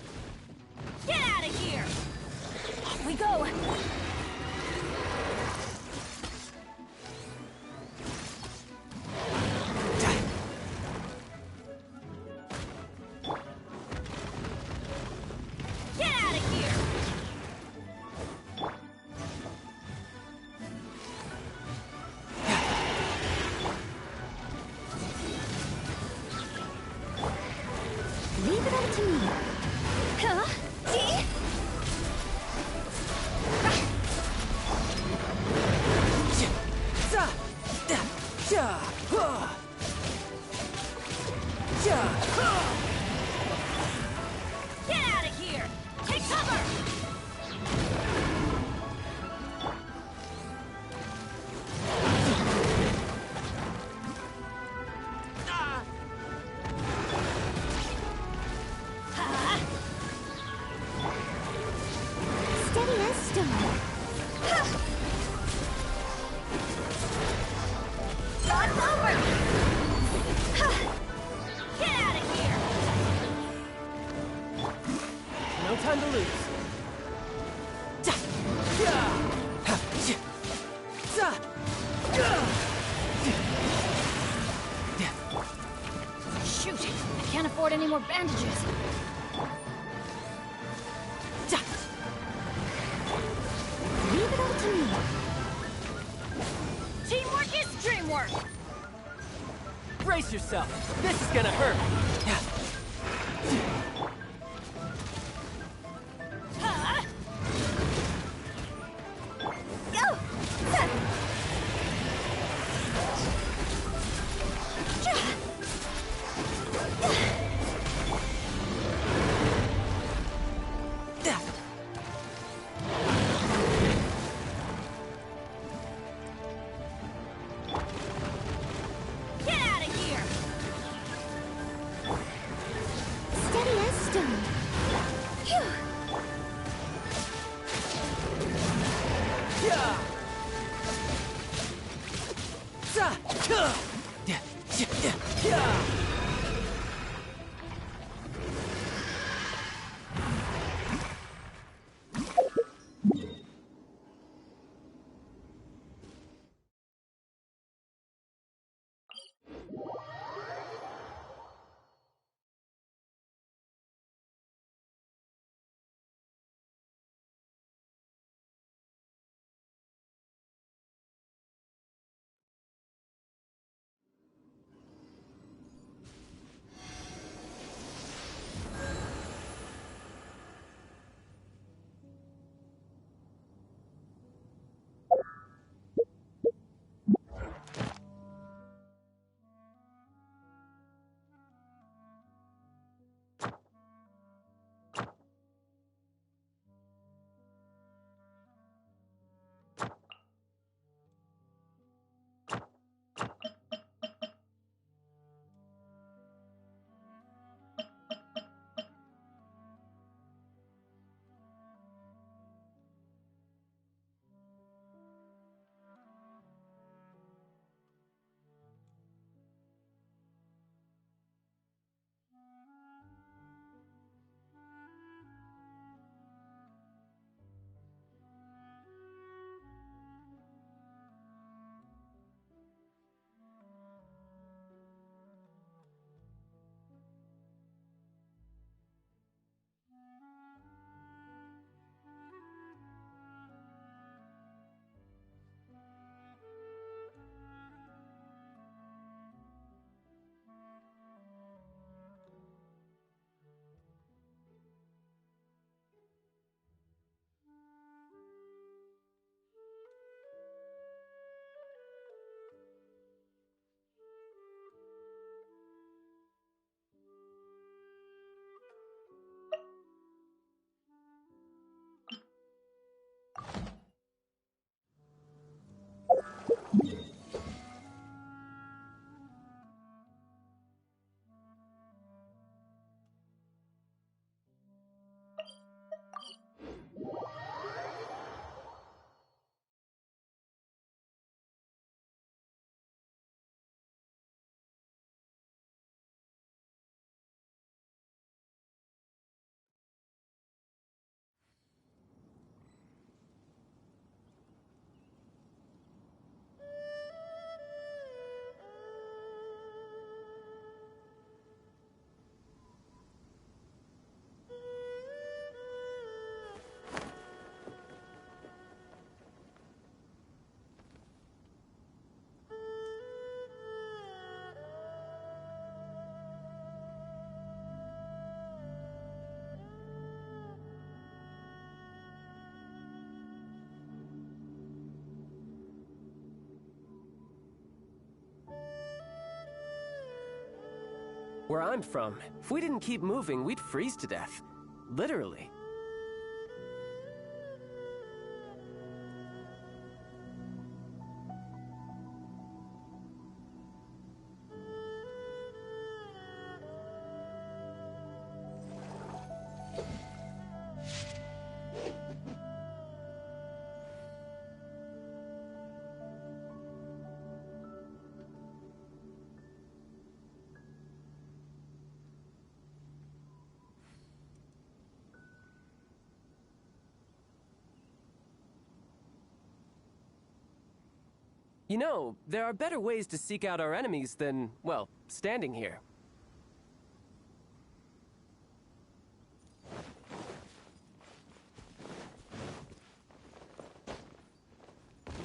Get out of here! Off we go! Get out of here! Leave it up to me. Huh? See? Get out of here! Take cover! Steady as stone. It's over! Get out of here! No time to lose. Shoot! I can't afford any more bandages. Leave it all to me. Teamwork is dreamwork! Brace yourself. This is gonna hurt. Huh? Go! Get out of here! Steady as stone. Phew. Where I'm from, if we didn't keep moving, we'd freeze to death. Literally. You know, there are better ways to seek out our enemies than, well, standing here.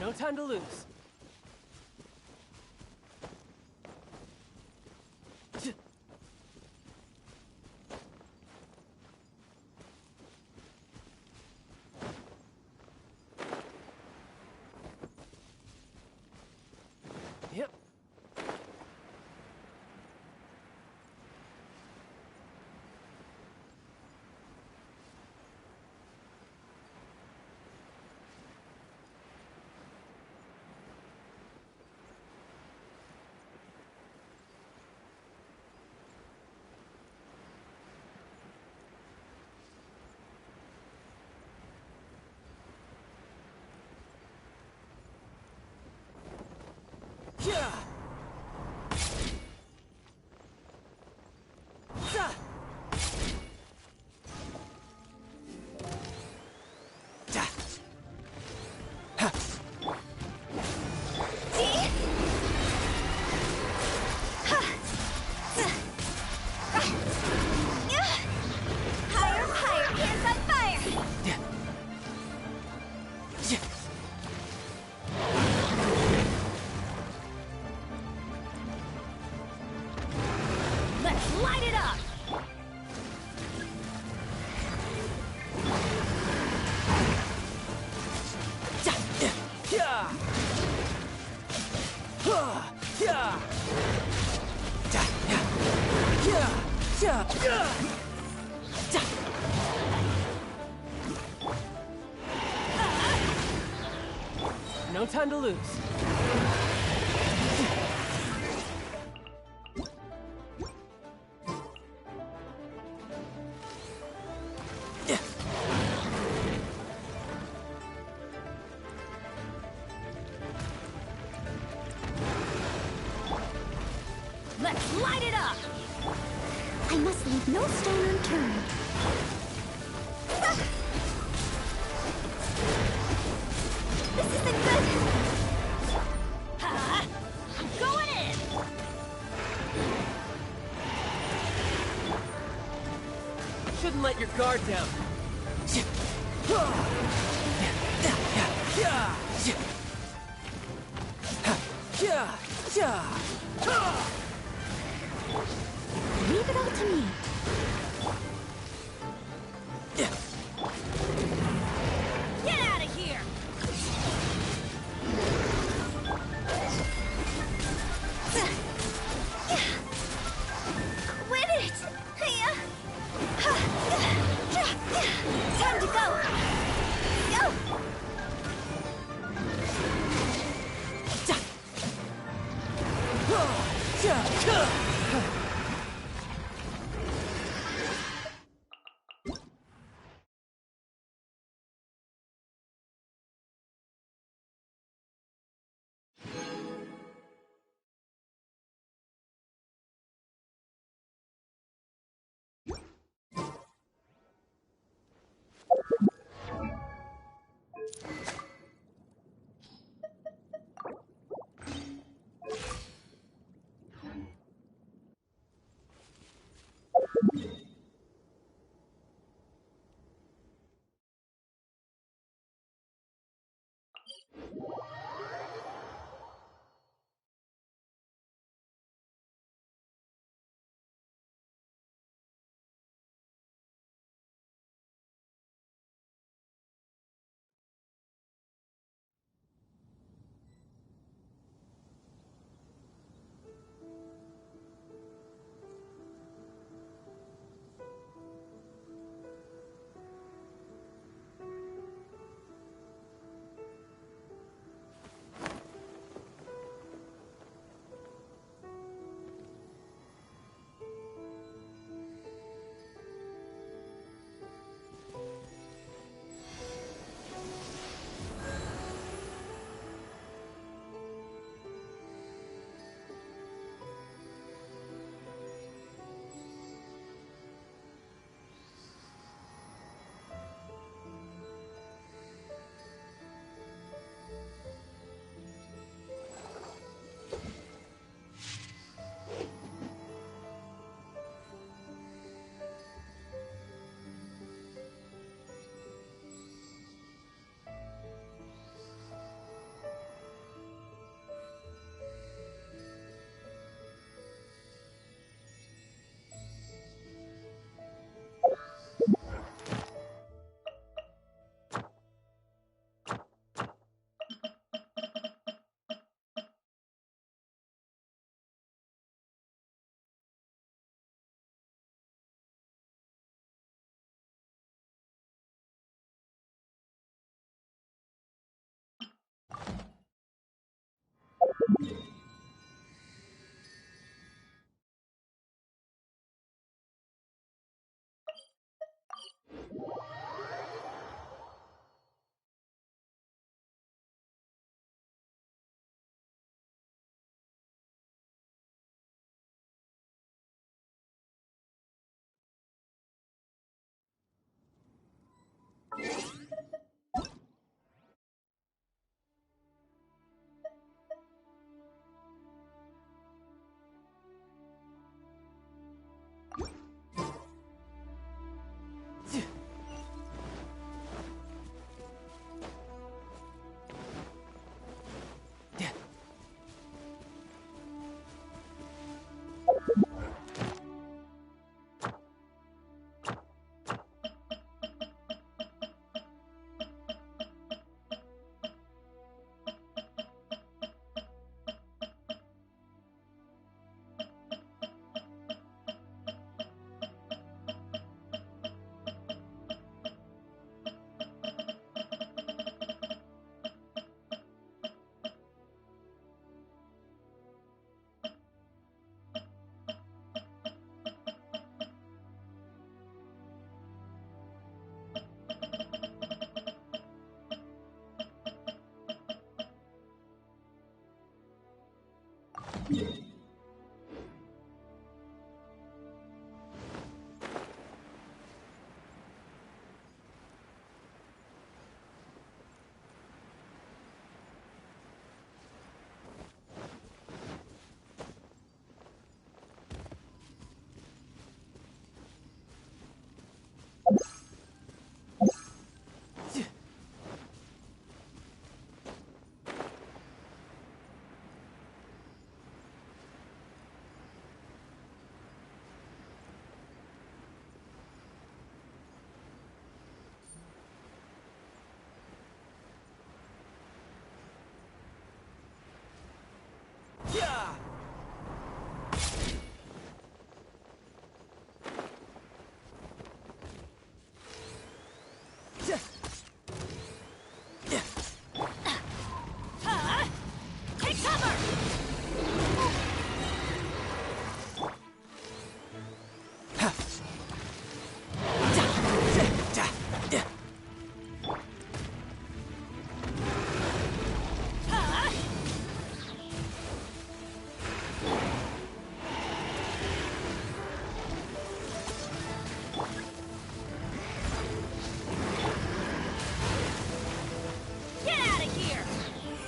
No time to lose. Yep. Yeah. Light it up! No time to lose. Let's light it up! I must leave no stone unturned. This isn't good! I'm going in! Shouldn't let your guard down. Leave it all to me. Get out of here! Quit it! Time to go! Go!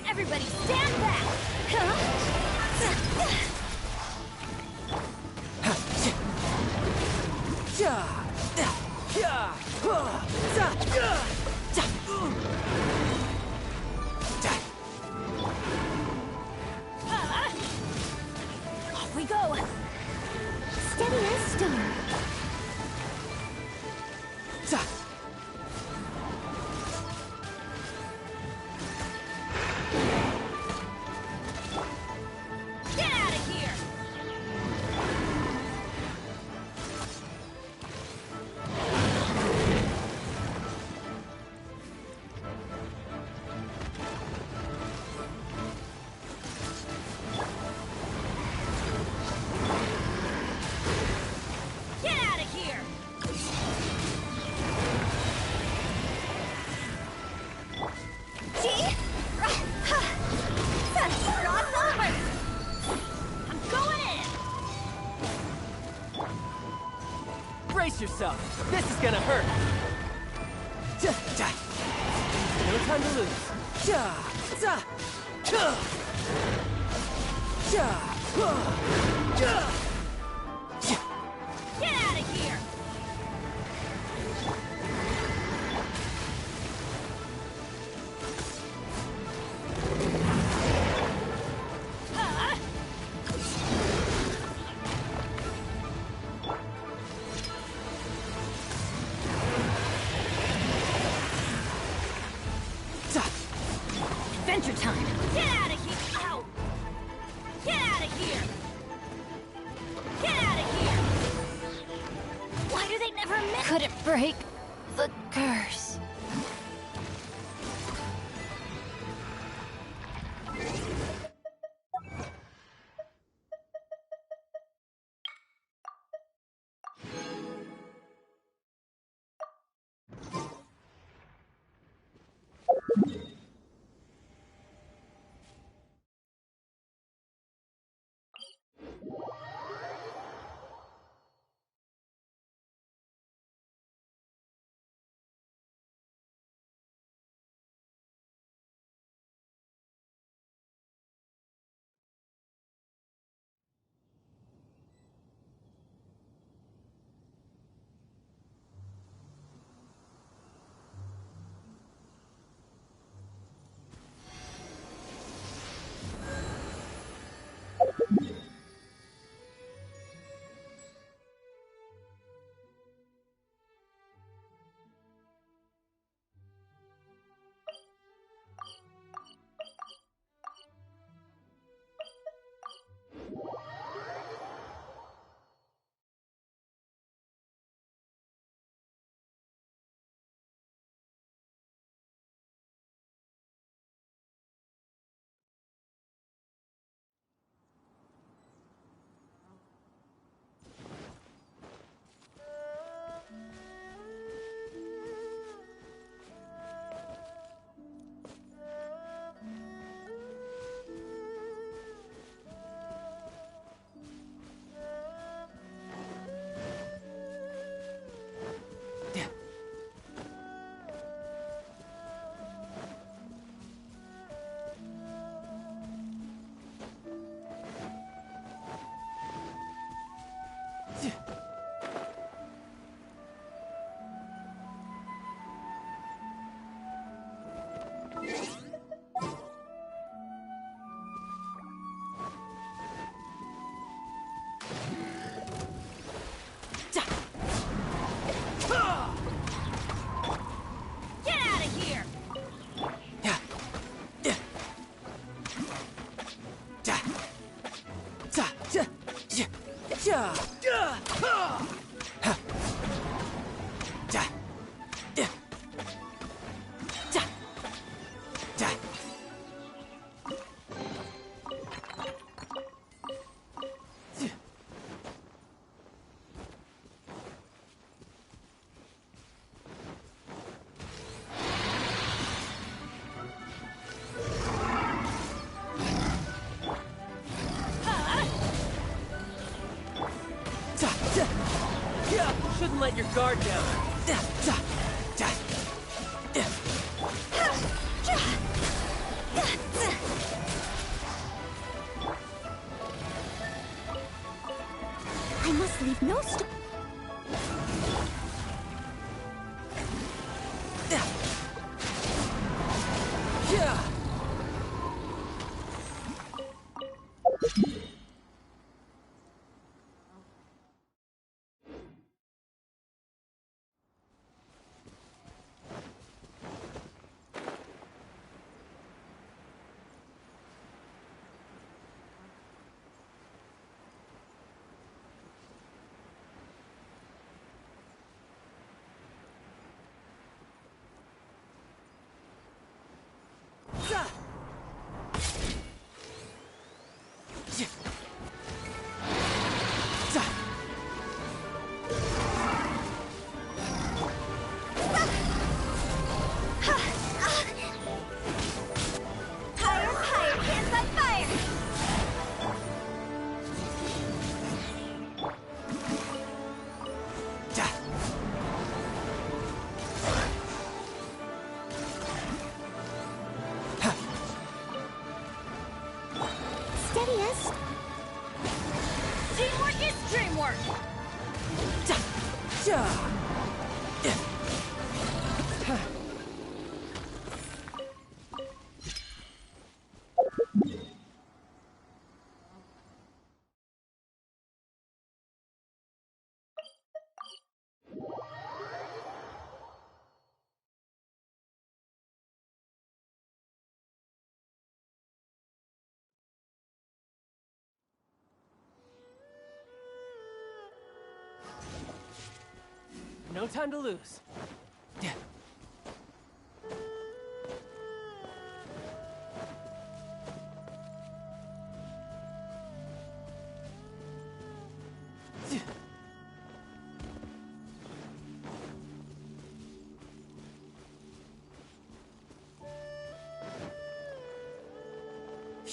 Everybody stand back! Off we go! Steady as stone. Brace yourself. This is gonna hurt. No time to lose. Get out of here! Adventure time! Get out of here! Ow! Get out of here! Get out of here! Why do they never miss? Couldn't break the curse. Shouldn't let your guard down. I must leave no stone. Teamwork is dreamwork! No time to lose.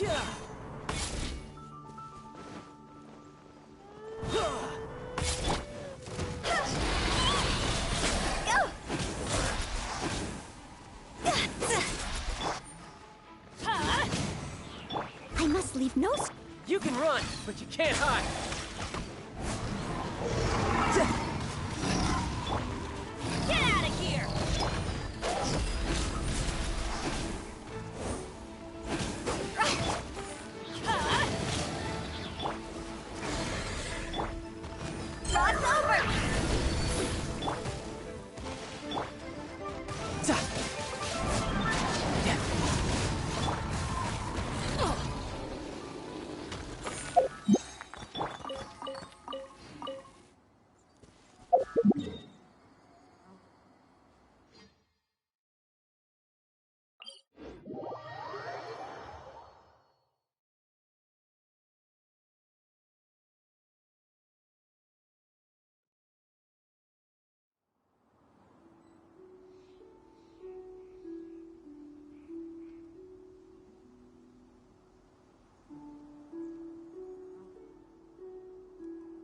I must leave no... You can run, but you can't hide. Get out of here! It's over!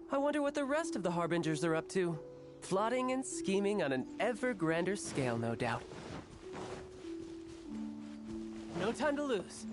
I wonder what the rest of the Harbingers are up to. Plotting and scheming on an ever grander scale, no doubt. No time to lose.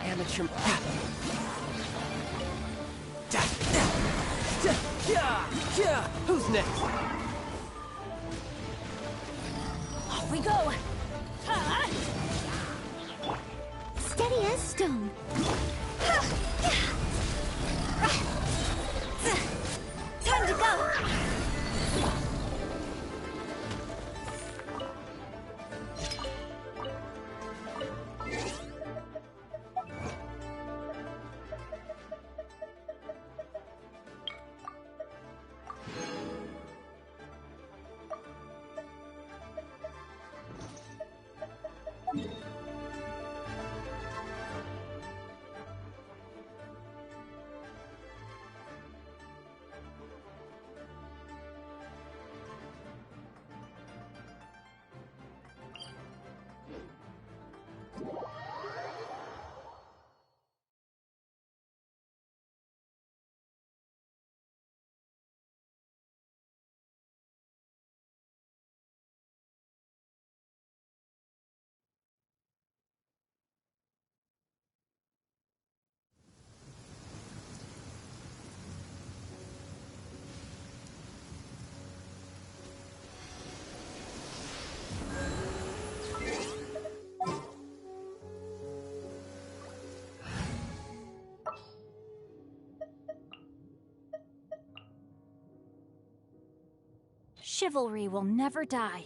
Amateur. Who's next? Off we go! Steady as stone. Time to go! Chivalry will never die.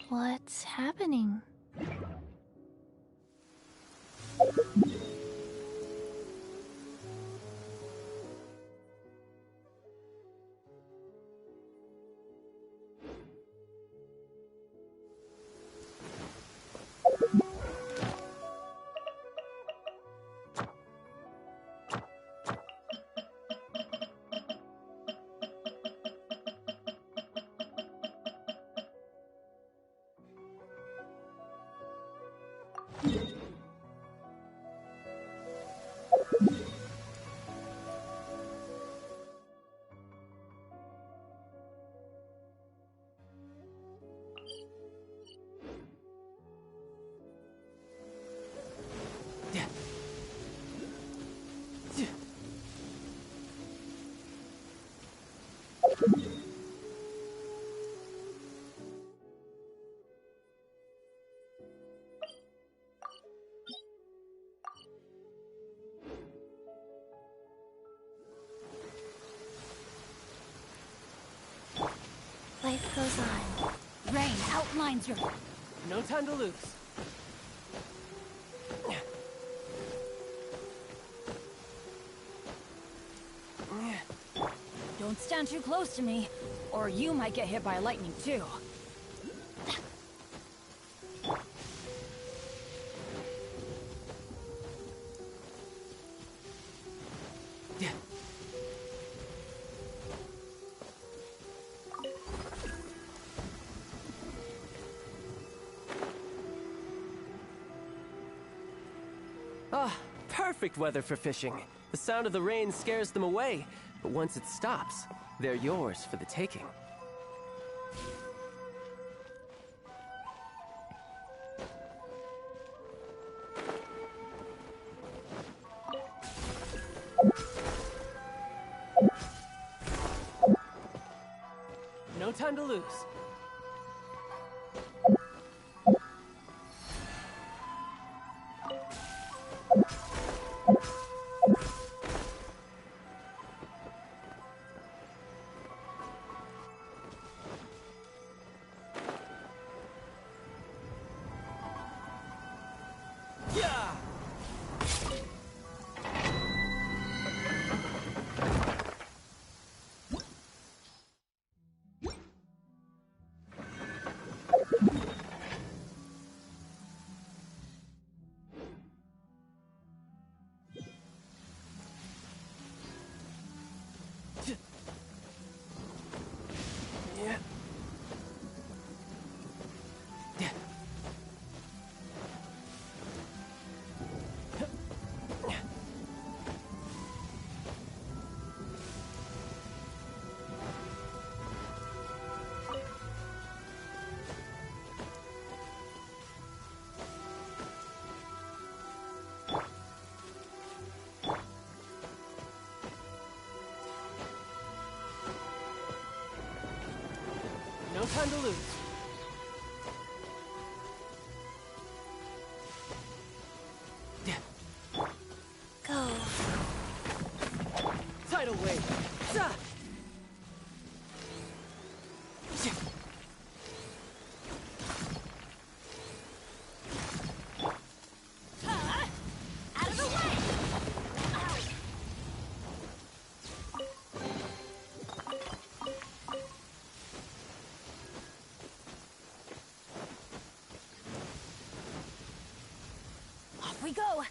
What's happening? Life goes on. Rain outlines your... No time to lose. Don't stand too close to me, or you might get hit by lightning too. Ah, perfect weather for fishing. The sound of the rain scares them away, but once it stops, they're yours for the taking. No time to lose. No time to lose. Go. Tidal wave. Zah! Out of the way! Off we go!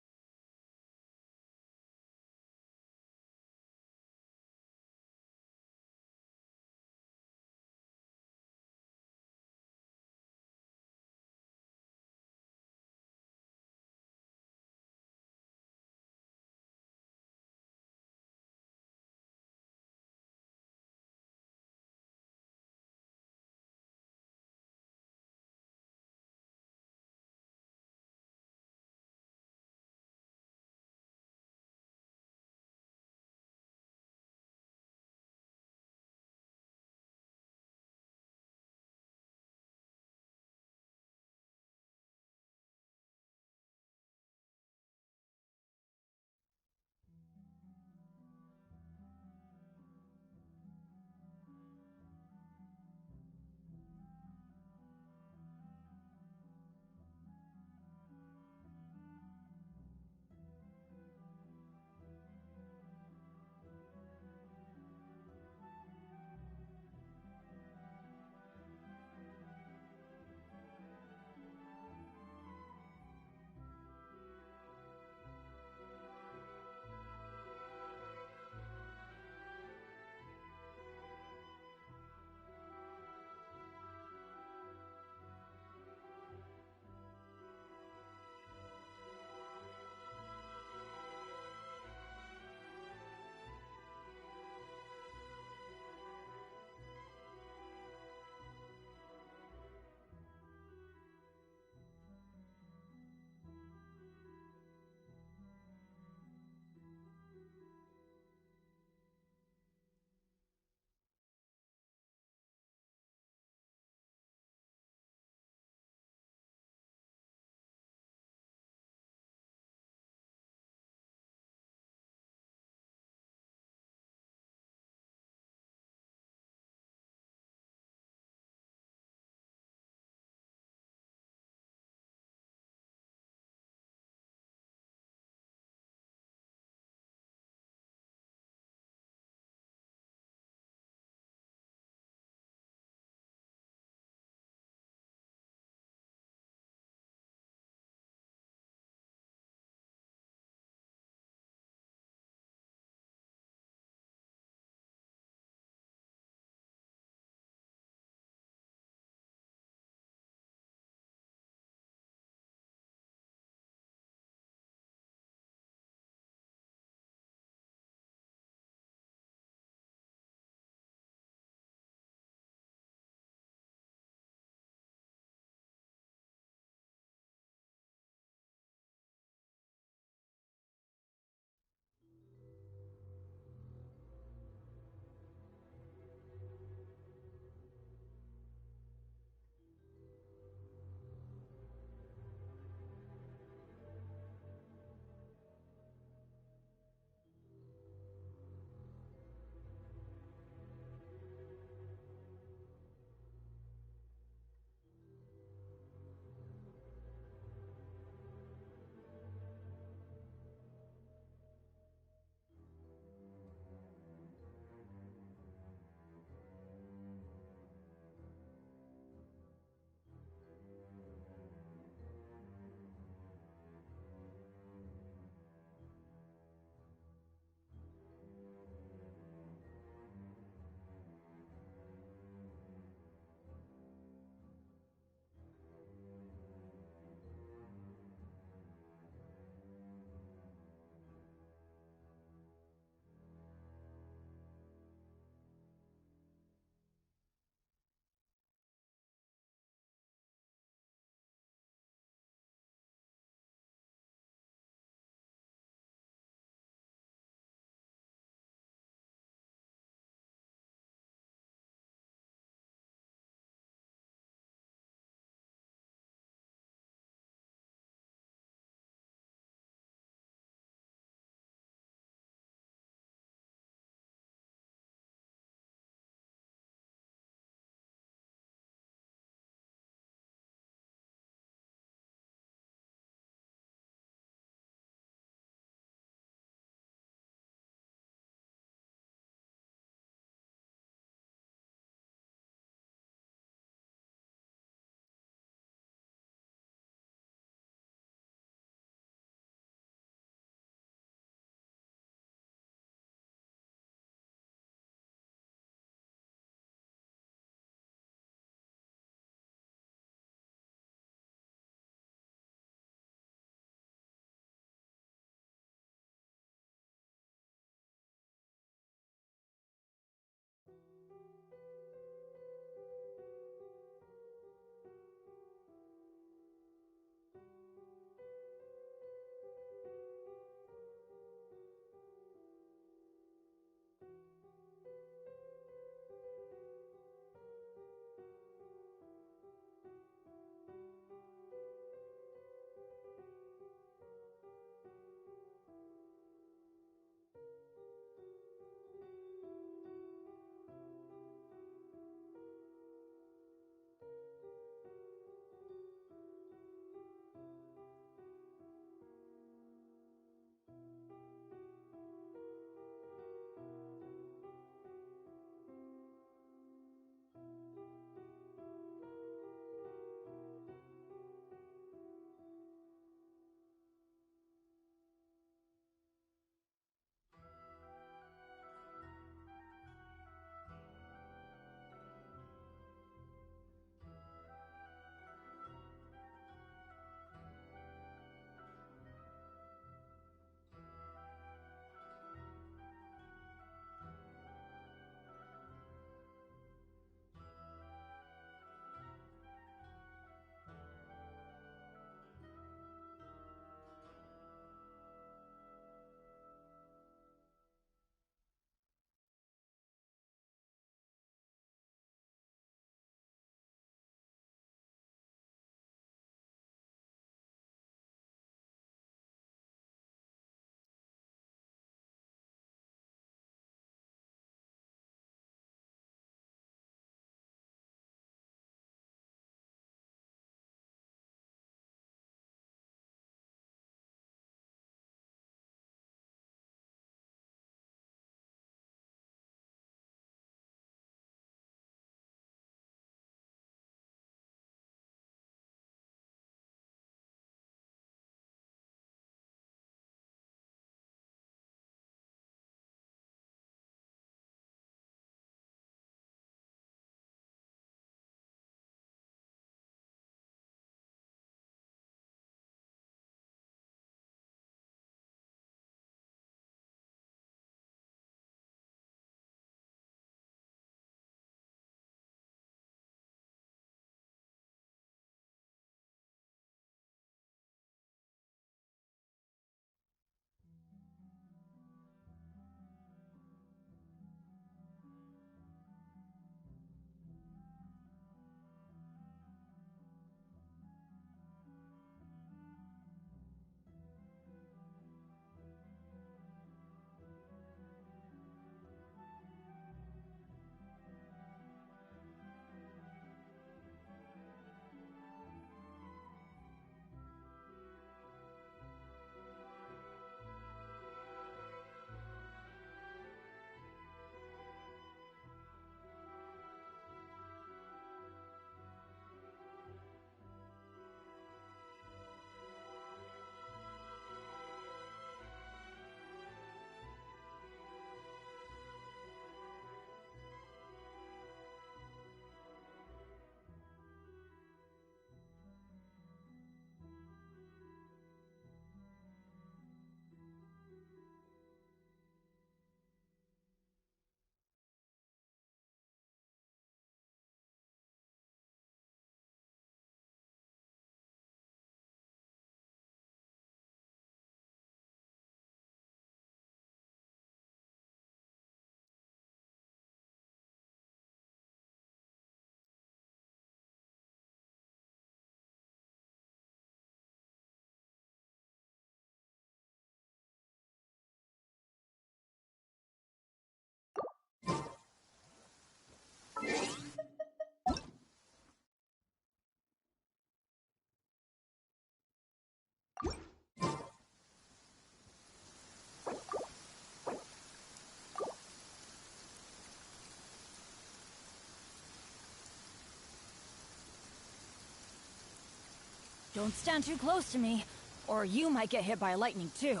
Don't stand too close to me, or you might get hit by lightning too.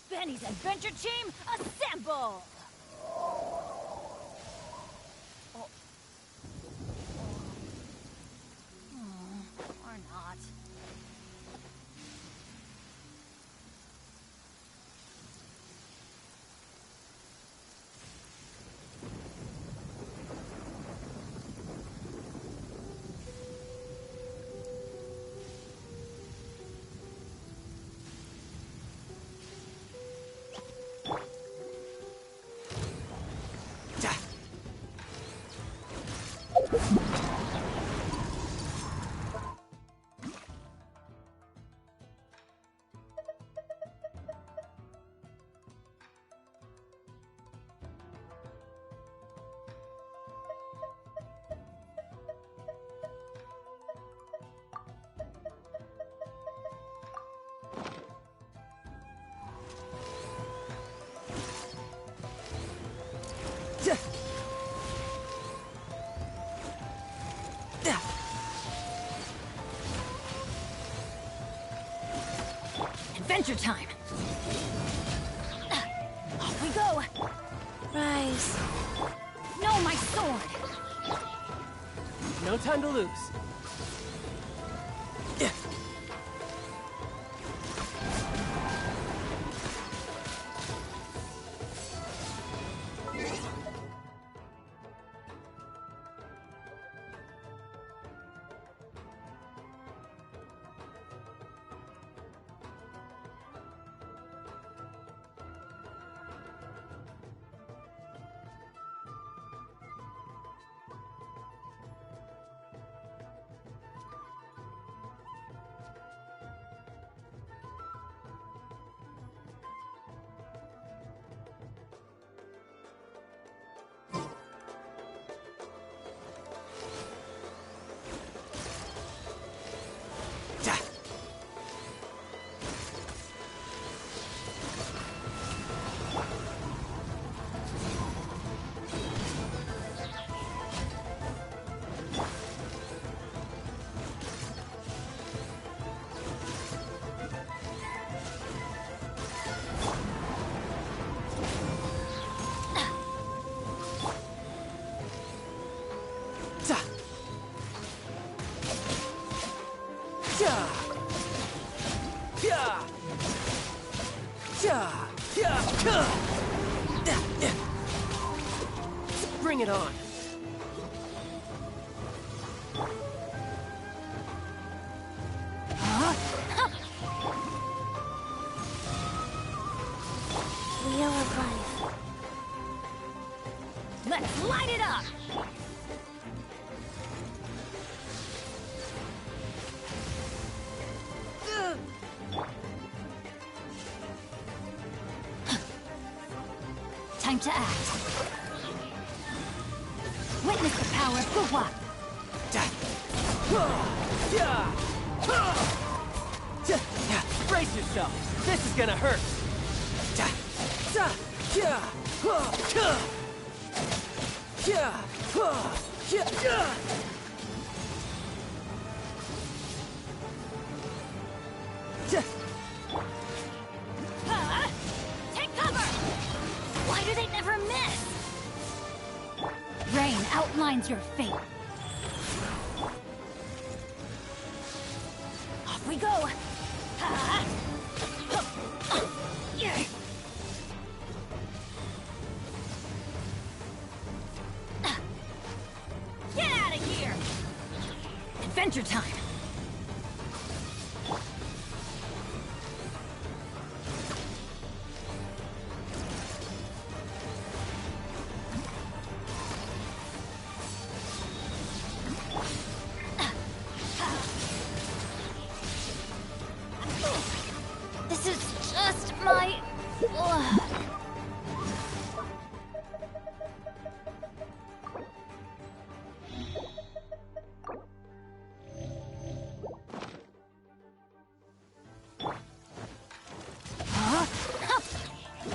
Benny's adventure team, assemble! Or not. Adventure time! Off we go! Rise. No, my sword! No time to lose. Bring it on. Wheel of life. Let's light it up! Time to act. Witness the power of Fuwa! Brace yourself! This is gonna hurt! Take cover! Why do they never miss? Rain outlines your fate. Off we go! Get out of here! Adventure time! This is just my...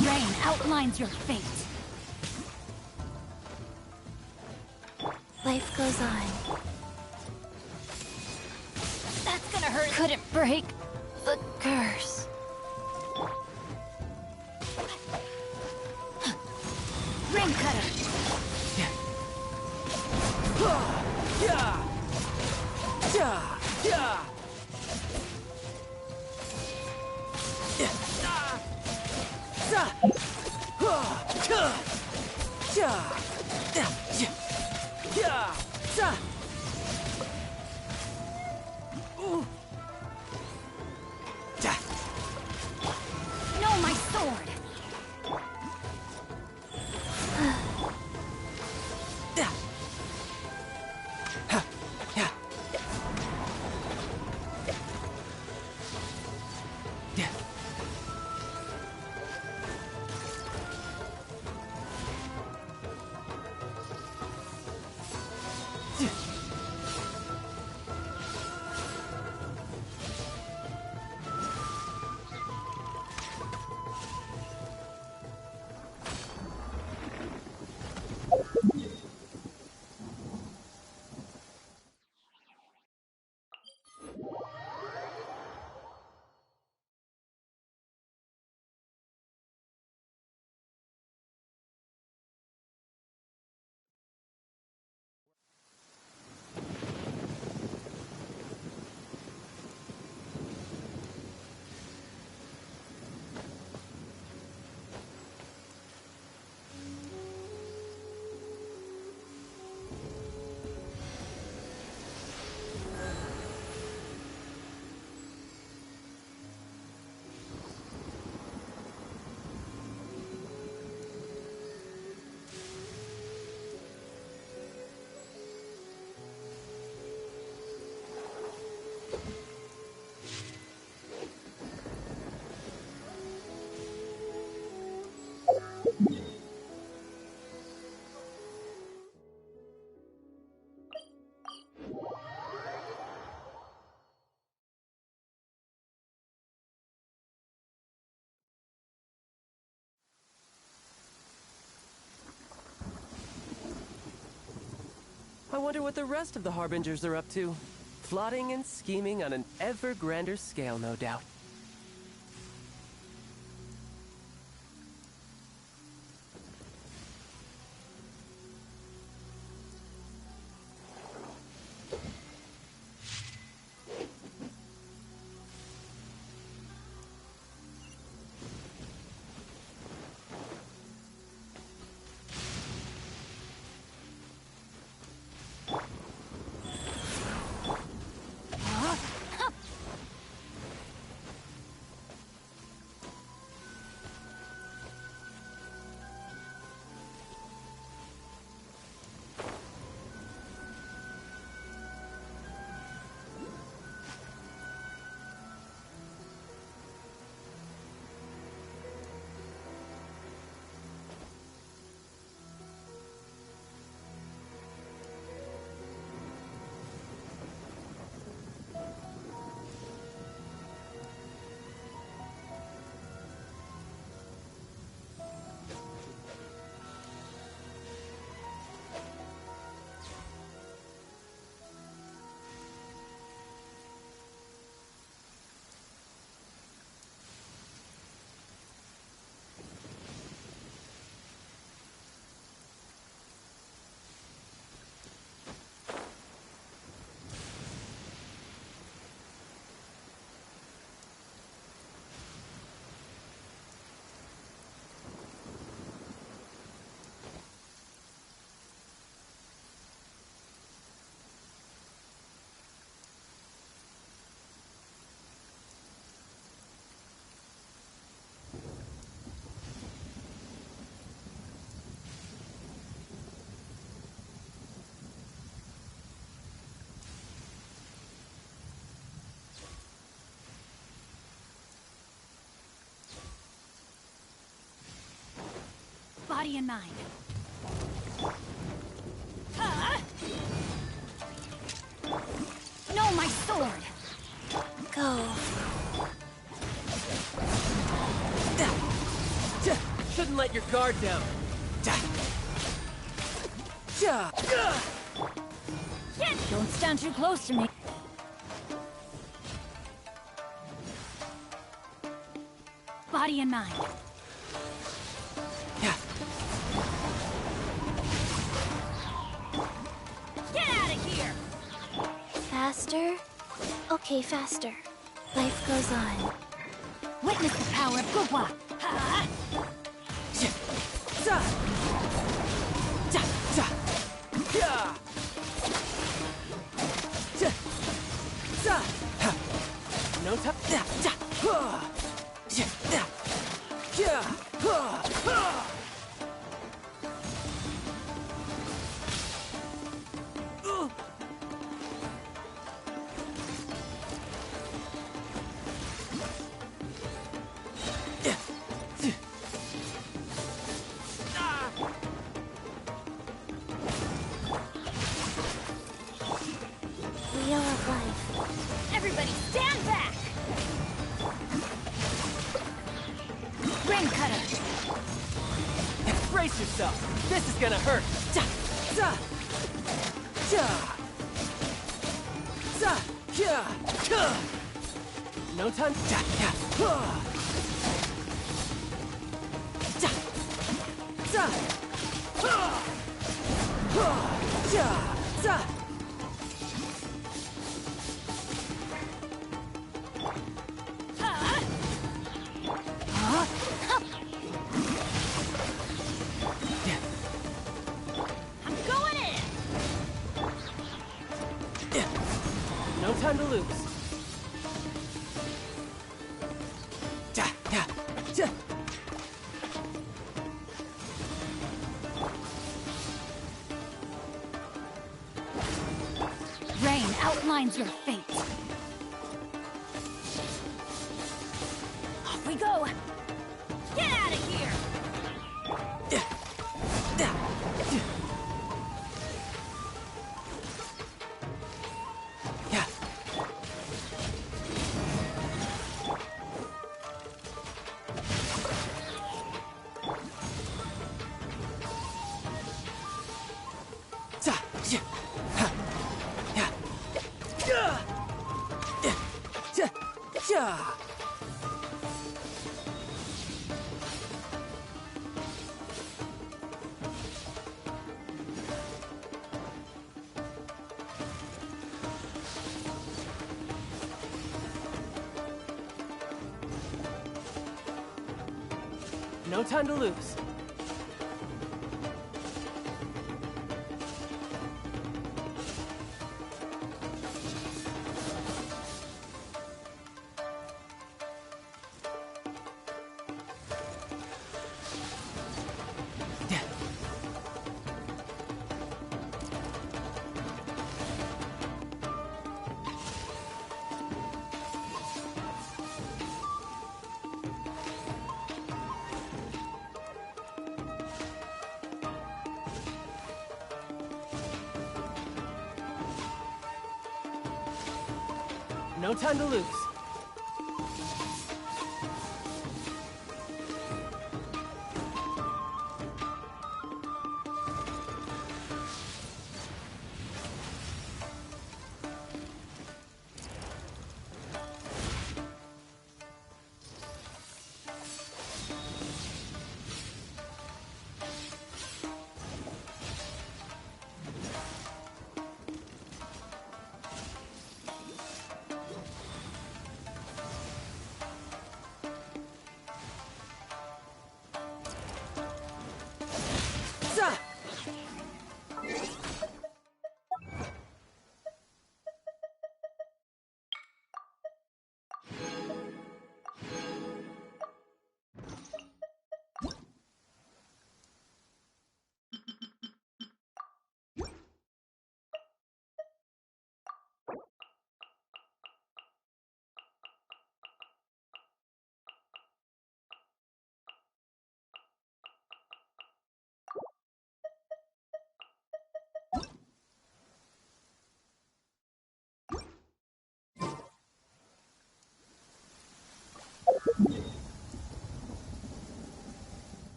Rain outlines your fate. Life goes on. That's gonna hurt. Couldn't break the curse. Ring cutter. No, my sword. I wonder what the rest of the Harbingers are up to. Plotting and scheming on an ever grander scale, no doubt. Body and mind. No, my sword. Go. Shouldn't let your guard down. Don't stand too close to me. Body and mind. Get out of here! Faster? Okay, faster. Life goes on. Witness the power of Gugwa! No time. Wheel of life. Everybody stand back! Rain cutter! Brace yourself. This is gonna hurt. No time. I'm going in! No time to lose. Rain outlines your fate. Off we go! Get out of here! No time to lose. No time to lose.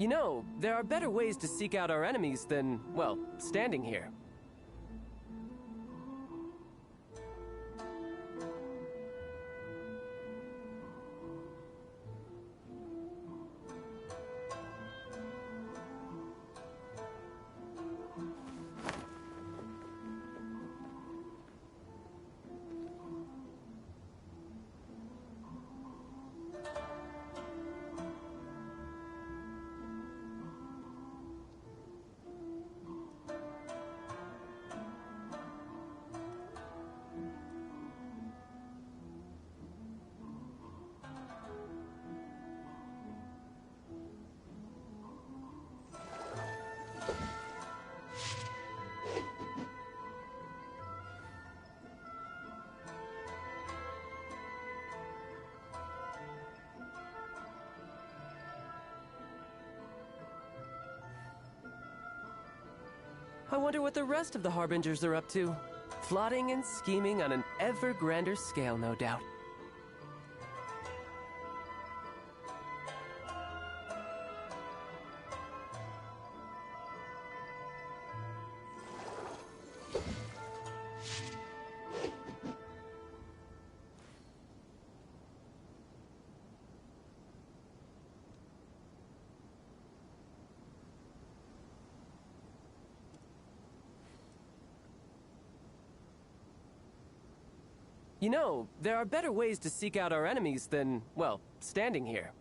You know, there are better ways to seek out our enemies than, well, standing here. I wonder what the rest of the Harbingers are up to. Plotting and scheming on an ever grander scale, no doubt. You know, there are better ways to seek out our enemies than, well, standing here.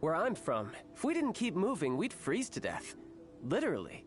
Where I'm from, if we didn't keep moving, we'd freeze to death. Literally.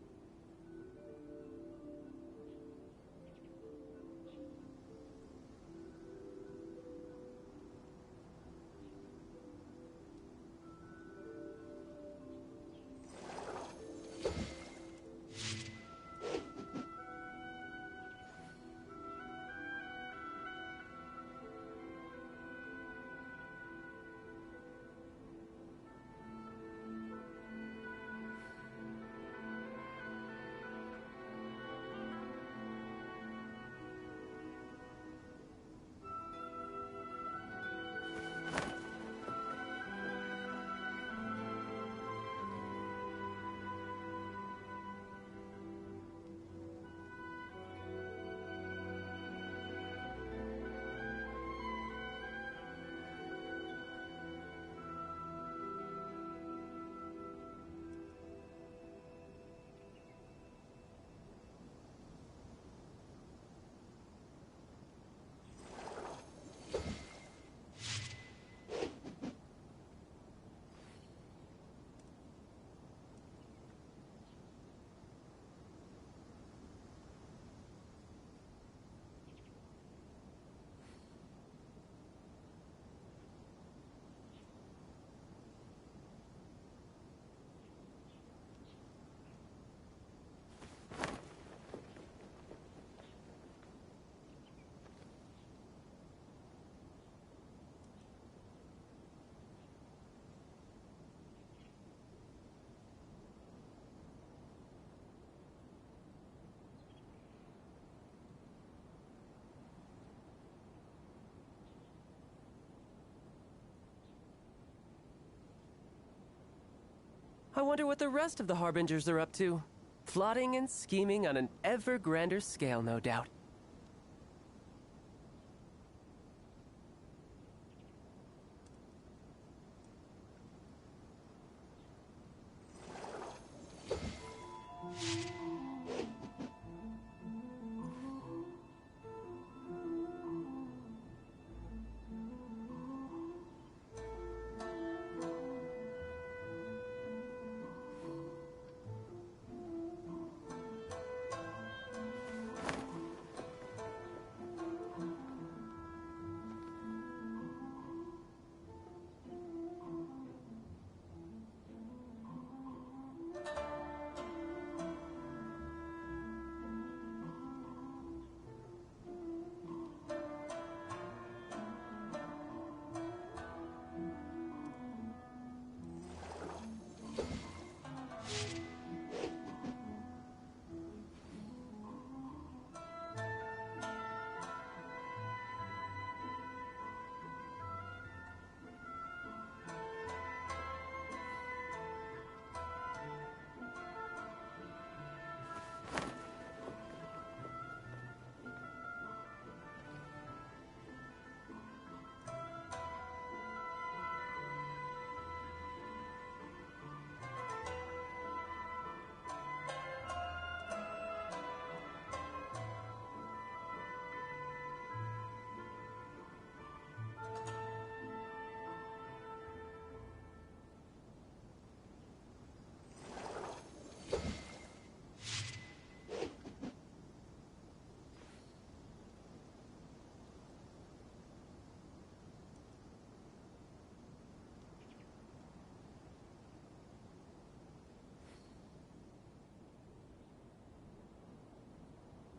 I wonder what the rest of the Harbingers are up to. Plotting and scheming on an ever grander scale, no doubt.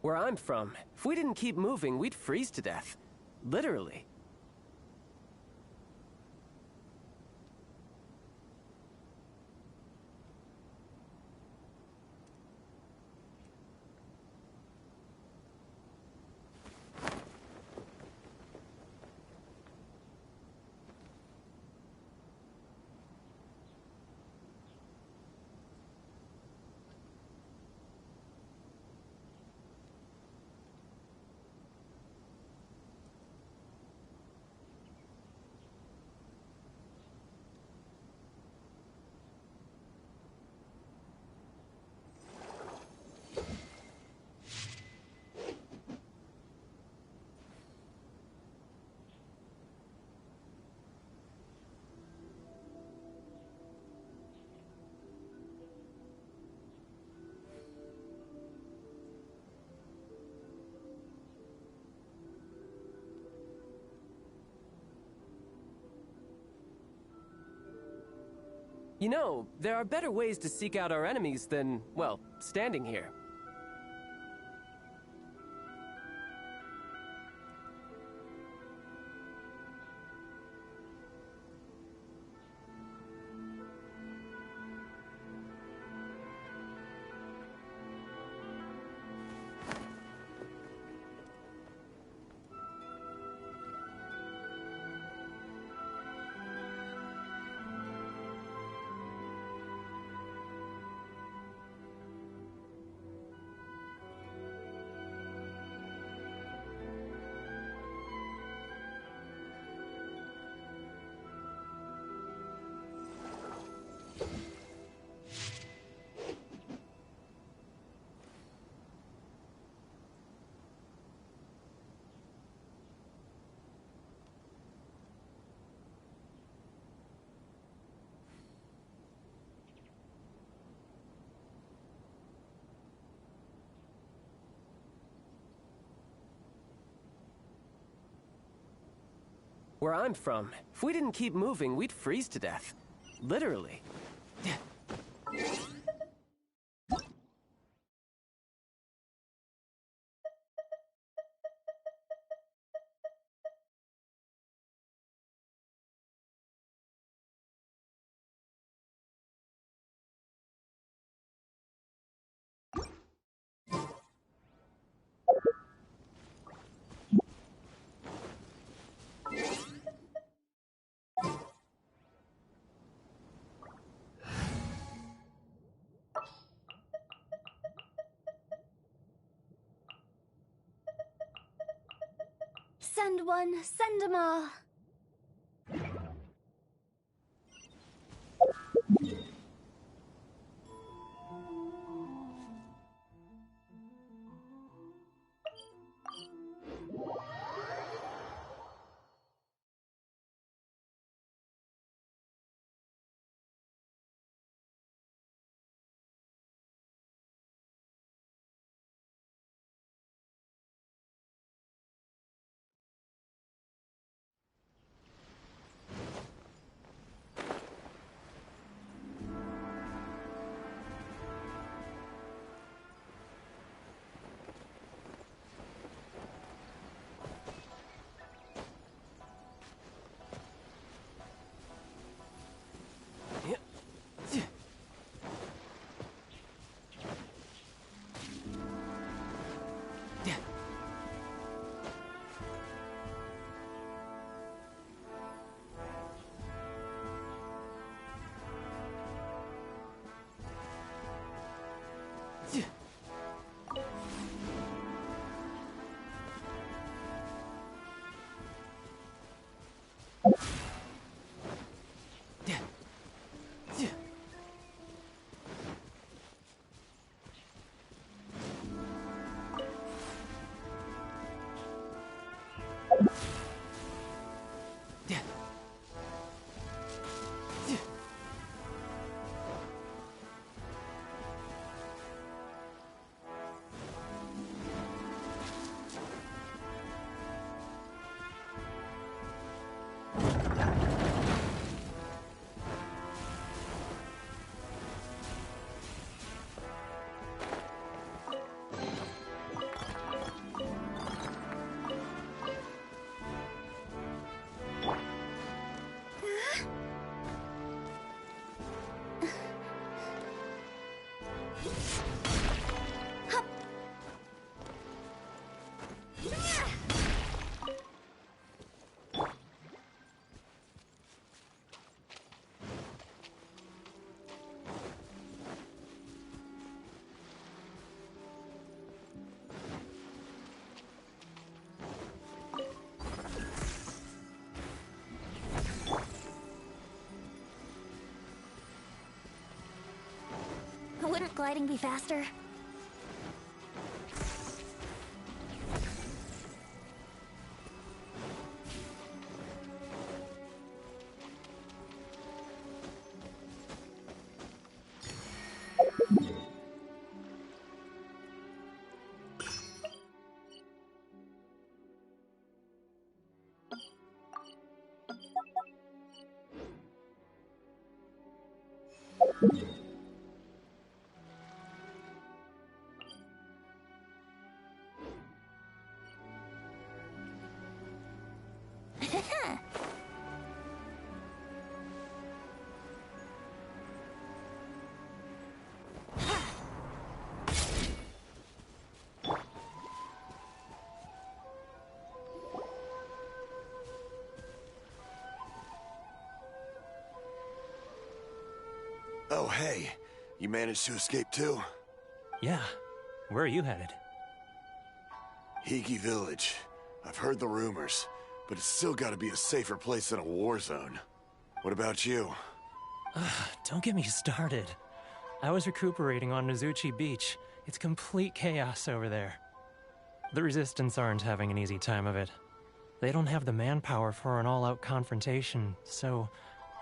Where I'm from, if we didn't keep moving, we'd freeze to death. Literally. You know, there are better ways to seek out our enemies than, well, standing here. Where I'm from, if we didn't keep moving, we'd freeze to death. Literally. Send one, send 'em all. gliding be faster? Oh, hey. You managed to escape too? Yeah. Where are you headed? Higi Village. I've heard the rumors, but it's still gotta be a safer place than a war zone. What about you? Don't get me started. I was recuperating on Nozuchi Beach. It's complete chaos over there. The Resistance aren't having an easy time of it. They don't have the manpower for an all-out confrontation, so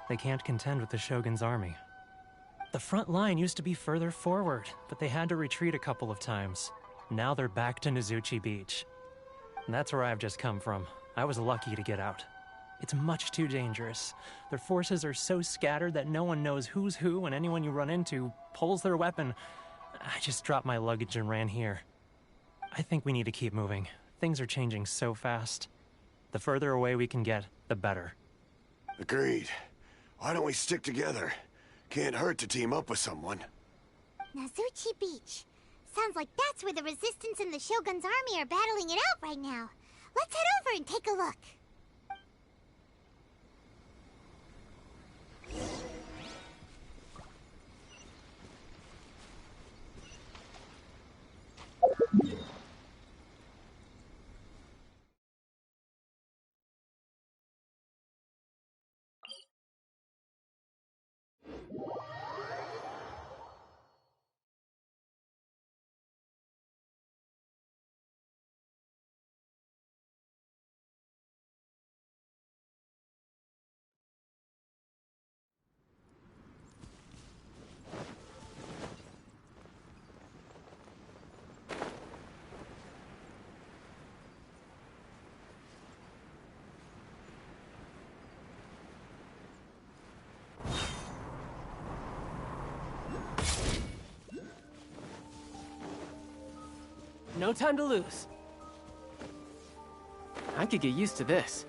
they can't contend with the Shogun's army. The front line used to be further forward, but they had to retreat a couple of times. Now they're back to Nozuchi Beach. And that's where I've just come from. I was lucky to get out. It's much too dangerous. Their forces are so scattered that no one knows who's who, and anyone you run into pulls their weapon. I just dropped my luggage and ran here. I think we need to keep moving. Things are changing so fast. The further away we can get, the better. Agreed. Why don't we stick together? Can't hurt to team up with someone. Nozuchi Beach. Sounds like that's where the Resistance and the Shogun's army are battling it out right now. Let's head over and take a look. No time to lose. I could get used to this.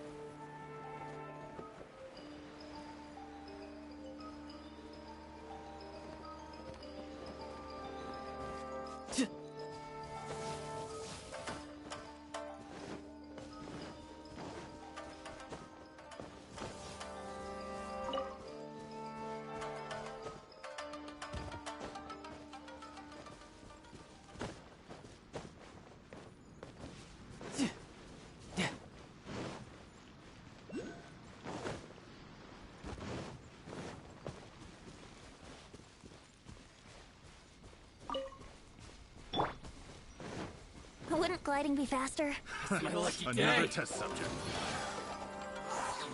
Wouldn't gliding be faster? Another test subject.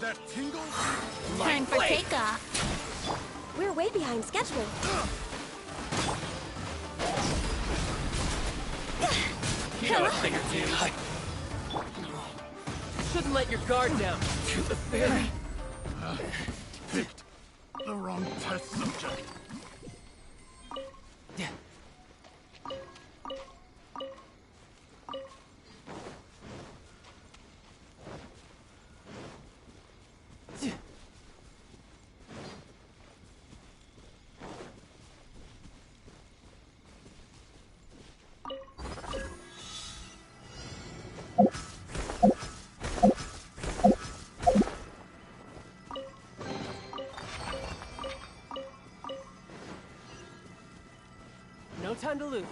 That tingle? Time for takeoff. We're way behind schedule. You know a thing or two. Shouldn't let your guard down. To the ferry. Picked the wrong test subject. No time to lose.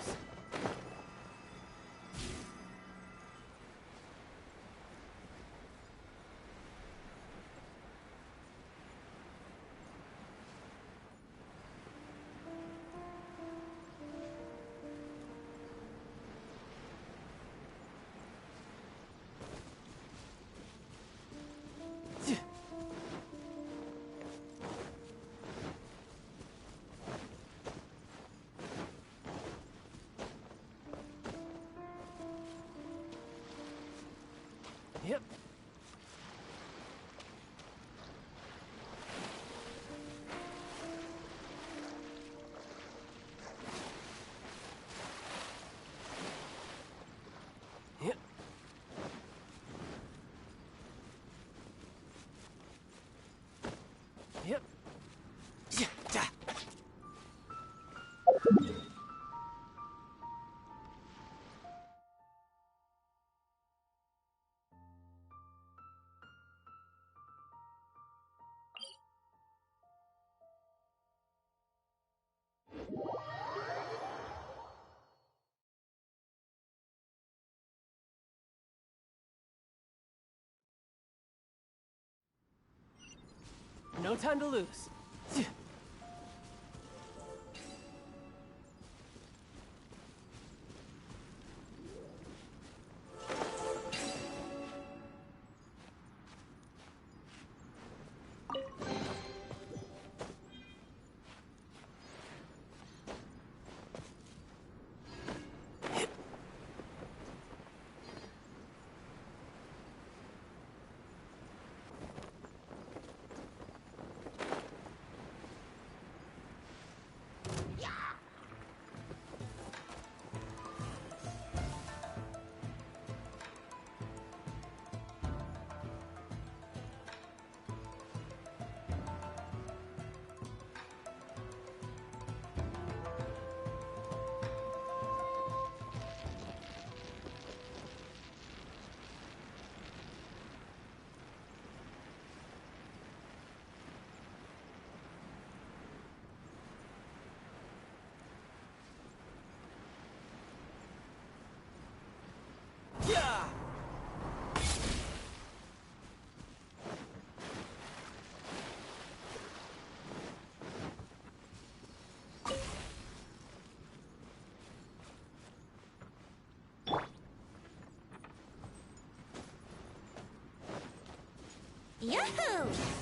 Yep. Yep. Yep. Yeah. No time to lose. Yeah! Yoo-hoo!